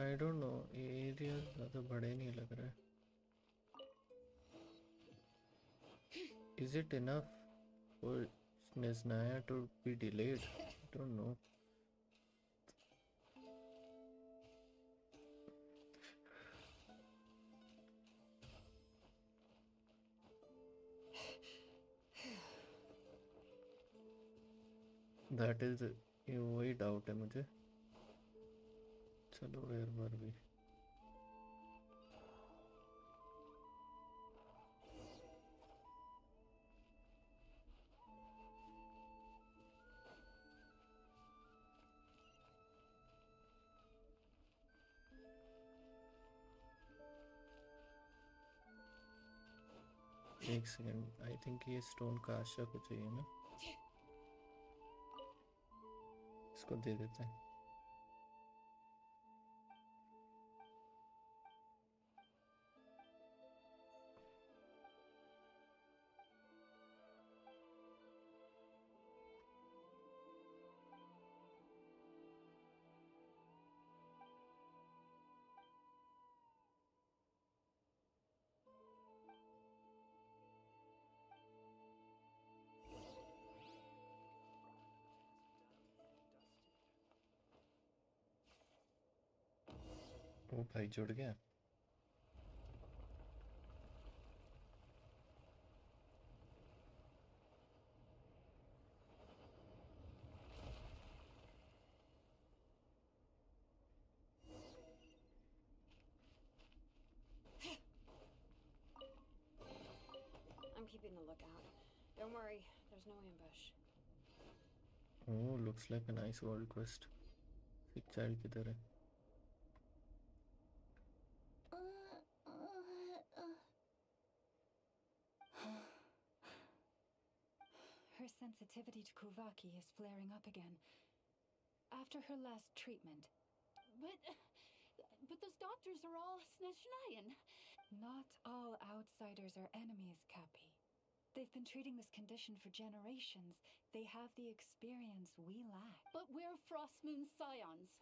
I don't know, ये एरिया ज़्यादा बड़े नहीं लग रहे. Is it enough for Nesnaya to be delayed? I don't know. That is ये वही डाउट है मुझे. चलो यार बार भी. एक सेकंड, आई थिंक ये स्टोन का आशा को चाहिए ना. इसको दे देते हैं. ओ भाई जुड़ गया. I'm keeping a lookout. Don't worry, there's no ambush. Oh, looks like a nice world quest. Sick child किधर है? Her sensitivity to Kuvaki is flaring up again. After her last treatment. But those doctors are all Snezhnayan. Not all outsiders are enemies, Cappy. They've been treating this condition for generations. They have the experience we lack. But we're Frost Moon Scions.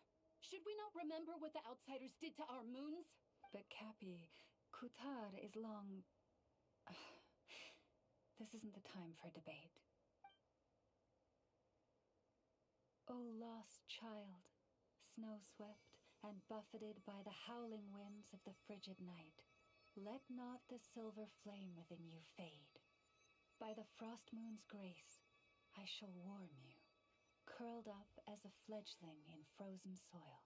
Should we not remember what the outsiders did to our moons? But Cappy, Kutar is long... This isn't the time for debate. O lost child, snow-swept and buffeted by the howling winds of the frigid night, let not the silver flame within you fade. By the frost moon's grace, I shall warm you, curled up as a fledgling in frozen soil.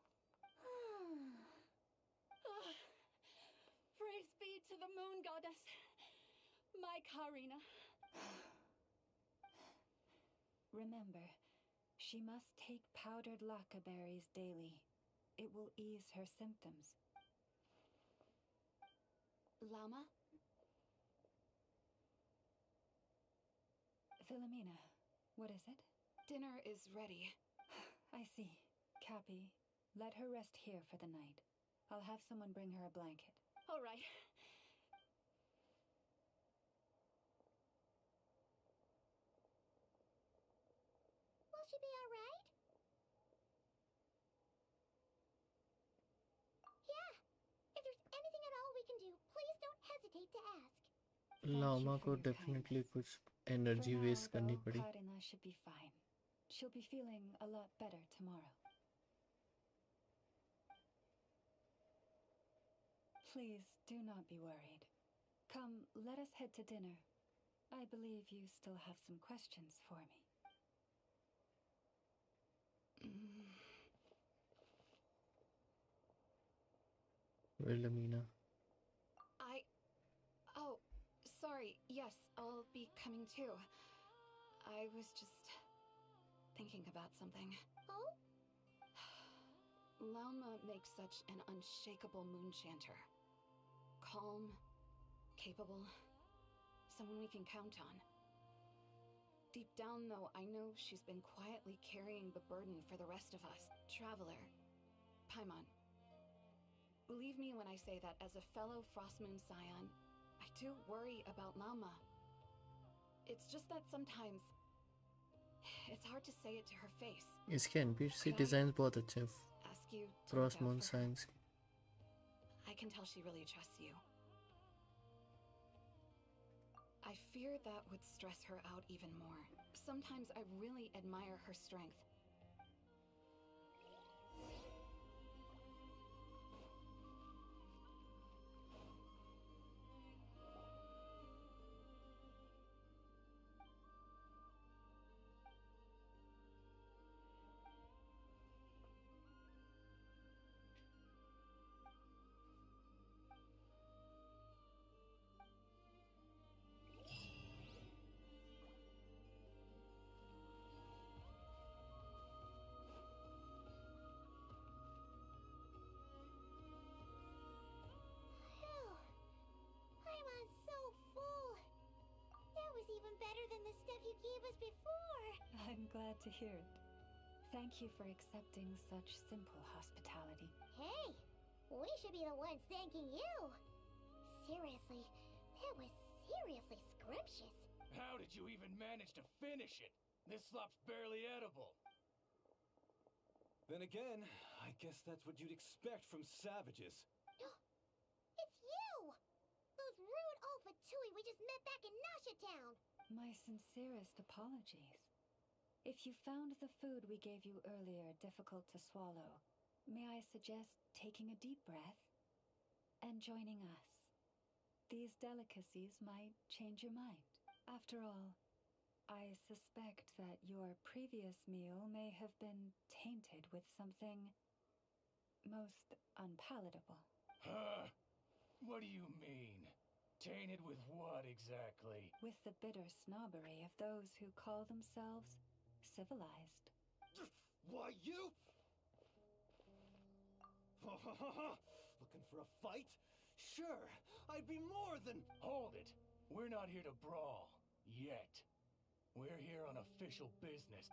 Praise be to the moon goddess, my Karina. Remember, she must take powdered laka berries daily. It will ease her symptoms. Lama? Philomena, what is it? Dinner is ready. I see. Cappy, let her rest here for the night. I'll have someone bring her a blanket. All right. Will she be all right? Yeah. If there's anything at all we can do, please don't hesitate to ask. Lama को definitely कुछ energy waste करनी पड़ी. Karina should be fine. She'll be feeling a lot better tomorrow. Please do not be worried. Come, let us head to dinner. I believe you still have some questions for me. Wilhelmina. Oh, sorry. Yes, I'll be coming too. I was just thinking about something. Oh? Lauma makes such an unshakable moon chanter. calm, capable, someone we can count on. Deep down, though, I know she's been quietly carrying the burden for the rest of us. Traveler, Paimon, believe me when I say that as a fellow Frostmoon Scion, I do worry about Lauma. It's just that sometimes it's hard to say it to her face. इसके NPC design बहुत अच्छे हैं Ask you to look फ्रॉस्टमून out for her. Science के. I can tell she really trusts you. I fear that would stress her out even more. Sometimes I really admire her strength. Paimon's so full. That was even better than the stuff you gave us before. I'm glad to hear it. Thank you for accepting such simple hospitality. Hey, we should be the ones thanking you. Seriously, that was seriously scrumptious. How did you even manage to finish it? This slop's barely edible. Then again, I guess that's what you'd expect from savages. It's you! Those rude old Fatui we just met back in Nasha Town. My sincerest apologies. If you found the food we gave you earlier difficult to swallow, may I suggest taking a deep breath and joining us? These delicacies might change your mind. After all, I suspect that your previous meal may have been tainted with something most unpalatable. Huh? What do you mean? Tainted with what exactly? With the bitter snobbery of those who call themselves civilized. Why, you? Looking for a fight? Sure, I'd be more than... Hold it! We're not here to brawl. Yet. We're here on official business.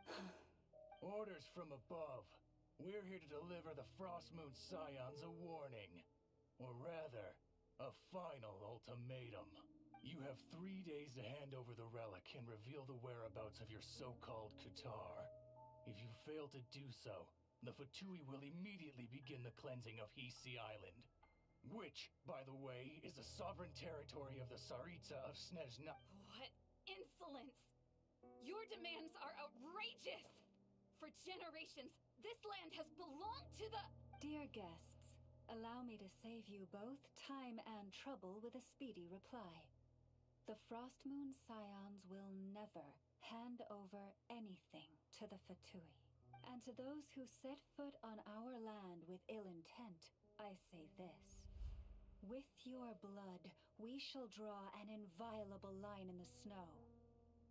Orders from above. We're here to deliver the Frostmoon Scions a warning. Or rather, a final ultimatum. You have 3 days to hand over the relic and reveal the whereabouts of your so-called Qatar. If you fail to do so, the Fatui will immediately begin the cleansing of Hisi Island. Which, by the way, is the sovereign territory of the Tsaritsa of Snezhna. What insolence! Your demands are outrageous! For generations, this land has belonged to the... Dear guests, allow me to save you both time and trouble with a speedy reply. The Frostmoon Scions will never hand over anything to the Fatui. And to those who set foot on our land with ill intent, I say this. With your blood, we shall draw an inviolable line in the snow.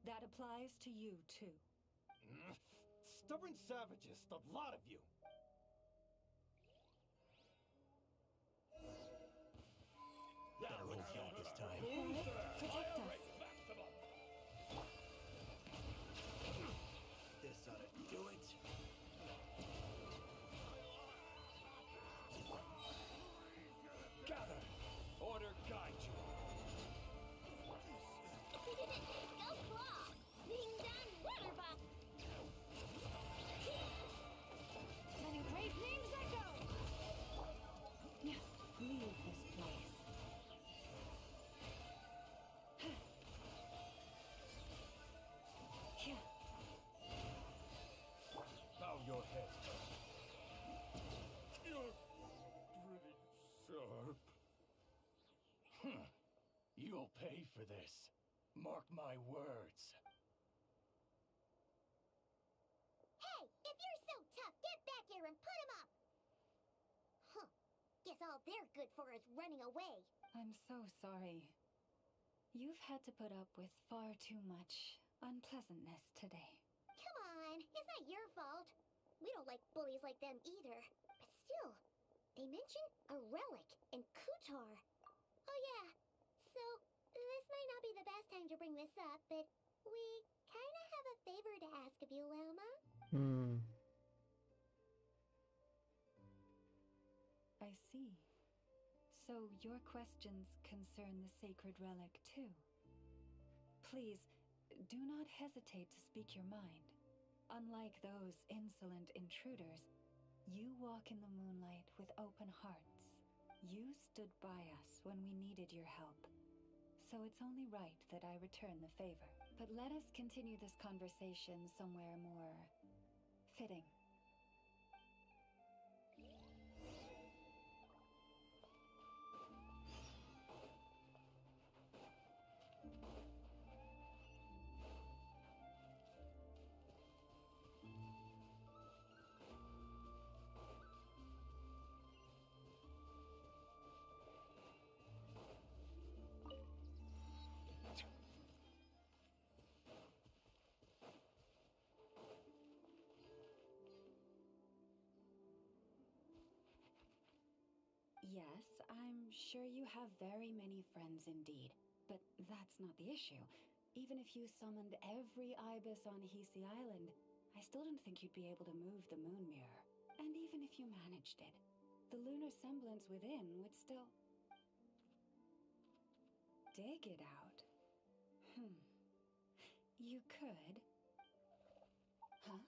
That applies to you, too. Stubborn savages, the lot of you! Better hold tight this time. Protect us. This ought to do it. Gather! Order guide you. Go claw! Ding dong waterbuck! Many great names echo! Leave this place. Bow your head. You're pretty sharp. You'll pay for this. Mark my words. Hey, if you're so tough, get back here and put him up! Huh. Guess all they're good for is running away. I'm so sorry. You've had to put up with far too much unpleasantness today. Come on, it's not your fault. We don't like bullies like them either. But still, they mention a relic in Qatar. A yeah. So, this might not be the best time to bring this up, but we kinda have a favor to ask of you, Wilma. I see. So your questions concern the sacred relic too. Please, do not hesitate to speak your mind. Unlike those insolent intruders, you walk in the moonlight with open hearts. You stood by us when we needed your help. So it's only right that I return the favor. But let us continue this conversation somewhere more fitting. Yes, I'm sure you have very many friends indeed, but that's not the issue. Even if you summoned every ibis on Hisi Island, I still don't think you'd be able to move the moon mirror. And even if you managed it, the lunar semblance within would still... dig it out? You could. Huh?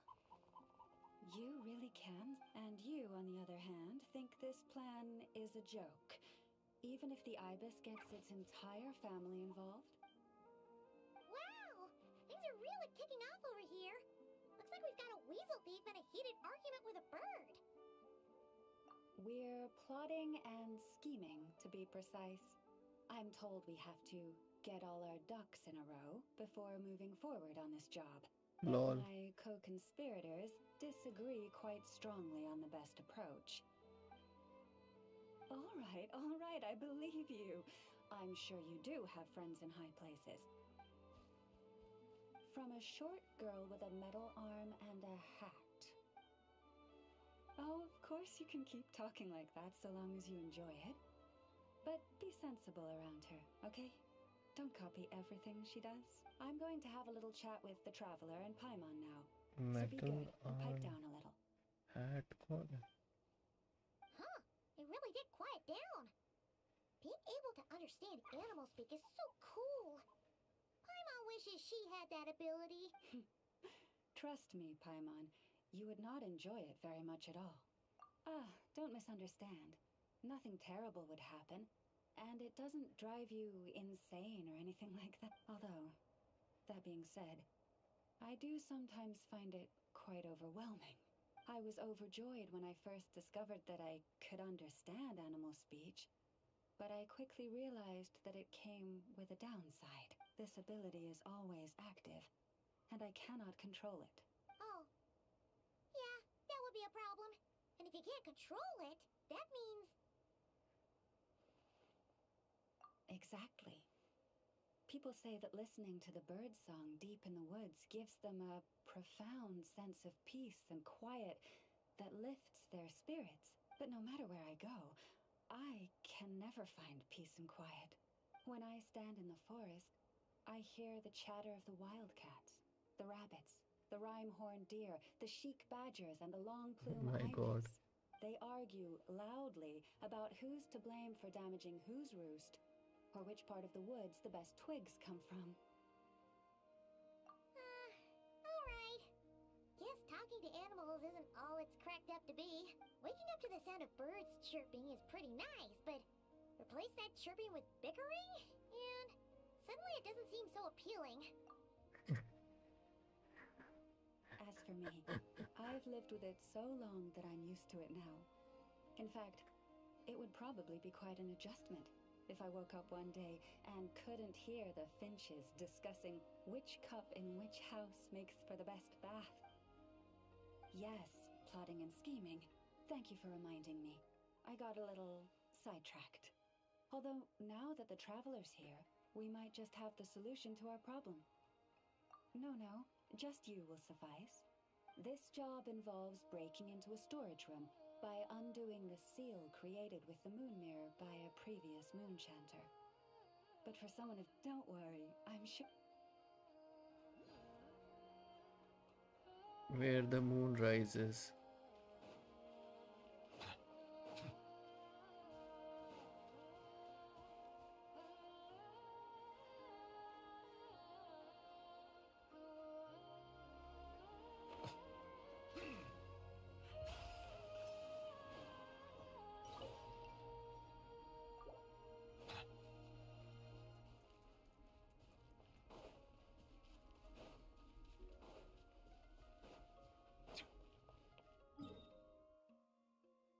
You really can? And you, on the other hand, think this plan is a joke, even if the ibis gets its entire family involved? Wow! Things are really kicking off over here. Looks like we've got a weasel thief and a heated argument with a bird. We're plotting and scheming, to be precise. I'm told we have to get all our ducks in a row before moving forward on this job. Lol. But my co-conspirators disagree quite strongly on the best approach. All right, I believe you. I'm sure you do have friends in high places. From a short girl with a metal arm and a hat. Oh, of course you can keep talking like that so long as you enjoy it. But be sensible around her, okay? Don't copy everything she does. I'm going to have a little chat with the Traveler and Paimon now. So be good and pipe down a little. Hat कौन है? Huh, it really did quiet down. Being able to understand animal speak is so cool. Paimon wishes she had that ability. Trust me, Paimon, you would not enjoy it very much at all. Don't misunderstand. Nothing terrible would happen, and it doesn't drive you insane or anything like that. Although, that being said, I do sometimes find it quite overwhelming. I was overjoyed when I first discovered that I could understand animal speech, but I quickly realized that it came with a downside. This ability is always active, and I cannot control it. Oh. Yeah, that would be a problem. And if you can't control it, that means... Exactly. People say that listening to the bird song deep in the woods gives them a profound sense of peace and quiet that lifts their spirits. But no matter where I go, I can never find peace and quiet. When I stand in the forest, I hear the chatter of the wildcats, the rabbits, the rhyme-horned deer, the chic badgers, and the long-plume Oh my ibis. God. They argue loudly about who's to blame for damaging whose roost, or which part of the woods the best twigs come from. Alright. Guess talking to animals isn't all it's cracked up to be. Waking up to the sound of birds chirping is pretty nice, but replace that chirping with bickering? And suddenly it doesn't seem so appealing. As for me, I've lived with it so long that I'm used to it now. In fact, it would probably be quite an adjustment if I woke up one day and couldn't hear the finches discussing which cup in which house makes for the best bath. Yes, plotting and scheming. Thank you for reminding me. I got a little sidetracked. Although, now that the Traveler's here, we might just have the solution to our problem. No, just you will suffice. This job involves breaking into a storage room by undoing the seal created with the moon mirror by a previous moon chanter. But for someone who... Don't worry, I'm sure... Where the moon rises.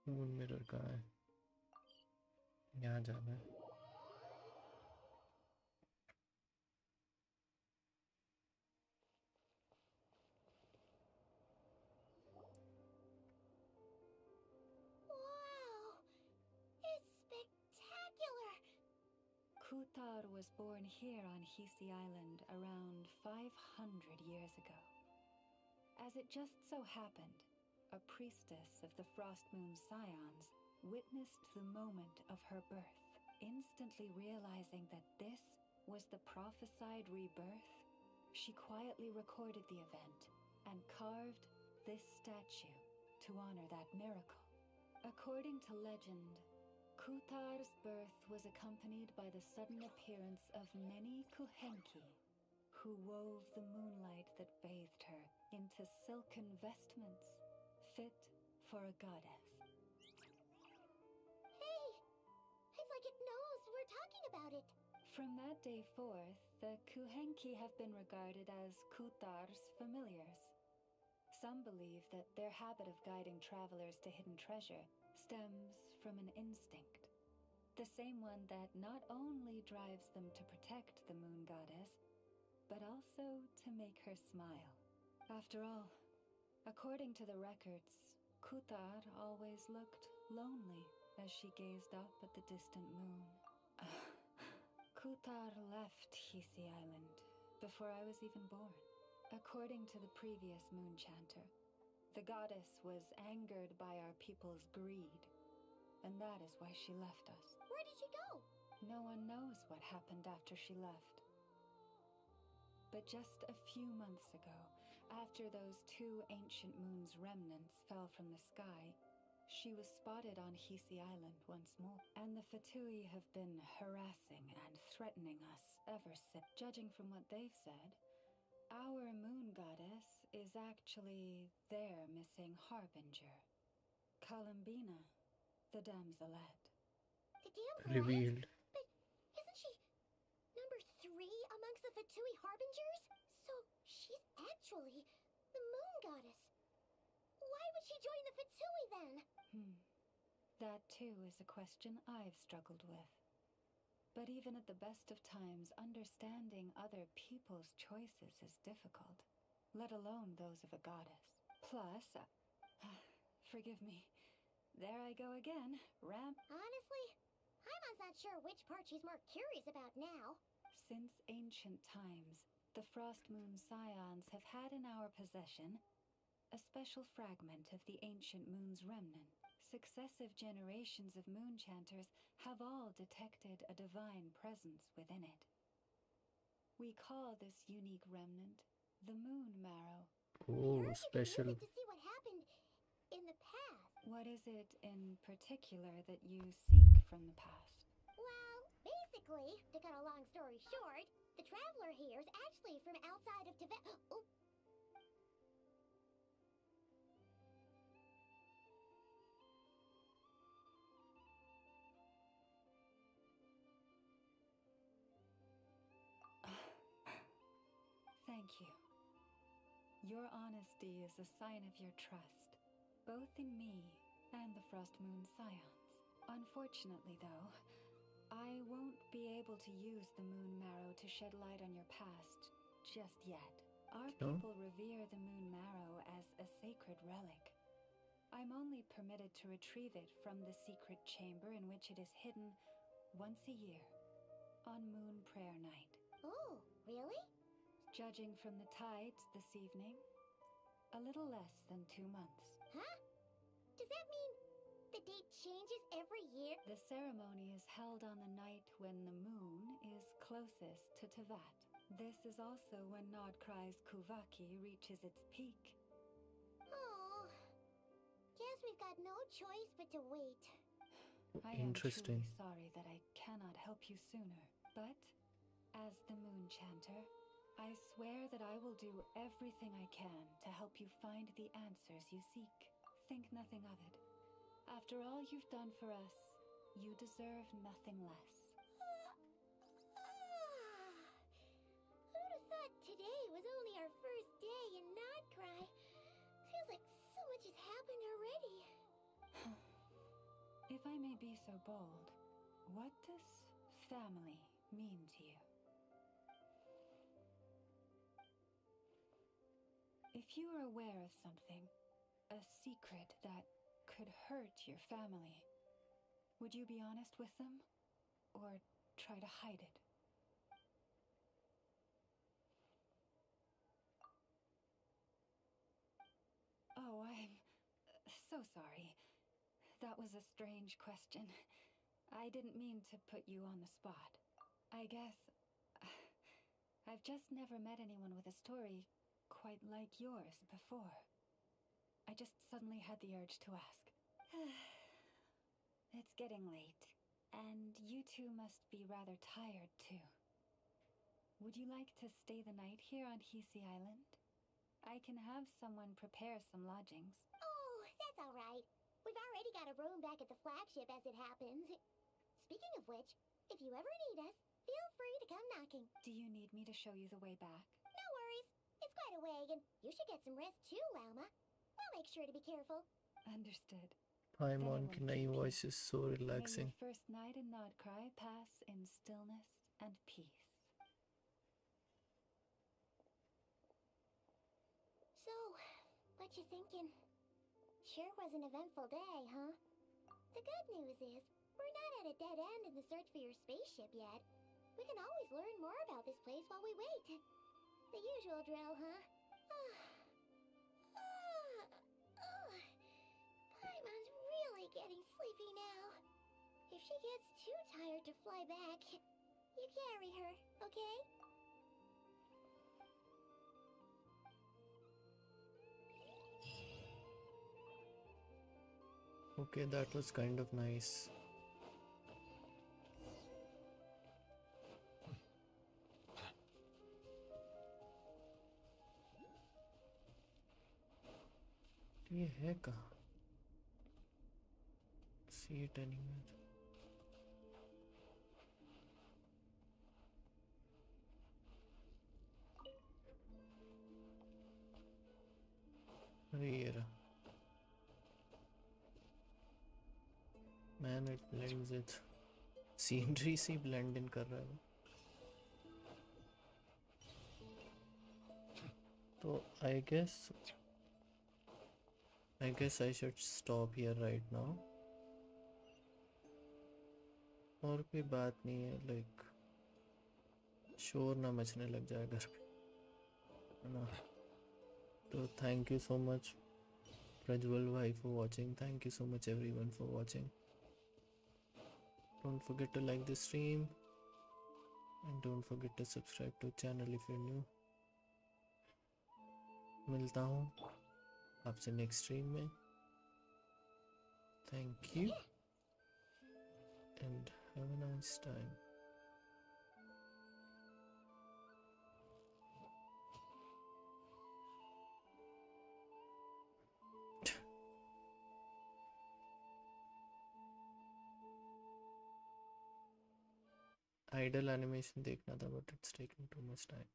Moon mirror कहाँ है? यहाँ जाना है. Wow! It's spectacular! Kutar was born here on Hisi Island around 500 years ago. As it just so happened, a priestess of the Frost Moon Scions witnessed the moment of her birth. Instantly realizing that this was the prophesied rebirth, she quietly recorded the event and carved this statue to honor that miracle. According to legend, Kutar's birth was accompanied by the sudden appearance of many Kuhenki, who wove the moonlight that bathed her into silken vestments fit for a goddess. Hey! It's like it knows we're talking about it. From that day forth, the Kuhenki have been regarded as Kutar's familiars. Some believe that their habit of guiding travelers to hidden treasure stems from an instinct. The same one that not only drives them to protect the moon goddess, but also to make her smile. After all, according to the records, Kutar always looked lonely as she gazed up at the distant moon. Kutar left Hisi Island before I was even born. According to the previous moon chanter, the goddess was angered by our people's greed, and that is why she left us. Where did she go? No one knows what happened after she left. But just a few months ago, after those 2 ancient moon's remnants fell from the sky, she was spotted on Hisi Island once more. And the Fatui have been harassing and threatening us ever since. Judging from what they've said, our moon goddess is actually their missing harbinger, Columbina, the damselette. The damselette? Revealed. But isn't she number 3 amongst the Fatui harbingers? So she's actually the moon goddess. Why would she join the Fatui then? That too is a question I've struggled with. But even at the best of times, understanding other people's choices is difficult, let alone those of a goddess. Plus, forgive me, there I go again, Honestly, Paimon's not sure which part she's more curious about now. Since ancient times, the Frost Moon Scions have had in our possession a special fragment of the ancient moon's remnant. Successive generations of moon chanters have all detected a divine presence within it. We call this unique remnant the Moon Marrow. Oh, special. To see what happened in the past. What is it in particular that you seek from the past? Well, basically, to cut a long story short, the traveler here is actually from outside of Tibet. Oh. Thank you. Your honesty is a sign of your trust, both in me and the Frost Moon Scions. Unfortunately, though, I won't be able to use the Moon Marrow to shed light on your past just yet. Our people revere the Moon Marrow as a sacred relic. I'm only permitted to retrieve it from the secret chamber in which it is hidden once a year, on Moon Prayer Night. Oh, really? Judging from the tides this evening, a little less than 2 months. Huh? Does that mean the date changes every year? The ceremony is held on the night when the moon is closest to Tevat. This is also when Nod Krai's Kuvaki reaches its peak. Oh, guess we've got no choice but to wait. I am Interesting. truly sorry that I cannot help you sooner, but as the Moon Chanter, I swear that I will do everything I can to help you find the answers you seek. Think nothing of it. After all you've done for us, you deserve nothing less. Who'd have thought today was only our first day in Nod Krai? Feels like so much has happened already. If I may be so bold, what does family mean to you? If you are aware of something, a secret that could hurt your family, would you be honest with them or try to hide it? Oh, I'm so sorry. That was a strange question. I didn't mean to put you on the spot. I guess I've just never met anyone with a story quite like yours before. I just suddenly had the urge to ask. It's getting late, and you two must be rather tired too. Would you like to stay the night here on Hisi Island? I can have someone prepare some lodgings. Oh, that's all right. We've already got a room back at the flagship as it happens. Speaking of which, if you ever need us, feel free to come knocking. Do you need me to show you the way back? No worries. It's quite a way, and you should get some rest too, Lalma. We'll make sure to be careful. Understood. Paimon की नई voice is so May relaxing. your first night in Nod Krai pass in stillness and peace. So, what you thinking? Sure was an eventful day, huh? The good news is, we're not at a dead end in the search for your spaceship yet. We can always learn more about this place while we wait. The usual drill, huh? Paimon's really getting sleepy now. If she gets too tired to fly back, you carry her, okay? Okay, that was kind of nice. ये है कहाँ? See it anywhere? अरे ये रहा. Man, it blends it. Scenery से blend in कर रहा है वो. तो I guess I should stop here right now. और कोई बात नहीं है, like शोर ना मचने लग जाए घर पे, है ना? तो thank you so much Prajwal bhai for watching. Thank you so much everyone for watching. Don't forget to like the stream and don't forget to subscribe to channel if you're new. मिलता हूँ आपसे next stream में. Thank you and have a nice time. Idle animation देखना था but it's taking too much time.